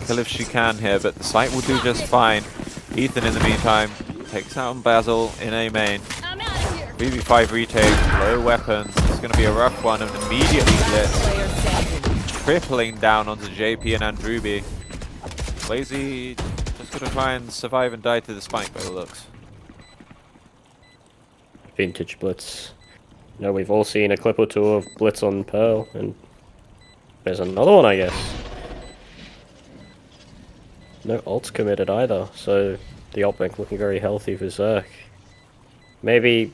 kill if she can here, but the site will do just fine. Ethan, in the meantime, takes out on Basil in A main. 3v5 retake, low weapons. It's going to be a rough one, and immediately Blitz tripling down onto JP and Andruby. Lazy just going to try and survive and die to the spike by the looks. Vintage Blitz. You know, we've all seen a clip or two of Blitz on Pearl, and there's another one, I guess. No ults committed either, so the ult bank looking very healthy for Zerk. Maybe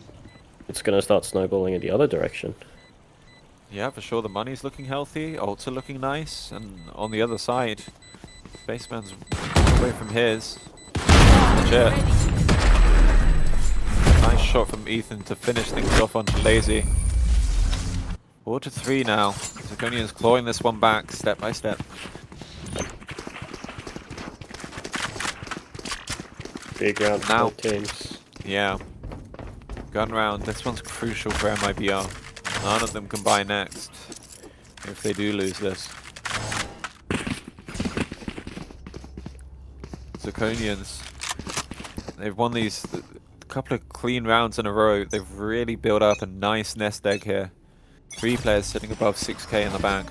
it's going to start snowballing in the other direction. Yeah, for sure. The money's looking healthy, ults are looking nice, and on the other side, Spaceman's away from his. Legit. Nice shot from Ethan to finish things off onto Lazy. 4-3 now. Zirconians clawing this one back step by step. Big round for Now, both teams. Yeah. Gun round. This one's crucial for MIBR. None of them can buy next if they do lose this. Zirconians. They've won these couple of clean rounds in a row. They've really built up a nice nest egg here. 3 players sitting above 6k in the bank.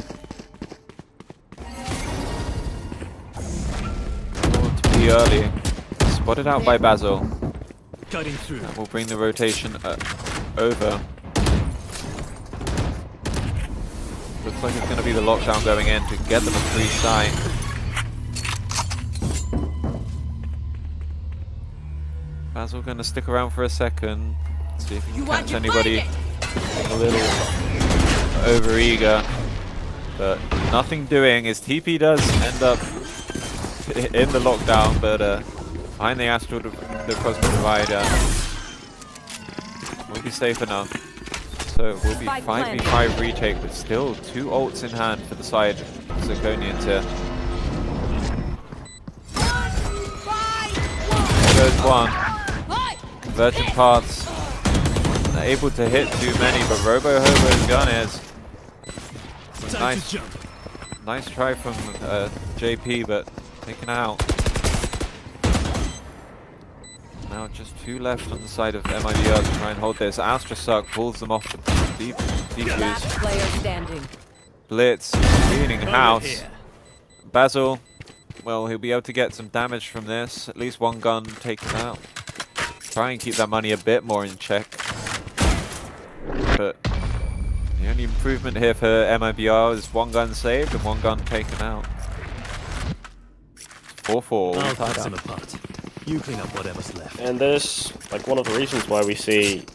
Oh, to be early. Spotted out by Basil. Cutting through. That will bring the rotation over. Looks like it's going to be the lockdown going in to get them a free site. Basil going to stick around for a second, see if he can catch anybody a little over-eager. But nothing doing. His TP does end up in the lockdown, but behind the Astral, the Cosmic Divider will be safe enough. So it will be 5v5 retake, but still 2 ults in hand for the side of Zirconians here. There goes one. Virgin Parts not able to hit too many, but Robo Hobo's gun is nice try from JP, but taken out. Now just 2 left on the side of MIBR to try and hold this. Astrasuck pulls them off the defuse. Blitz cleaning house. Basil, well, he'll be able to get some damage from this. At least 1 gun taken out. Try and keep that money a bit more in check. But the only improvement here for MIBR is 1 gun saved and 1 gun taken out. 4-4. I'll pick them apart. You clean up whatever's left. And there's like one of the reasons why we see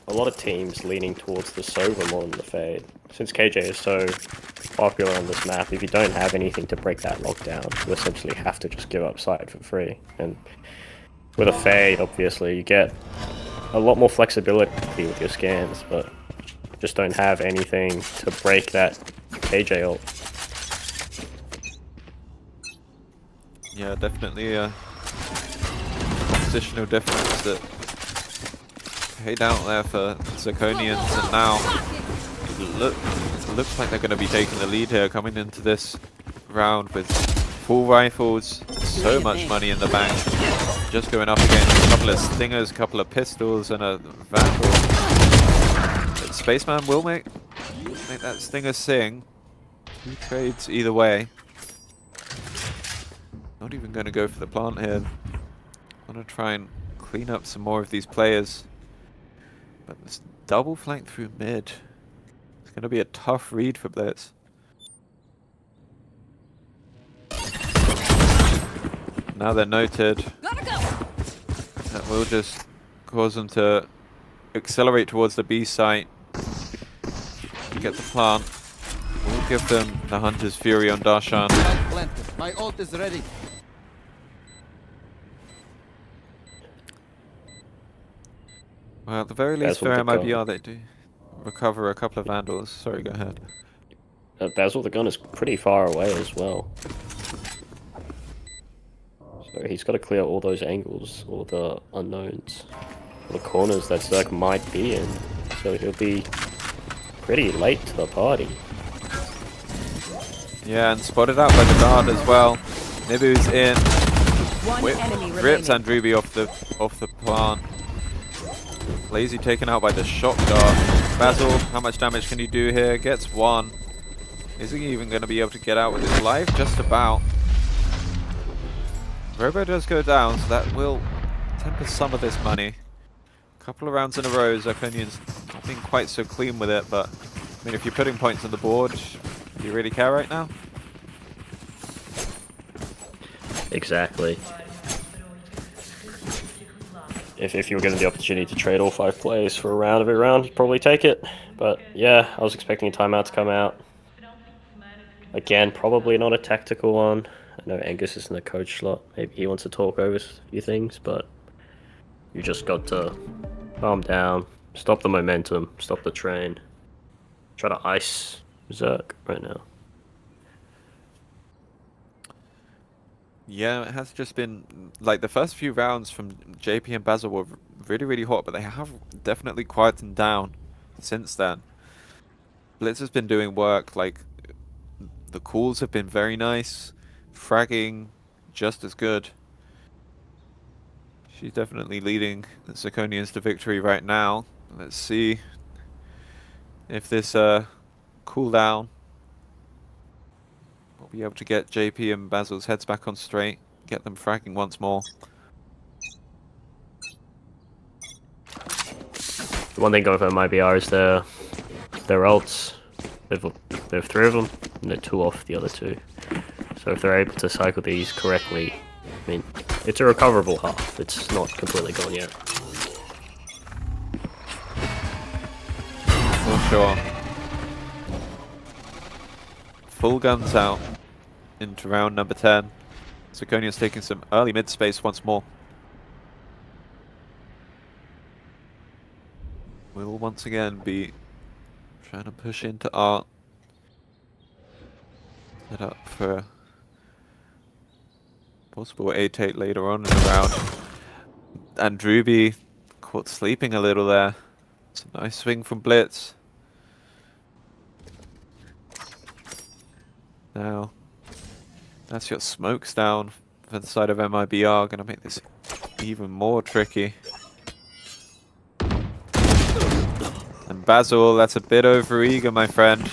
a lot of teams leaning towards the Sova more than the Fade. Since KJ is so popular on this map, if you don't have anything to break that lockdown, you essentially have to just give up side for free. And with a Fade, obviously, you get a lot more flexibility with your scans, but just don't have anything to break that KJ ult. Yeah, definitely a positional difference that paid out there for Zirconians, and now it looks like they're going to be taking the lead here coming into this round with full rifles, so much money in the bank, just going up against a couple of stingers, a couple of pistols, and a vandal. But Spaceman will make that stinger sing. 2 trades either way. Not even going to go for the plant here. Want to try and clean up some more of these players. But this double flank through mid. It's going to be a tough read for Blitz. Now they're noted. That will just cause them to accelerate towards the B site. To get the plant. We'll give them the Hunter's Fury on Darshan. My ult is ready. Well, at the very least for MIBR they do recover a couple of Vandals. Sorry, go ahead. Basil, the gun is pretty far away as well. So he's got to clear all those angles, all the unknowns, all the corners that Zerk might be in. So he'll be pretty late to the party. Yeah, and spotted out by the guard as well. Nibu's in. Rips Andruby off the plant. Lazy taken out by the shot guard. Basil, how much damage can he do here? Gets 1. Is he even going to be able to get out with his life? Just about. Robo does go down, so that will temper some of this money. A couple of rounds in a row, Zirconians not being quite so clean with it, but I mean, if you're putting points on the board, do you really care right now? Exactly. If you were given the opportunity to trade all 5 players for a round every round, you'd probably take it. But yeah, I was expecting a timeout to come out. Again, probably not a tactical one. I know Angus is in the coach slot. Maybe he wants to talk over a few things, but you just got to calm down, stop the momentum, stop the train. Try to ice Zerk right now. Yeah, it has just been, like, the first few rounds from JP and Basil were really, really hot, but they have definitely quietened down since then. Blitz has been doing work, like, the calls have been very nice, fragging just as good. She's definitely leading the Zirconians to victory right now. Let's see if this cooldown will be able to get JP and Basil's heads back on straight, get them fragging once more. The one thing going for MIBR is their ults. They've 3 of them, and they're 2 off the other 2. So if they're able to cycle these correctly, I mean, it's a recoverable half. It's not completely gone yet. For sure. Full guns out into round number 10. Zirconians taking some early mid space once more. We'll once again be trying to push into art. Set up for possible 8-8 later on in the round. And Druby caught sleeping a little there. It's a nice swing from Blitz. Now, that's your smokes down for the side of MIBR. Gonna make this even more tricky. And Basil, that's a bit over eager, my friend.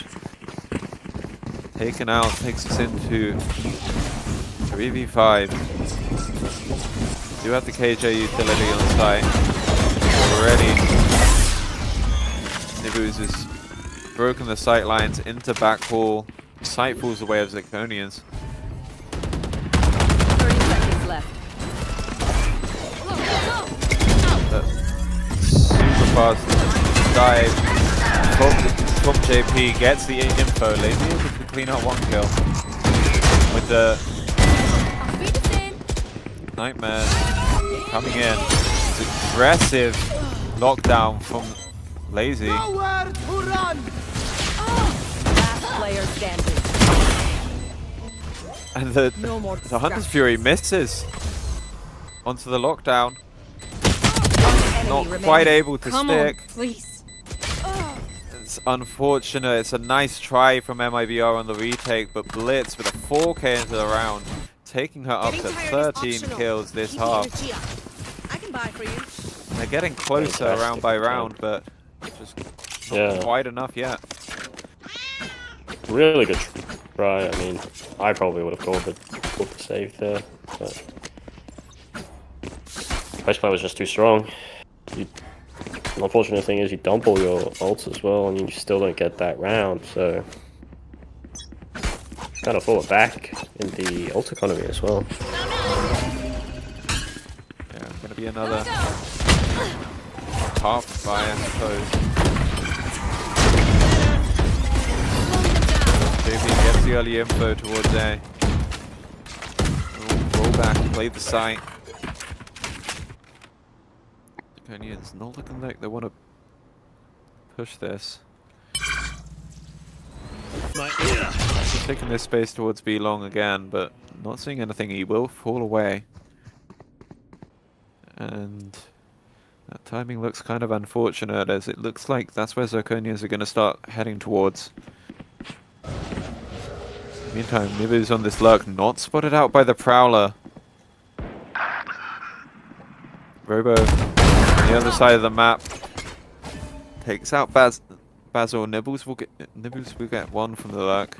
Taken out, takes us into 3v5. Do have the KJ utility on site already. Nibuz has broken the sight lines into backhaul. Sight falls away of Zirconians. 30 seconds left. Super fast dive from JP, gets the info. Lazy able to clean up 1 kill with the Nightmare coming in. It's aggressive lockdown from Lazy. Last player standing. And No more the Hunter's Fury misses onto the lockdown. Not quite able to stick. Please. It's unfortunate. It's a nice try from MIBR on the retake, but Blitz with a 4K into the round, taking her up to 13 kills this half. I can buy for you. They're getting closer round by round, but just not quite enough yet. Really good try. I mean, I probably would have called the save there, but Fresh Play was just too strong. The unfortunate thing is you dump all your ults as well, and you still don't get that round, so kind of fall back in the ult economy as well. Yeah, gonna be another half buy, I suppose. JP gets the early info towards A. Roll back, play the site. Zirconians not looking like they want to push this. He's taking this space towards B long again, but not seeing anything. He will fall away. And that timing looks kind of unfortunate, as it looks like that's where Zirconians are going to start heading towards. Meantime, Nibu's on this lurk, not spotted out by the Prowler. Robo on the other side of the map takes out Basil. Nibbles will get 1 from the lurk.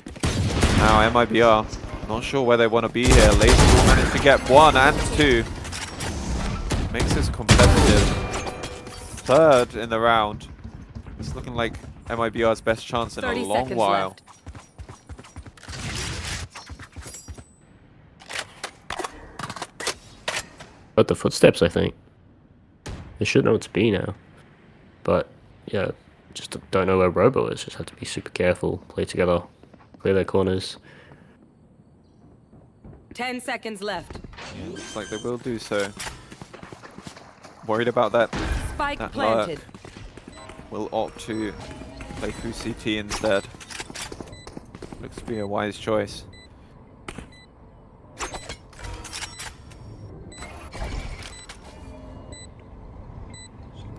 Now MIBR, not sure where they want to be here. Lazy will manage to get 1 and 2. Makes this competitive. 3rd in the round. It's looking like MIBR's best chance in a long while. Left. But the footsteps, I think. They should know it's B now. But, yeah, just don't know where Robo is. Just have to be super careful, play together, clear their corners. 10 seconds left. Yeah, looks like they will do so. Worried about that. Spike That planted. lurk. Will opt to play through CT instead. Looks to be a wise choice.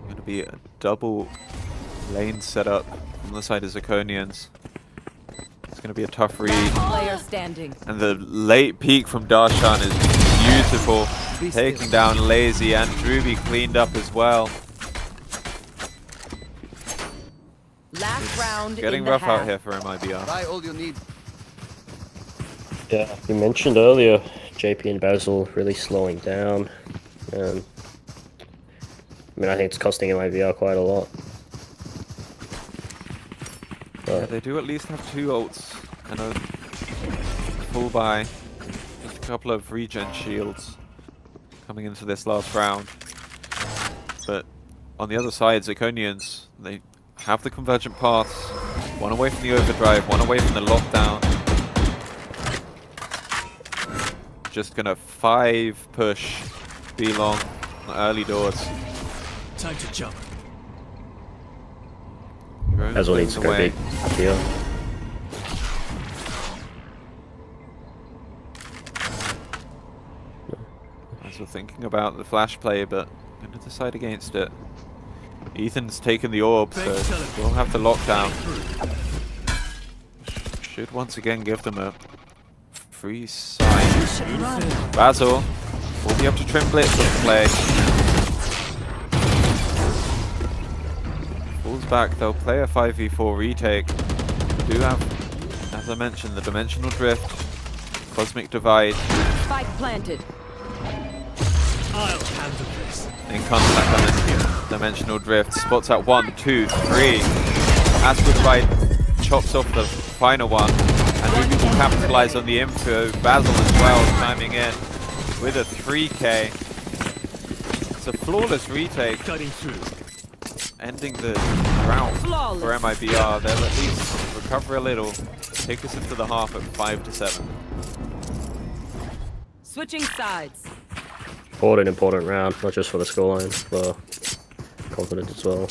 Going to be a double lane setup on the side of Zirconians. It's going to be a tough read. Player standing. And the late peek from Darshan is beautiful. Be Taking still. down Lazy, and Druby cleaned up as well. Last round Getting in the rough half. out here for MIBR. Buy all you need. Yeah, you mentioned earlier JP and Basil really slowing down. I mean, I think it's costing MIBR quite a lot. Yeah, But they do at least have 2 ults and a full buy. Just a couple of regen shields coming into this last round. But on the other side, Zirconians, they have the convergent paths. One away from the overdrive, one away from the lockdown. Just gonna 5 push B long early doors. Time to jump. Basil needs to go big here. As we're thinking about the flash play, but going to decide against it. Ethan's taken the orb, so we'll have the lockdown. Should once again give them a free sight. Basil will be able to trim blitz on the play. Falls back, they'll play a 5v4 retake. Do have, as I mentioned, the dimensional drift, cosmic divide. Spike planted. I'll handle this. In contact on the dimensional drift, spots at 1, 2, 3. Astral Divide chops off the final one, and Ruby will capitalize on the info. Basil as well, timing in with a 3k. It's a flawless retake, Cutting through. ending the round for Flawless. MIBR. They'll at least recover a little, take us into the half at 5-7. Switching sides. Important round, not just for the scoreline, for confidence as well.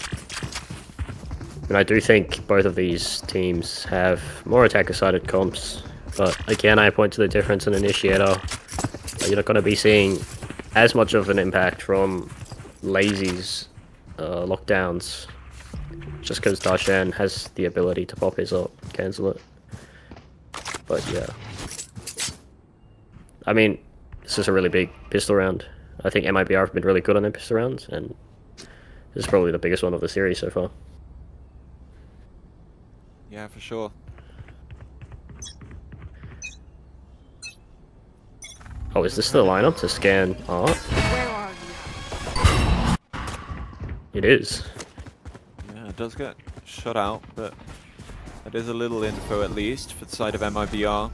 And I do think both of these teams have more attacker-sided comps, but again, I point to the difference in Initiator. You're not going to be seeing as much of an impact from Lazy's lockdowns, just because Darshan has the ability to pop his up, cancel it. But yeah. I mean, this is a really big pistol round. I think MIBR have been really good on their pistol rounds, and this is probably the biggest one of the series so far. Yeah, for sure. Oh, is this the lineup to scan art? Where are you? It is. Yeah, it does get shut out, but that is a little info at least for the side of MIBR.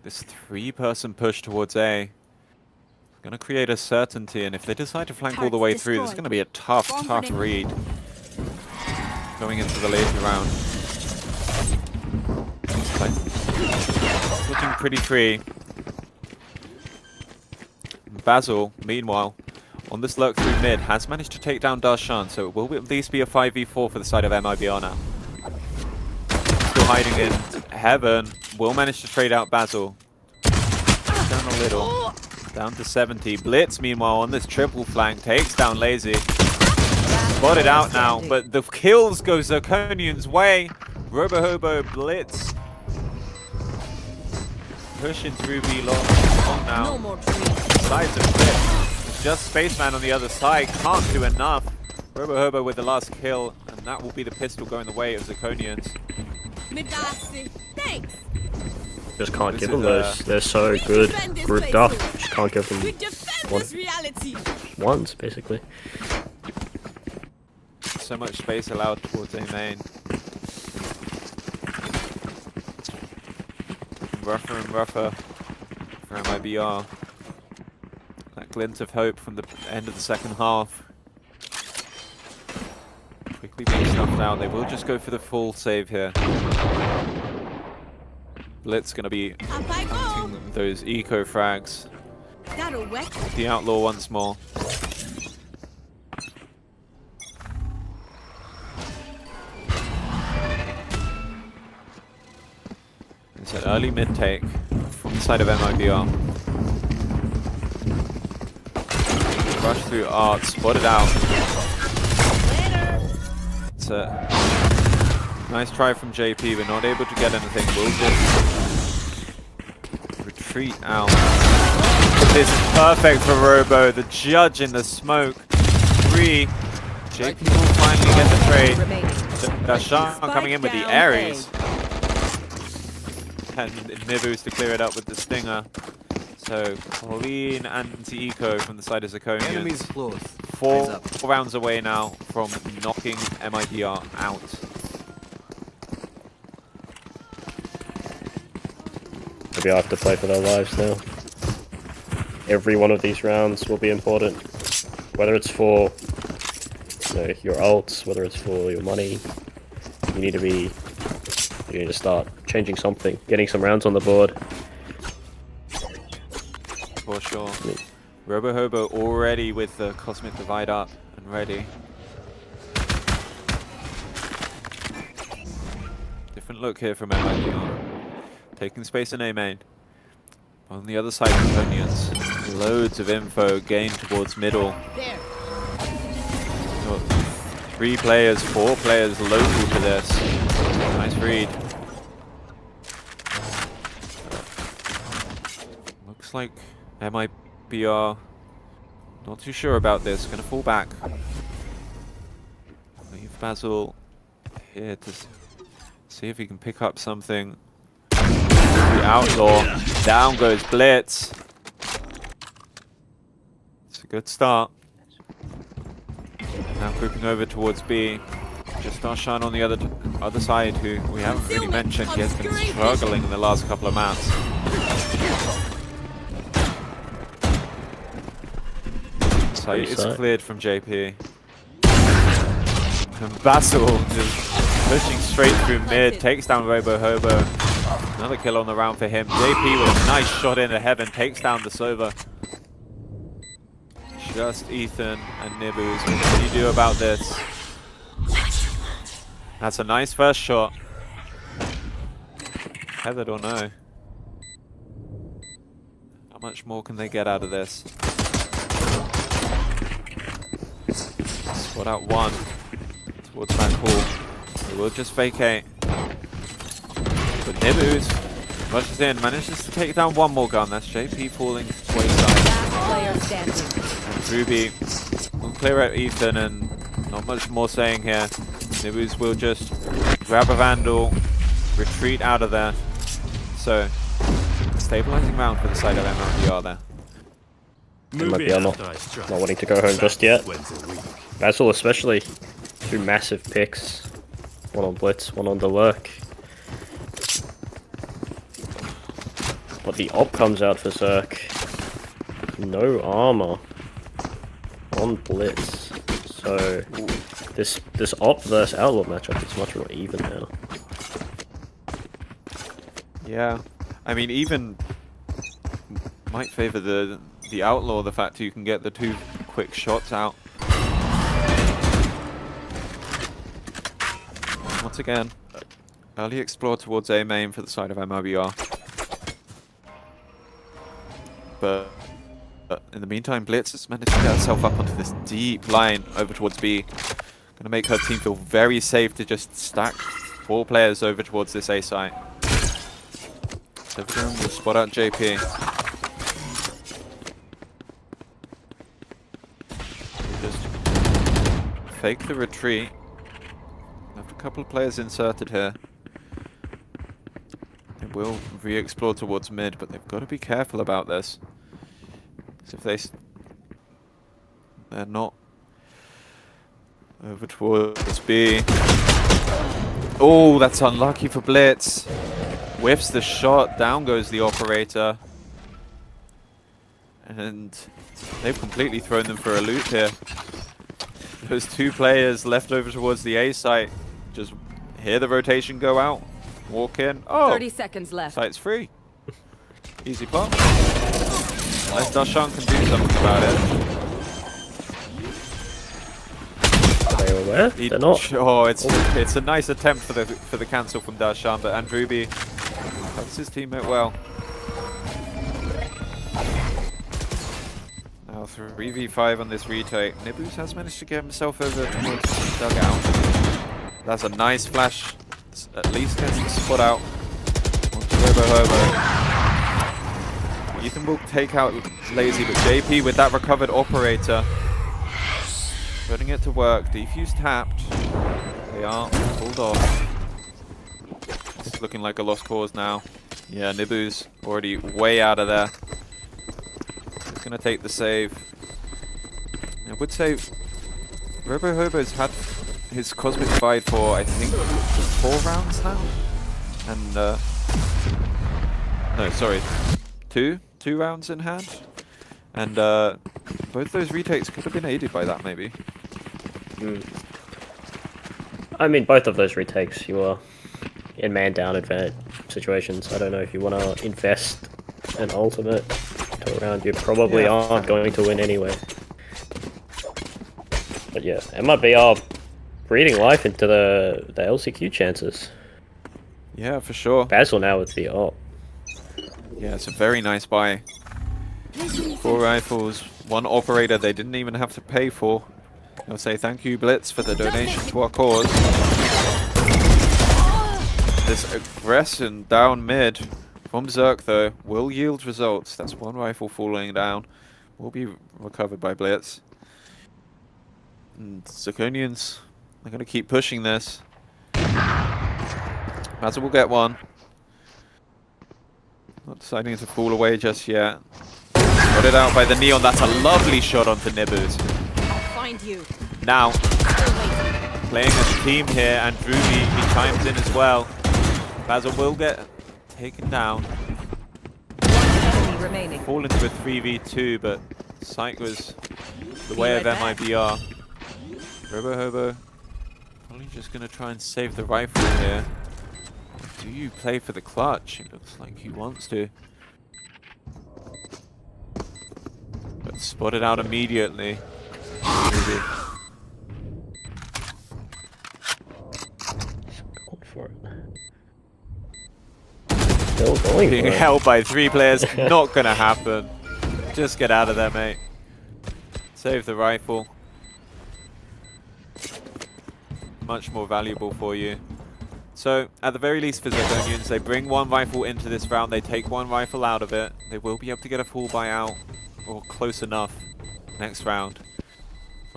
This 3-person push towards A going to create a certainty, and if they decide to flank all the way through, this is going to be a tough read going into the later round. Looking pretty free. Basil, meanwhile, on this lurk through mid, has managed to take down Darshan, so it will at least be a 5v4 for the side of MIBR now. Still hiding in heaven, will manage to trade out Basil. Down a little, down to 70. Blitz, meanwhile, on this triple flank, takes down Lazy. Spotted out now, but the kills go Zirconians' way. Robo-Hobo, Blitz. Pushing through B long now. No more trees. Sides of Blitz. Just Spaceman on the other side, can't do enough. Robo-Hobo with the last kill, and that will be the pistol going the way of Zirconians. Thanks. Just can't This give them is, those. They're so good grouped up. Just can't give them one, once, basically. So much space allowed towards A main. Rougher and rougher for MIBR. That glint of hope from the end of the second half. Quickly being snuffed out. They will just go for the full save here. Blitz going to be hunting those eco frags. The outlaw once more. It's an early mid take from the side of MIBR. Rush through art, spotted out. It's a nice try from JP, but not able to get anything. We'll just retreat out. this is perfect for Robo. The judge in the smoke. 3. JP will finally get the trade. Darshan coming in with the Ares. And Nibu's to clear it up with the Stinger. So clean anti-eco from the side of Zirconians. Enemies close. 4 rounds away now from knocking MIBR out. Maybe I have to play for their lives now. Every one of these rounds will be important. Whether it's for your ults, whether it's for your money, you need to start changing something, getting some rounds on the board. For sure. Robo Hobo already with the Cosmic Divide up and ready. Different look here from MIBR. Taking space in A main. On the other side, Zirconians. Loads of info gained towards middle. Got 3 players, 4 players local to this. Nice read. Looks like MIBR not too sure about this. Gonna fall back. Leave Basil here to see if he can pick up something. The Outlaw. Down goes Blitz. It's a good start. Now creeping over towards B. Just Darshan on the other side, who we haven't really mentioned. He has been struggling in the last couple of maps. Site is cleared from JP. And Basil just pushing straight through mid, takes down Robo Hobo. Another kill on the round for him. JP with a nice shot into heaven, takes down the Sova. Just Ethan and Nibus. What can you do about this? That's a nice first shot. Heathered or no? How much more can they get out of this? Spot out 1 towards that pool. They will just vacate. But Nibus rushes in, manages to take down 1 more gun. That's JP falling wayside. And Ruby will clear out Ethan, and not much more saying here. Nibus will just grab a Vandal, retreat out of there. So, stabilizing round for the side of MIBR there. MIBR not wanting to go home just yet. Basil especially. 2 massive picks. 1 on Blitz, 1 on the Lurk. But the op comes out for Zerk. No armor on Blitz. So this op versus Outlaw matchup is much more even now. Yeah, I mean, even might favor the Outlaw, the fact you can get the 2 quick shots out. Once again, early explore towards A main for the side of MIBR. But in the meantime, Blitz has managed to get herself up onto this deep line over towards B. Gonna make her team feel very safe to just stack 4 players over towards this A site. Everyone will spot out JP. Just fake the retreat. Left a couple of players inserted here. They will re-explore towards mid, but they've got to be careful about this. Because if they're not over towards B. Oh, that's unlucky for Blitz. Whiffs the shot, down goes the operator. And they've completely thrown them for a loop here. Those 2 players left over towards the A site just hear the rotation go out, walk in. Oh, 30 seconds left. Site's free. Easy pop. Unless Darshan can do something about it. Are they aware? They're not. Oh, it's a nice attempt for the cancel from Darshan, but Andruby helps his teammate well. Now 3v5 on this retake. Nibus has managed to get himself over towards the dugout. That's a nice flash. At least gets the spot out. Onto Robo Hobo. Ethan will take out Lazy, but JP with that recovered operator. Putting it to work. Defuse tapped. They are pulled off. It's looking like a lost cause now. Yeah, Nibu's already way out of there. He's going to take the save. I would say Robo Hobo's had his Cosmic Divide for, I think, 4 rounds now? And, no, sorry, 2 rounds in hand. And both those retakes could have been aided by that, maybe. I mean, both of those retakes, you are in man-down advantage situations. I don't know if you want to invest an ultimate to a round you probably aren't going to win anyway. But yeah, MIB are breathing life into the LCQ chances. Yeah, for sure. Basil now with the ult. Yeah, it's a very nice buy. 4 rifles, 1 operator they didn't even have to pay for. I'll say thank you, Blitz, for the donation to our cause. This aggression down mid from Zerk, though, will yield results. That's 1 rifle falling down. Will be recovered by Blitz. And Zirconians are going to keep pushing this. Basil will get 1. Not deciding to fall away just yet. Spotted out by the Neon. That's a lovely shot onto Nibus. Find you. Now, playing as a team here, and Druby, he chimes in as well. Basil will get taken down. Enemy remaining. Fall into a 3v2, but Sight was the way of MIBR. Robo Hobo probably just going to try and save the rifle here. Do you play for the clutch? It looks like he wants to. But spotted out immediately. Maybe. Going for it. Still going Being for it. held by 3 players, not gonna happen. Just get out of there, mate. Save the rifle. Much more valuable for you. So, at the very least for Zirconians, they bring 1 rifle into this round, they take 1 rifle out of it. They will be able to get a full buyout, or close enough, next round.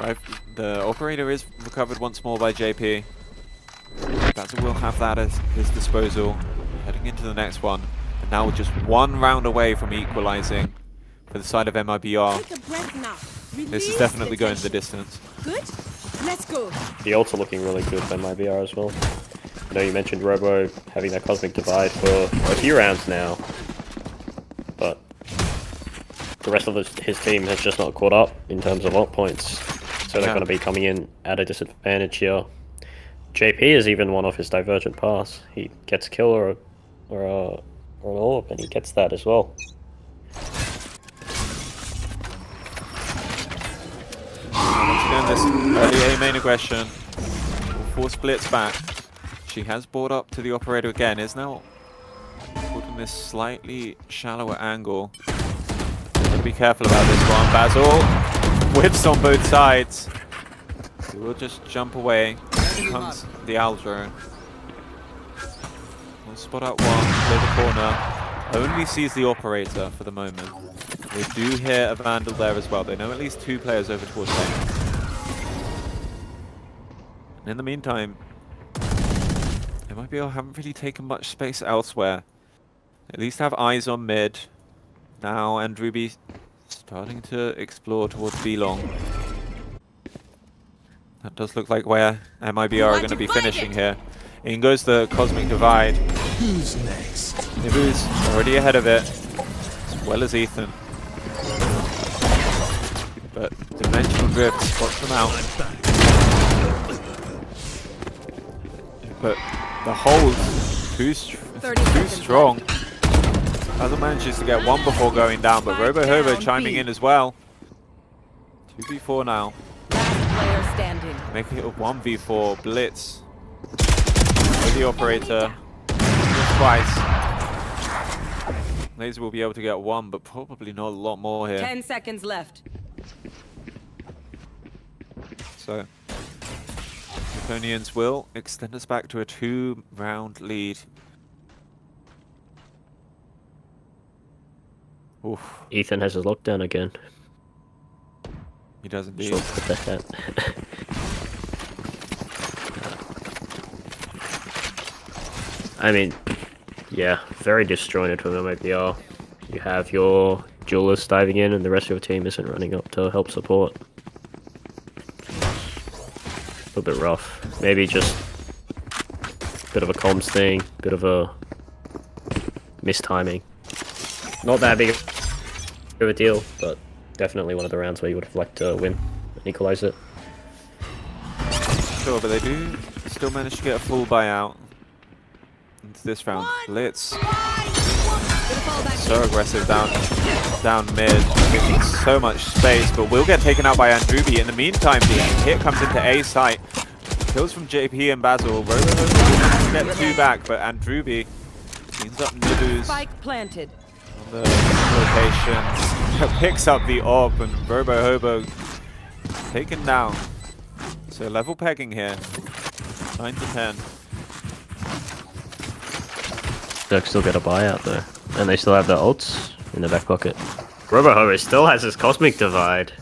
Right, the operator is recovered once more by JP. Basil will have that at his disposal, heading into the next one. And now we're just 1 round away from equalizing for the side of MIBR. Take a breath now. This is definitely going the distance. Good? Let's go. The ults are looking really good for MIBR as well. I know you mentioned Robo having that Cosmic Divide for a few rounds now, but the rest of his team has just not caught up in terms of ult points, so they're going to be coming in at a disadvantage here. JP is even one off his Divergent Pass. He gets a kill or an orb, and he gets that as well. Once again, this early A main aggression will force Blitz back. She has brought up to the operator again, is now put in this slightly shallower angle. Gotta be careful about this one. Basil whips on both sides. He will just jump away. Here comes the Owl drone. We'll spot out 1, play the corner. Only sees the operator for the moment. They do hear a Vandal there as well. They know at least 2 players over towards them. And in the meantime, MIBR haven't really taken much space elsewhere. At least have eyes on mid. Now, and Ruby starting to explore towards B-Long. That does look like where MIBR are going to be finishing here. In goes the Cosmic Divide. Who's next? Nibu's already ahead of it, as well as Ethan. But Dimensional Drift spots them out. But the hold too strong. Basil manages to get 1 before going down, but Robo Hobo chiming in as well. 2v4 now. Player standing. Making it a 1v4. Blitz. With the operator. Just twice. Laser will be able to get 1, but probably not a lot more here. 10 seconds left. So, Zirconians will extend us back to a 2-round lead. Oof, Ethan has his lockdown again. he does indeed. Sure, put that hat. I mean, yeah, very disjointed from MIBR. You have your duelist diving in, and the rest of your team isn't running up to help support. A little bit rough. Maybe just a bit of a comms thing, bit of a mistiming. Not that big of a deal, but definitely one of the rounds where you would have liked to win and equalize it. Sure, but they do still manage to get a full buyout into this round. Blitz. So aggressive down mid, taking so much space, but will get taken out by Andrubi. In the meantime, the hit comes into A site. Kills from JP and Basil. Robo get 2 back, but Andrubi cleans up Nibu's Spike planted. on the location. Picks up the AWP, and Robo Hobo taken down. So level pegging here. 9 to 10. Dirk still get a buyout though, and they still have their ults in the back pocket. Robohobo still has his Cosmic Divide.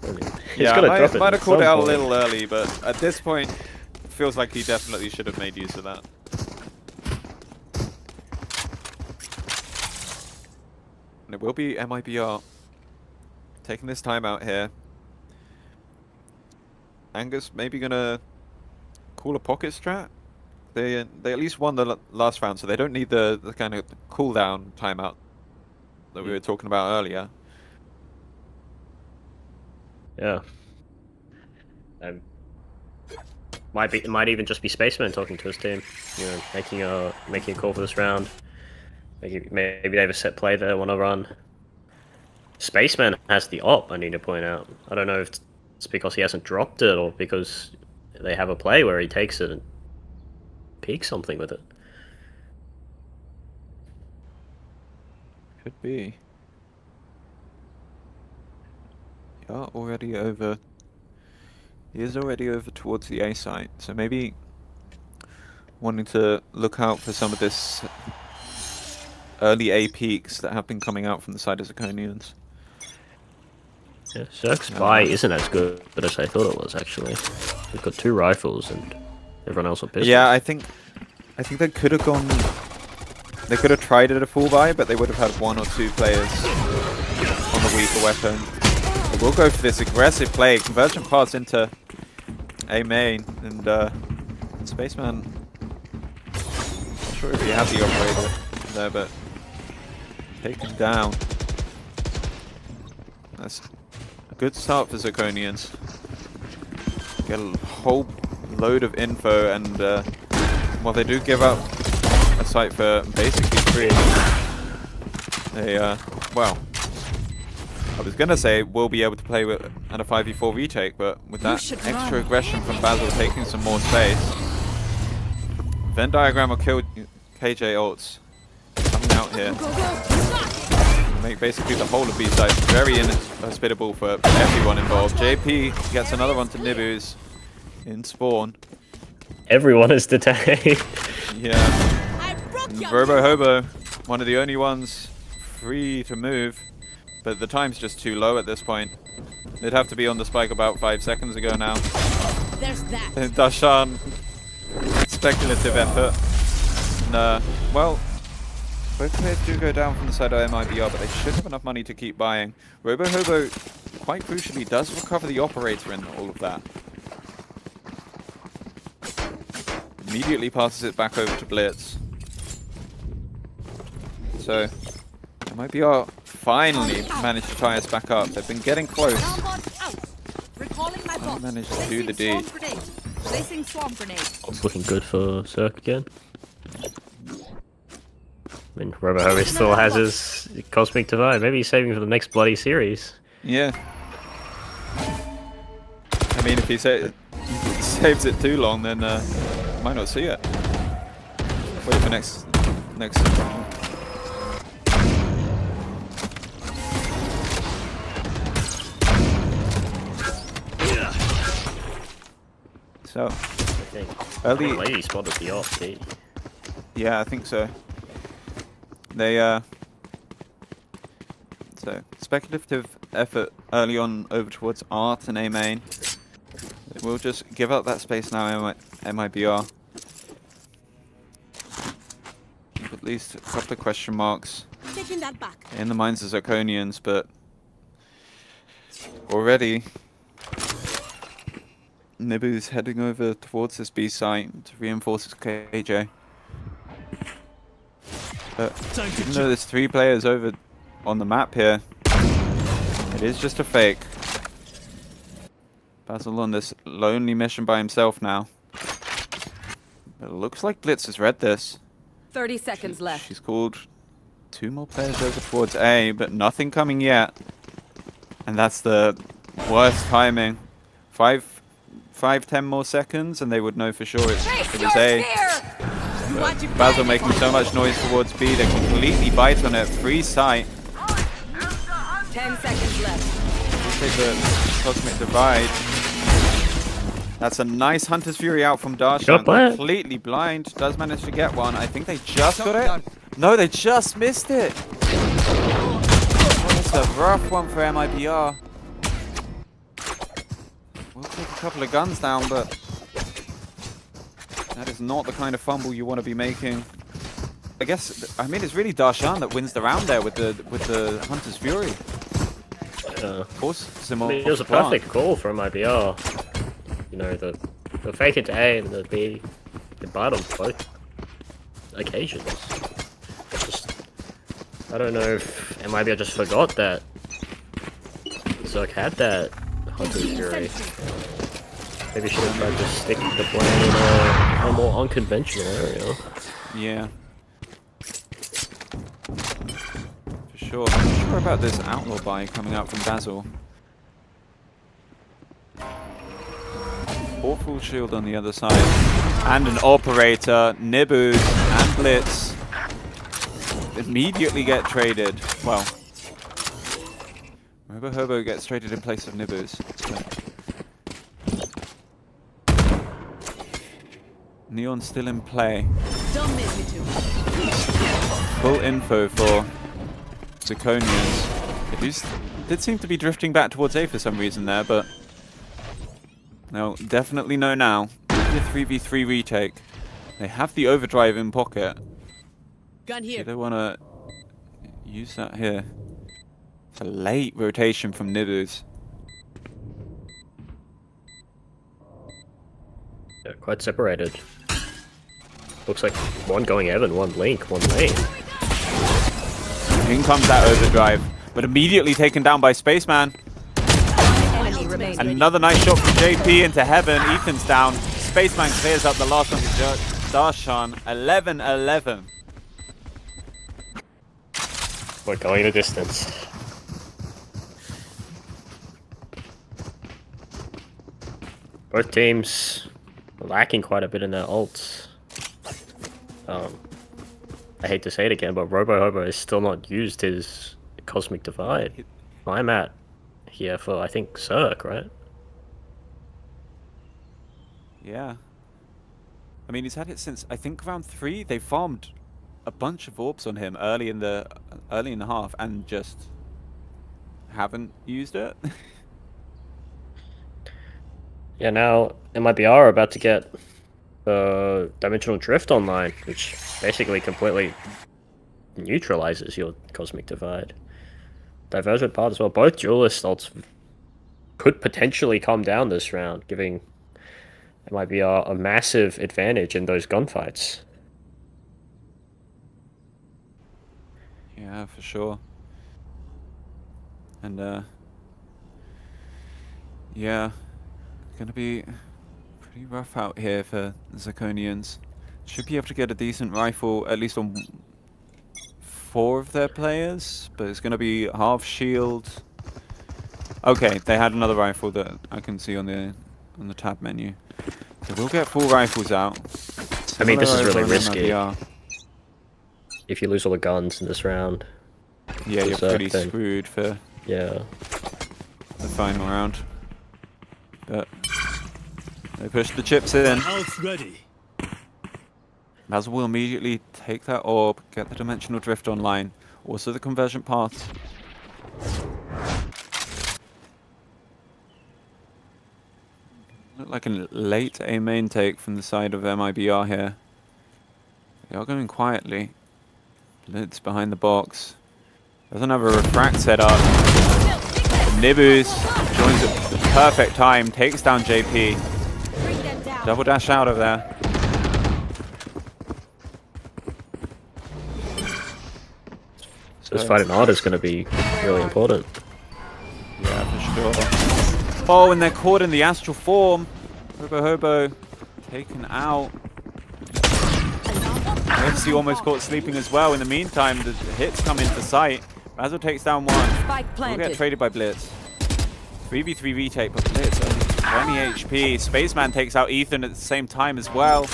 I mean, he's Yeah, gotta I drop it might at have called some it out a point. little early, but at this point, feels like he definitely should have made use of that. And it will be MIBR taking this time out here. Angus maybe gonna call a pocket strat. They at least won the last round, so they don't need the kind of cooldown timeout that we were talking about earlier. Yeah. It might even just be Spaceman talking to his team. You know, making a call for this round. Maybe they have a set play they want to run. Spaceman has the op, I need to point out. I don't know if it's because he hasn't dropped it or because they have a play where he takes it and peaks something with it. Could be. Yeah, already over. He is already over towards the A site, so maybe wanting to look out for some of this early A peaks that have been coming out from the side of Zirconians. Yeah, Zerk's buy isn't as good as I thought it was actually. We've got 2 rifles and everyone else on pistols. Yeah, I think they could have gone. They could have tried it at a full buy, but they would have had 1 or 2 players on the weaker weapon. But we'll go for this aggressive play. Conversion pass into A main, and Spaceman. Not sure if he had the operator there, but taken down. That's a good start for Zirconians. Get a whole load of info, and well, they do give up a site for basically free. They well, I was gonna say we'll be able to play with at a 5v4 retake, but with that extra aggression from Basil taking some more space, Venn diagram will kill KJ ults coming out here. Make basically the whole of B side very inhospitable for everyone involved. JP gets another one to Nibu's in spawn. Everyone is detained. Yeah. Robo Hobo, one of the only ones free to move, but the time's just too low at this point. They'd have to be on the spike about 5 seconds ago now. There's that. Dashan, speculative effort. And, well, both players do go down from the side of MIBR, but they should have enough money to keep buying. Robo Hobo, quite crucially, does recover the operator in all of that. Immediately passes it back over to Blitz. So, MIBR finally managed to tie us back up. They've been getting close. I managed to do the deed. Placing swamp grenade. It's looking good for Zerk again. I mean, Robohobo still has his Cosmic Divide. Maybe he's saving for the next bloody series. Yeah. I mean, if he saves it too long, then might not see it. Wait for next. So, I think. early. Lady spotted the off, Yeah, I think so. They So, speculative effort early on over towards Art and A main. We'll just give up that space now, MIBR. Keep at least a couple of question marks Taking that back. in the minds of Zirconians, but already Nibu's heading over towards this B site to reinforce his KJ. But even though there's 3 players over on the map here, it is just a fake. Basil on this lonely mission by himself now. But it looks like Blitz has read this. 30 seconds left. She's called 2 more players over towards A, but nothing coming yet. And that's the worst timing. 10 more seconds and they would know for sure it was A. But Basil making so much noise towards B, they completely bite on it. Free sight. 10 seconds left. Take the Cosmic Divide. That's a nice Hunter's Fury out from Darshan. Completely blind. Does manage to get one. I think they just got it. No, they just missed it. Oh, that's a rough one for MIBR. We'll take a couple of guns down, but that is not the kind of fumble you want to be making. I mean, it's really Darshan that wins the round there with the Hunter's Fury. Of course, it was a perfect call from IBR. You know, the fake it to A and the B, the bite on both occasions. I don't know if MIBR just forgot that Zerk had that Hunter's Fury. Maybe should have tried to stick the plan in a more unconventional area. Yeah. Sure. I'm not sure about this outlaw buy coming out from Basil. Awful shield on the other side. And an operator, Nibu and Blitz immediately get traded. Well, Robo Hobo gets traded in place of Nibu's. Neon still in play. Don't miss me too. Full info for Zirconians. It did seem to be drifting back towards A for some reason there, but no, definitely no now. The 3v3 retake. They have the overdrive in pocket. Gun here. They want to use that here. It's a late rotation from Nibu's. Yeah, quite separated. Looks like one going Evan, one Link, one lane. In comes that overdrive, but immediately taken down by Spaceman. Another nice shot from JP into heaven. Ethan's down. Spaceman clears up the last one to Darshan. 11-11. We're going the distance. Both teams are lacking quite a bit in their ults. I hate to say it again, but Robo Hobo has still not used his Cosmic Divide. I'm at here for, I think, Zerk, right? Yeah. I mean, he's had it since, I think, round 3. They farmed a bunch of orbs on him early in the half and just haven't used it. Yeah, now MIBR are about to get Dimensional Drift online, which basically completely neutralizes your Cosmic Divide. Divergent Path as well. Both duelist ults could potentially come down this round, giving MIBR a massive advantage in those gunfights. Yeah, for sure. And yeah, gonna be pretty rough out here for Zirconians. Should be able to get a decent rifle, at least on 4 of their players, but it's gonna be half shield. Okay, they had another rifle that I can see on the tab menu. So we'll get full rifles out. I mean, this is really Similar risky. MIBR. If you lose all the guns in this round. Yeah, you're Zerk, pretty then. screwed for Yeah. the final round. But they push the chips in. Health ready. Basil will immediately take that orb, get the Dimensional Drift online. Also the Convergent Path. Look like a late A main take from the side of MIBR here. They are going quietly. Blitz behind the box. Doesn't have a refract set up. Nibus joins at the perfect time, takes down JP. Double dash out of there. So this fighting art is going to be really important. Yeah, for sure. Oh, and they're caught in the astral form. Hobo taken out. FC almost caught sleeping as well. In the meantime, the hits come into sight. Basil takes down one. Will get traded by Blitz. 3v3 retake, but Blitz only 20 HP. Spaceman takes out Ethan at the same time as well.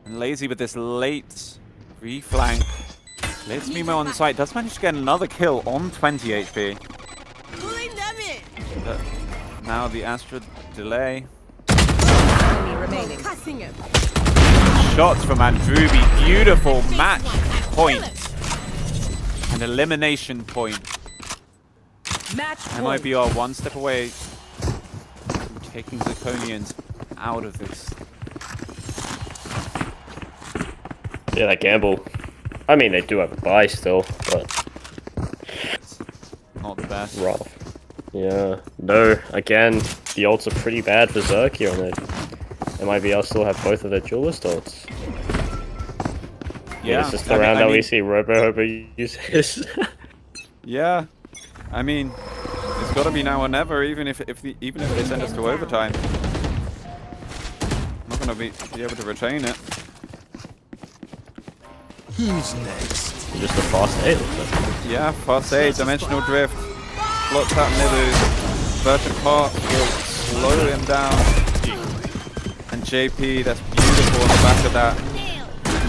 And Lazy with this late reflank. Blitz meanwhile on the side does manage to get another kill on 20 HP. But now the Astra delay. Shots from Andrubi. Beautiful match point. An elimination point. MIBR one step away from taking Zirconians out of this. Yeah, that gamble. I mean, they do have a buy still, but Not the best. rough. Yeah. No, again, the ults are pretty bad for Zerk here on it. MIBR still have both of their duelist ults. Yeah, this is the round that we see Robo use his. Yeah, I mean, it's got to be now or never. Even if they send us to overtime, I'm not gonna be able to retain it. Who's next? Just a fast 8, looks like. Yeah, fast 8, dimensional drift, blocks out Nilu, Virgin Park will slow him down, and JP, that's beautiful on the back of that.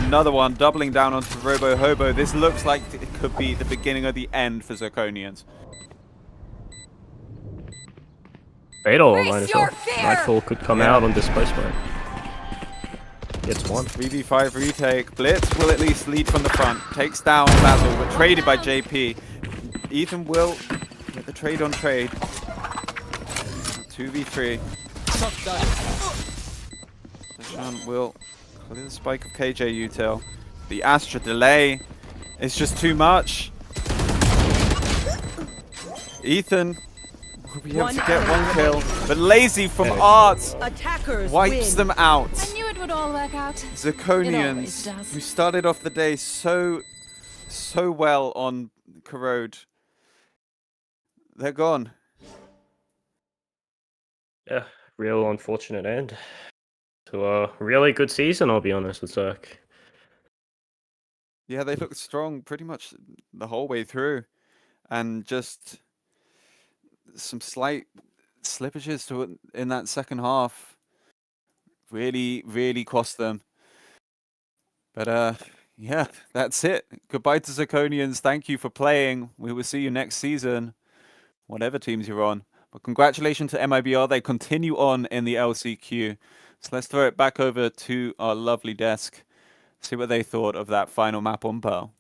Another one doubling down onto Robo Hobo. This looks like it could be the beginning of the end for Zirconians. Fatal might as well. Nightfall could come out on displacement. Gets one. 3v5 retake. Blitz will at least lead from the front. Takes down Basil, but traded by JP. Ethan will get the trade on trade. 2v3. Deshaun will clear the spike of KJ Util. The Astra delay is just too much. Ethan will be able to get one kill, but Lazy from Arts wipes them out. I knew it would all work out. Zirconians, who started off the day so well on Corrode, they're gone. Yeah, real unfortunate end to a really good season, I'll be honest with Zerk. Yeah, they looked strong pretty much the whole way through, and just some slight slippages in that second half really cost them. But yeah, that's it. Goodbye to Zirconians. Thank you for playing. We will see you next season, whatever teams you're on. But congratulations to MIBR. They continue on in the LCQ. So let's throw it back over to our lovely desk. See what they thought of that final map on Pearl.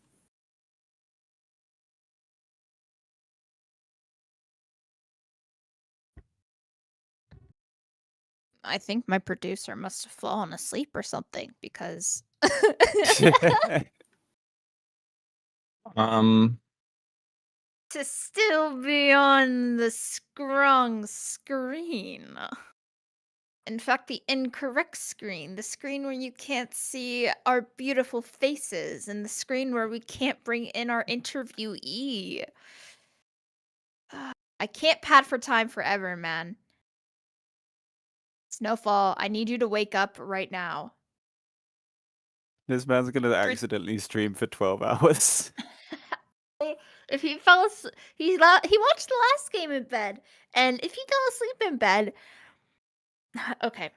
I think my producer must have fallen asleep or something because to still be on the wrong screen. In fact, the incorrect screen. The screen where you can't see our beautiful faces, and the screen where we can't bring in our interviewee. I can't pad for time forever, man. Snowfall, I need you to wake up right now. This man's gonna accidentally stream for 12 hours. If he fell asleep, he watched the last game in bed, and if he fell asleep in bed, okay.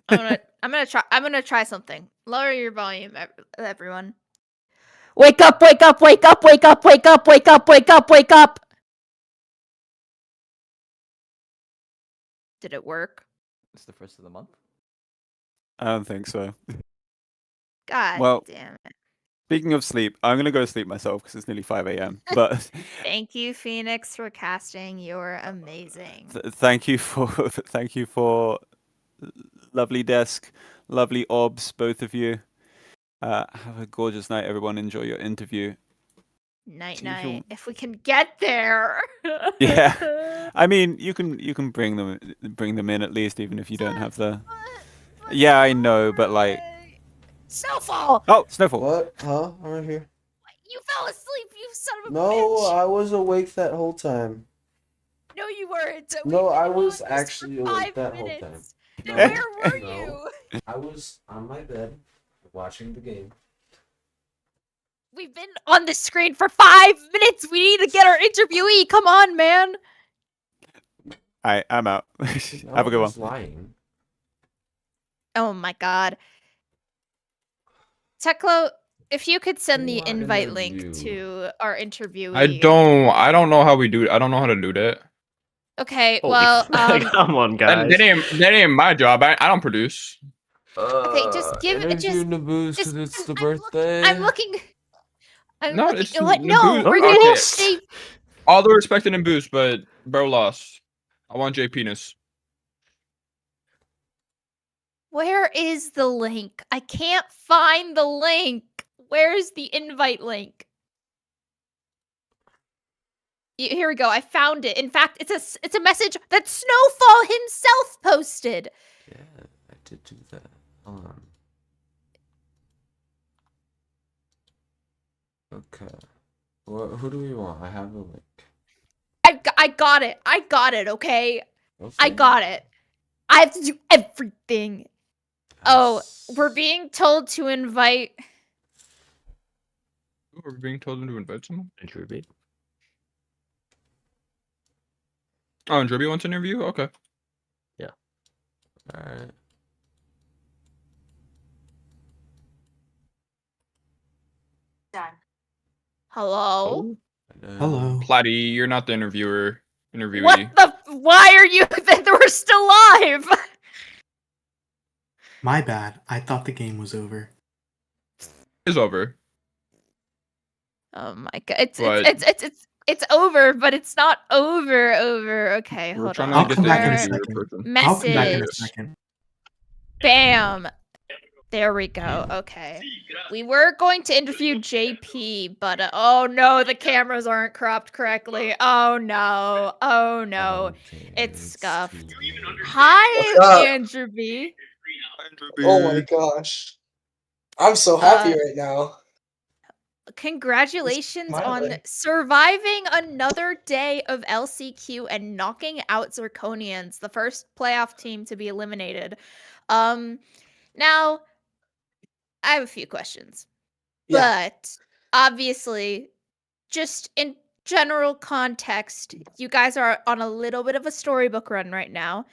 I'm gonna try something. Lower your volume, everyone. Wake up! Wake up! Wake up! Wake up! Wake up! Wake up! Wake up! Wake up! Did it work? It's the first of the month. I don't think so. God Well, damn it. Speaking of sleep, I'm gonna go sleep myself because it's nearly 5 a.m. But Thank you, Phoenix, for casting. You're amazing. thank you for thank you for lovely desk, lovely obs, both of you. Have a gorgeous night, everyone. Enjoy your interview. Night See if you'll- night. If we can get there. Yeah, I mean, you can bring them in at least, even if you don't have the. Yeah, I know, but like. Snowfall! Oh, Snowfall. What? Huh? I'm right here. You fell asleep, you son of a No, bitch! I was awake that whole time. No, you weren't. No, We've been I was on this actually for awake 5 that whole minutes. time. Then No, where were no. you? I was on my bed watching the game. We've been on the screen for 5 minutes. We need to get our interviewee. Come on, man. Alright, I'm out. No, Have a good I one. was lying. Oh my god. Teklo, if you could send the What invite link interview? to our interviewee. I don't know how we do. I don't know how to do that. Okay, Holy well, come on, guys. That ain't my job. I don't produce. okay, just give it. Interview Just, Naboo's because it's the I'm birthday. looking. I'm No, looking. it's What? Naboo- No, we're okay. gonna stay. All the respect and boost, but bro lost. I want J penis. Where is the link? I can't find the link. Where's the invite link? Here we go. I found it. In fact, it's a message that Snowfall himself posted. Yeah, I did do that. Hold on. Okay. Who do we want? I have a link. I got it. I got it. Okay, Okay. I got it. I have to do everything. Oh, we're being told to invite. We're being told to invite someone. Intrude. Oh, and Dribby wants an interview. Okay. All right. Done. Hello. Hello. Platty, you're not the interviewer. Interviewee. What the? Why are you? We're still live. My bad. I thought the game was over. It's over. Oh my god! But- It's over, but it's not over. Okay, We're hold trying on. to get come the back in a interviewer second. person. I'll come back in a Message. second. Bam. There we go. Okay. We were going to interview JP, but oh no, the cameras aren't cropped correctly. Oh no. Oh no. Okay, It's scuffed. too late. Hi, Andrew B. Oh my gosh. I'm so happy Uh, right now. Congratulations on smiling. surviving another day of LCQ and knocking out Zirconians, the first playoff team to be eliminated. Now I have a few questions. Yeah. But obviously, just in general context, you guys are on a little bit of a storybook run right now.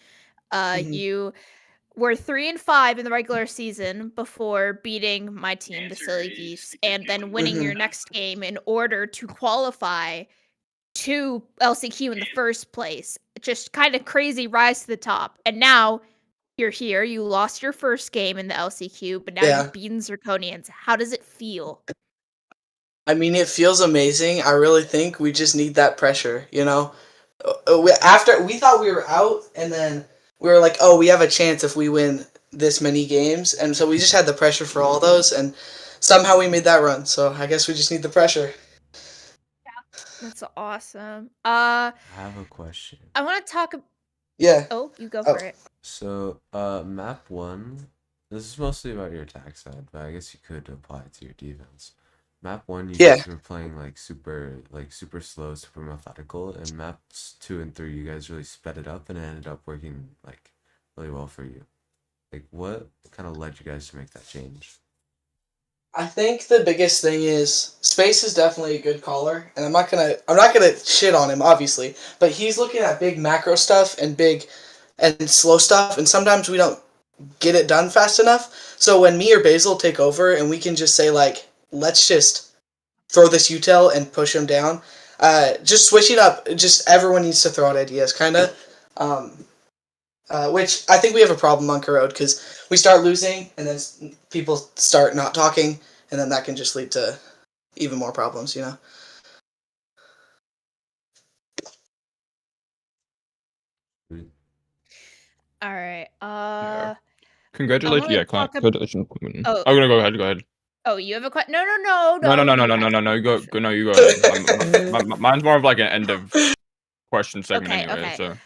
Mhm. You were 3-5 in the regular season before beating my team, the Silly Geese, and then winning your next game in order to qualify to LCQ in the first place. Just kind of crazy rise to the top. And now you're here. You lost your first game in the LCQ, but now Yeah. you've beaten Zirconians. How does it feel? I mean, it feels amazing. I really think we just need that pressure, you know? After we thought we were out, and then we were like, oh, we have a chance if we win this many games. And so we just had the pressure for all those, and somehow we made that run. So I guess we just need the pressure. That's awesome. I have a question. I want to talk. Yeah. Oh, you go for it. So, map 1, this is mostly about your attack side, but I guess you could apply it to your defense. Map 1, you Yeah. guys were playing like super slow, super methodical, and maps 2 and 3, you guys really sped it up, and it ended up working like really well for you. Like, what kind of led you guys to make that change? I think the biggest thing is Space is definitely a good caller, and I'm not gonna shit on him, obviously, but he's looking at big macro stuff and big and slow stuff, and sometimes we don't get it done fast enough. So when me or Basil take over and we can just say like, let's just throw this util and push him down, just switching up, just everyone needs to throw out ideas, kind of. Which I think we have a problem on Corrode because we start losing and then people start not talking, and then that can just lead to even more problems, you know? All right. Congratulations, wanna yeah, talk congratulations. Oh. I'm gonna go ahead. Go ahead. Oh, you have a question? No. No. You go. No, you go ahead. Mine's more of like an end of question segment anyway. Okay. So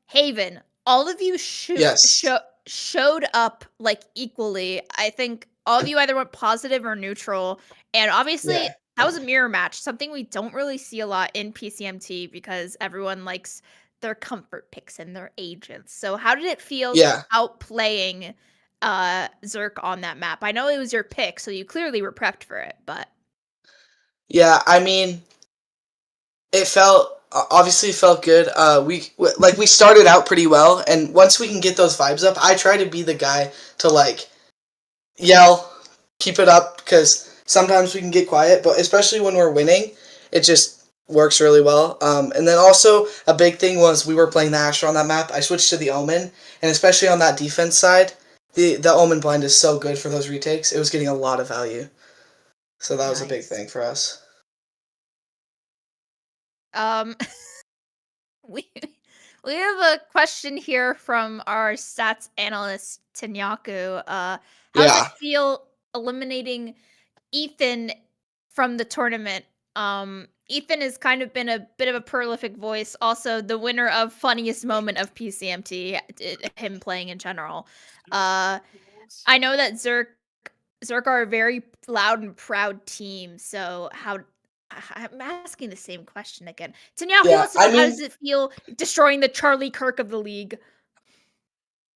Haven, all of you Yes. showed up like equally. I think all of you either went positive or neutral, and obviously Yeah. that was a mirror match, something we don't really see a lot in PCMT because everyone likes their comfort picks and their agents. So how did it feel Yeah. outplaying Zerk on that map? I know it was your pick, so you clearly were prepped for it, but Yeah, I mean, it obviously felt good. We started out pretty well, and once we can get those vibes up, I try to be the guy to like yell, keep it up, because sometimes we can get quiet, but especially when we're winning, it just works really well. And then also a big thing was we were playing the Asher on that map. I switched to the Omen, and especially on that defense side, the Omen blind is so good for those retakes. It was getting a lot of value, so that was a big nice. thing for us. We we have a question here from our stats analyst Tanyaku. How does Yeah. it feel eliminating Ethan from the tournament? Ethan has kind of been a bit of a prolific voice, also the winner of funniest moment of PCMT, him playing in general. I know that Zerk are a very loud and proud team, so I'm asking the same question again. Tanyahu Yeah, wants to know, how does it feel destroying the Charlie Kirk of the league?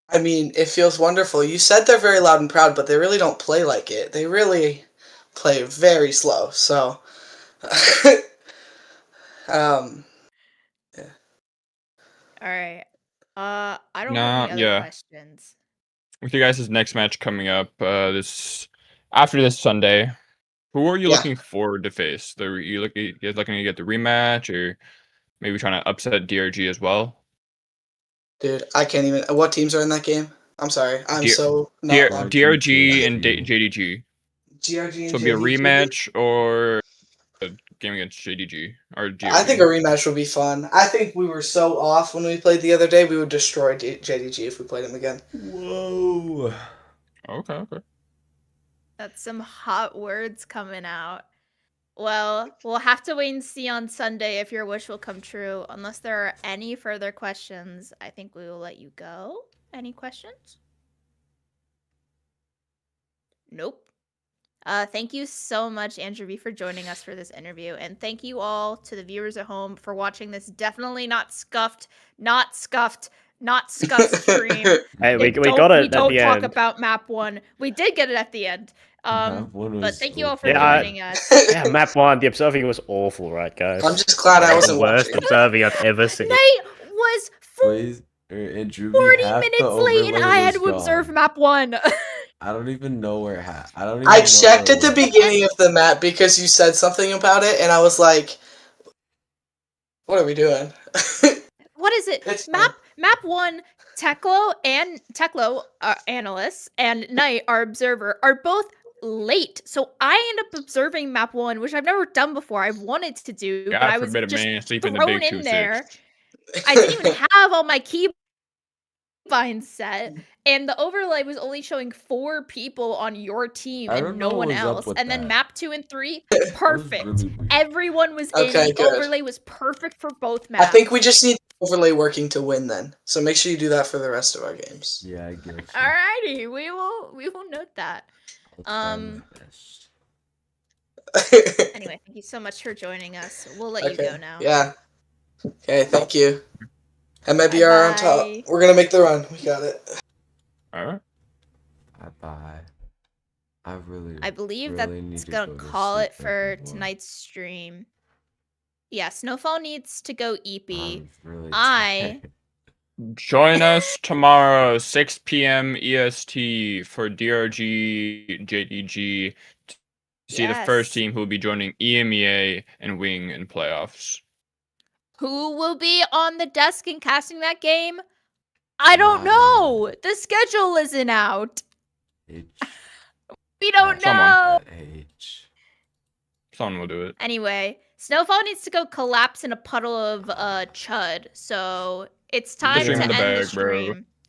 I mean, it feels wonderful. You said they're very loud and proud, but they really don't play like it. They really play very slow. So, um, yeah. All right. I don't have any other questions. with you guys' next match coming up, after this Sunday, who are you Yeah. looking forward to face? You guys looking to get the rematch, or maybe trying to upset DRG as well? Dude, I can't even. What teams are in that game? I'm sorry. I'm so not loud. DRG and JDG. GRG and So it'll be a JDG. rematch or a game against JDG or GRG. I think a rematch would be fun. I think we were so off when we played the other day. We would destroy JDG if we played him again. Whoa. Okay. That's some hot words coming out. Well, we'll have to wait and see on Sunday if your wish will come true. Unless there are any further questions, I think we will let you go. Any questions? Nope. Thank you so much, Andrew V, for joining us for this interview. And thank you all to the viewers at home for watching this definitely not scuffed stream. Hey, we got it We at don't the talk end. about map 1. We did get it at the end. But thank you all for joining us. Yeah, map 1, the observing was awful, right, guys? I'm just glad I wasn't the worst watching. observing I've ever seen. Night was 40 minutes late and I had to observe map 1. I don't even know where I checked at the beginning of the map because you said something about it, and I was like, "What are we doing?" What is it? Map 1, Teklo analysts and Knight, our observer, are both late. So I end up observing map 1, which I've never done before. I've wanted to do, but I was just thrown in there. I didn't even have all my keybinds set, and the overlay was only showing 4 people on your team and no one else. And then map 2 and 3, perfect. Everyone was in. Okay, The good. overlay was perfect for both maps. I think we just need overlay working to win then. So make sure you do that for the rest of our games. Yeah, I guess. Alrighty, we will note that. Anyway, thank you so much for joining us. We'll let you go now. Yeah. Okay, thank you. And maybe are on top. We're gonna make the run. We got it. Alright. Bye. I believe that's gonna call it for tonight's stream. Yeah, Snowfall needs to go EP. Join us tomorrow, 6 p.m. EST for DRG JDG to see the first team who will be joining EMEA and Wing in playoffs. Who will be on the desk and casting that game? I don't know. The schedule isn't out. We don't Someone. know. That age. Someone will do it. Anyway, Snowfall needs to go collapse in a puddle of chud. So it's time Stream to in the end the bag, bro. stream.